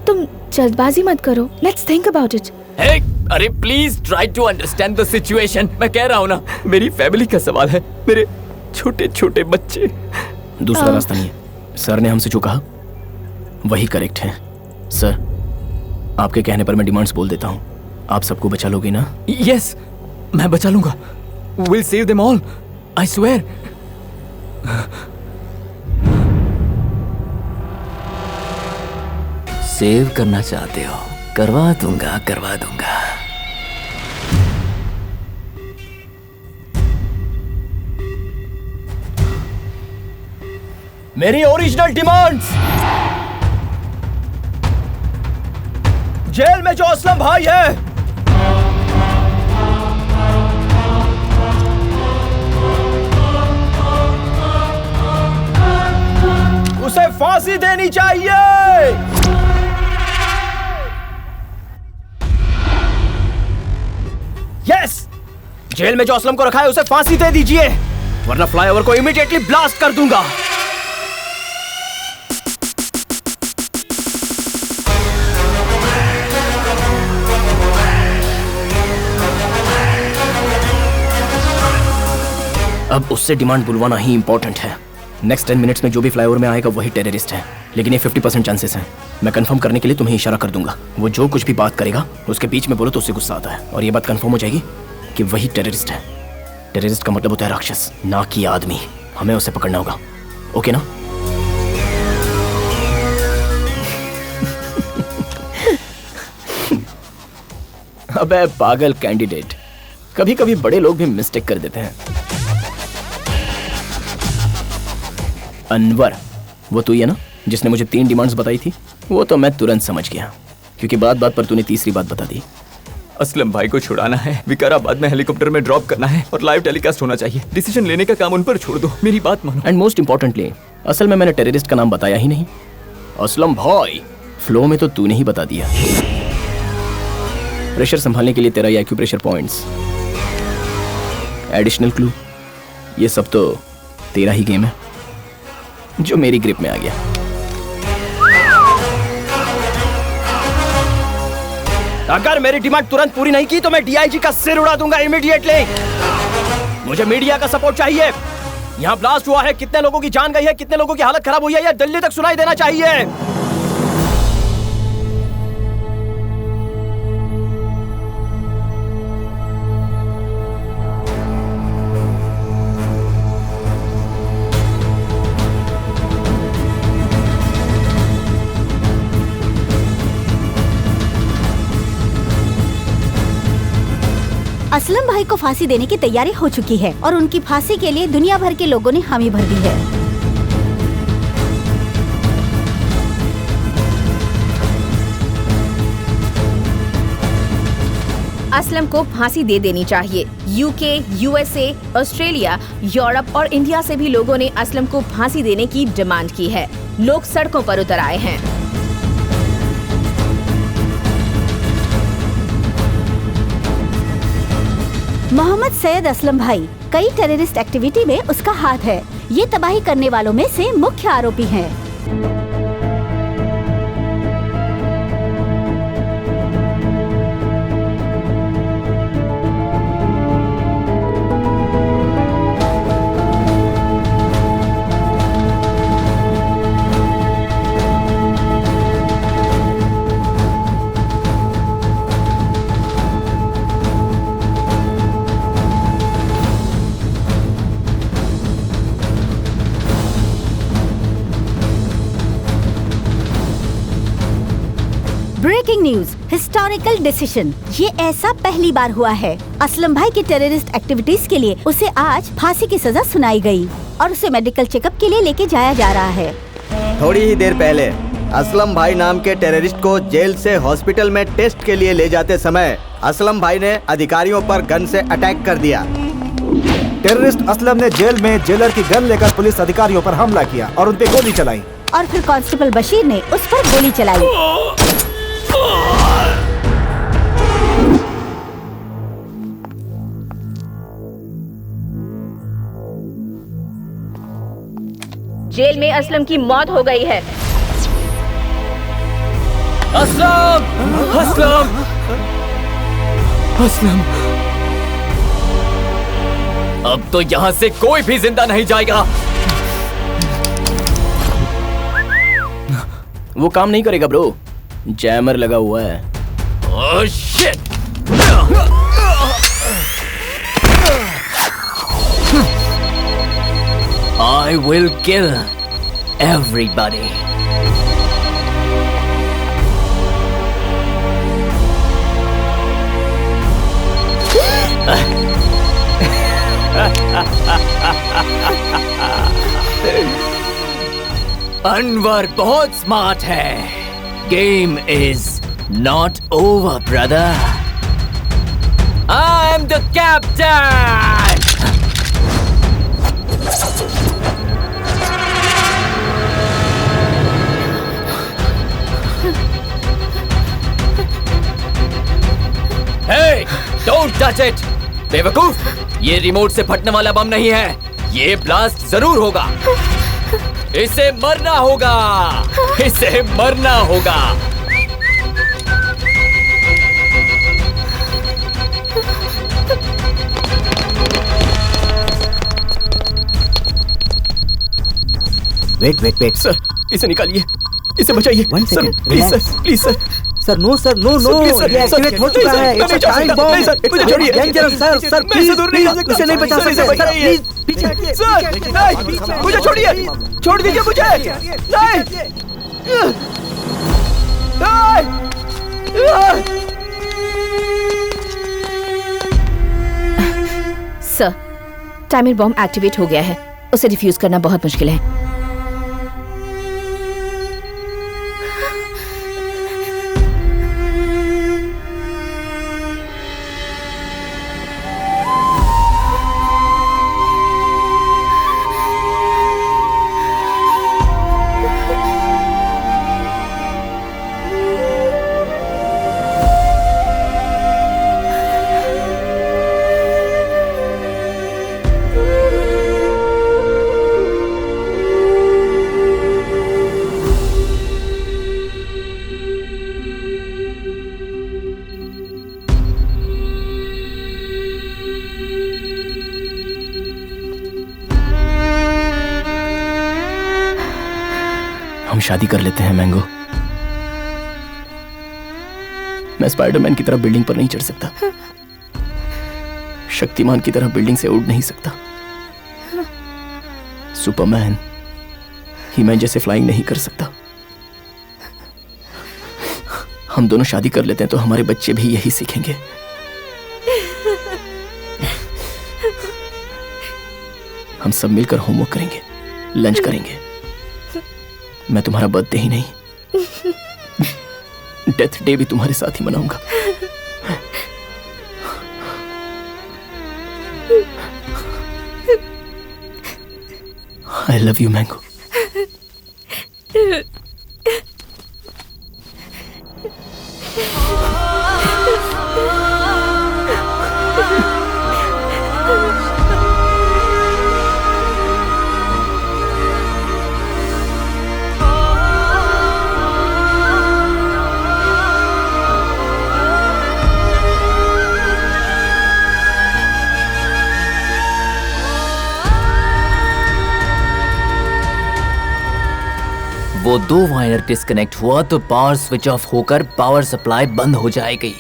A: तुम जल्दबाजी मत करो। Let's think about it.
E: अरे please try to understand the situation. मैं कह रहा हूँ ना, मेरी फैमिली का सवाल है, मेरे छोटे छोटे बच्चे।
D: दूसरा रास्ता नहीं है। सर ने हमसे जो कहा वही करेक्ट है। सर, आपके कहने पर मैं डिमांड्स बोल देता हूँ। आप सबको बचा लोगे ना?
E: यस, मैं बचा लूंगा। We'll save them all, I swear. Save करना चाहते हो? करवा दूंगा, करवा दूंगा।
D: मेरी ओरिजिनल डिमांड्स। जेल में जो असलम भाई है उसे फांसी देनी चाहिए। यस, जेल में जो असलम को रखा है उसे फांसी दे दीजिए, वरना फ्लाईओवर को इमीडिएटली ब्लास्ट कर दूंगा। अब उससे डिमांड बुलवाना ही इंपॉर्टेंट है। नेक्स्ट 10 मिनट्स में जो भी फ्लाईओवर में आएगा वही टेररिस्ट है, लेकिन ये 50% चांसेस हैं। मैं कंफर्म करने के लिए तुम्हें इशारा कर दूंगा। वो जो कुछ भी बात करेगा उसके बीच में बोलो तो उससे गुस्सा आता है, और ये बात कंफर्म हो जाएगी कि वही टेररिस्ट है। टेररिस्ट का मतलब होता है राक्षस, ना कि आदमी। हमें उसे पकड़ना होगा, ओके ना? अबे पागल कैंडिडेट, कभी कभी बड़े लोग भी मिस्टेक कर देते हैं। अनवर, वो तू ही है ना जिसने मुझे 3 डिमांड्स बताई थी? वो तो मैं तुरंत समझ गया, क्योंकि बात बात पर तूने तीसरी बात बता दी।
E: असलम भाई को छुड़ाना है, विकाराबाद में हेलीकॉप्टर में ड्रॉप करना है और लाइव टेलीकास्ट होना चाहिए। डिसीजन लेने का काम उन पर छोड़ दो, मेरी बात मानो।
D: एंड मोस्ट इंपॉर्टेंटली, असल में मैंने टेररिस्ट का नाम बताया ही नहीं। असलम भाई, फ्लो में तो तूने ही बता दिया। प्रेशर संभालने के लिए तेरा ये एक्यूप्रेशर पॉइंट्स, एडिशनल क्लू, ये सब तो तेरा ही गेम है जो मेरी ग्रिप में आ गया। अगर मेरी डिमांड तुरंत पूरी नहीं की तो मैं डीआईजी का सिर उड़ा दूंगा इमीडिएटली। मुझे मीडिया का सपोर्ट चाहिए। यहाँ ब्लास्ट हुआ है, कितने लोगों की जान गई है, कितने लोगों की हालत खराब हुई है, यह दिल्ली तक सुनाई देना चाहिए।
B: असलम भाई को फांसी देने की तैयारी हो चुकी है और उनकी फांसी के लिए दुनिया भर के लोगों ने हामी भर दी है।
A: असलम को फांसी दे देनी चाहिए। यूके, यूएसए, ऑस्ट्रेलिया, यूरोप और इंडिया से भी लोगों ने असलम को फांसी देने की डिमांड की है। लोग सड़कों पर उतर आए हैं।
B: मोहम्मद सैयद असलम भाई, कई टेररिस्ट एक्टिविटी में उसका हाथ है। ये तबाही करने वालों में से मुख्य आरोपी हैं। Breaking news, historical decision. ये ऐसा पहली बार हुआ है। असलम भाई की टेररिस्ट एक्टिविटीज के लिए उसे आज फांसी की सजा सुनाई गई और उसे मेडिकल चेकअप के लिए लेके जाया जा रहा है।
J: थोड़ी ही देर पहले असलम भाई नाम के टेररिस्ट को जेल से हॉस्पिटल में टेस्ट के लिए ले जाते समय असलम भाई ने अधिकारियों पर गन से अटैक कर दिया।
H: टेररिस्ट असलम ने जेल में जेलर की गन लेकर पुलिस अधिकारियों पर हमला किया और उन पे गोली चलाई।
B: और फिर कांस्टेबल बशीर ने उस पर गोली चलाई।
A: जेल में असलम की मौत हो गई है।
M: असलम! असलम! असलम! अब तो यहाँ से कोई भी जिंदा नहीं जाएगा।
D: वो काम नहीं करेगा ब्रो, जैमर लगा हुआ है।
M: Oh shit! I will kill everybody. Anwar बहुत स्मार्ट है। Game is not over, brother. I am the captain. Hey, don't touch it! बेवकूफ, ये रिमोट से फटने वाला बम नहीं है। ये ब्लास्ट जरूर होगा। इसे मरना होगा। इसे मरना होगा।
I: वेट
D: सर, इसे निकालिए, इसे बचाइए। Sir, please sir, please sir.
I: Sir no sir, no no, ये एक्टिवेट हो चुका है।
D: It's a time bomb.
I: मुझे छोड़िए, डेंजरस सर, सर प्लीज, इसे नहीं बचा सकते सर, प्लीज पीछे हटिए
N: सर, नहीं, मुझे छोड़िए, छोड़ दीजिए मुझे, नहीं,
A: सर, टाइमर बॉम्ब एक्टिवेट हो गया है। उसे डिफ्यूज करना बहुत मुश्किल है।
D: हम शादी कर लेते हैं मैंगो। मैं स्पाइडरमैन की तरह बिल्डिंग पर नहीं चढ़ सकता, शक्तिमान की तरह बिल्डिंग से उड़ नहीं सकता, सुपरमैन हीमैन जैसे फ्लाइंग नहीं कर सकता। हम दोनों शादी कर लेते हैं तो हमारे बच्चे भी यही सीखेंगे। हम सब मिलकर होमवर्क करेंगे, लंच करेंगे। मैं तुम्हारा बर्थडे ही नहीं, डेथ डे भी तुम्हारे साथ ही मनाऊंगा। I love you mango.
E: वो 2 वायर डिस्कनेक्ट हुआ तो पावर स्विच ऑफ होकर पावर सप्लाई बंद हो जाएगी।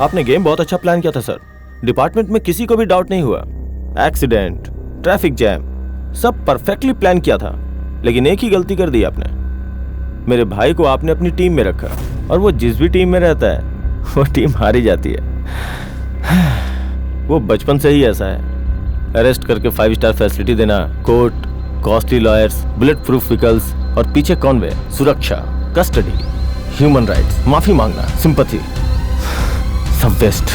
C: आपने गेम बहुत अच्छा प्लान किया था सर। डिपार्टमेंट में किसी को भी डाउट नहीं हुआ। एक्सीडेंट, ट्रैफिक जैम, सब परफेक्टली प्लान किया था। लेकिन एक ही गलती कर दी आपने। मेरे भाई को आपने अपनी टीम में रखा और वो जिस भी टीम में रहता है वो टीम हार ही जाती है। वो बचपन से ही ऐसा है। अरेस्ट करके 5 स्टार फैसिलिटी देना, court, costly lawyers, bullet proof vehicles और पीछे कॉन्वे, सुरक्षा, कस्टडी, ह्यूमन राइट्स, माफी मांगना, सिंपैथी, सब वेस्ट।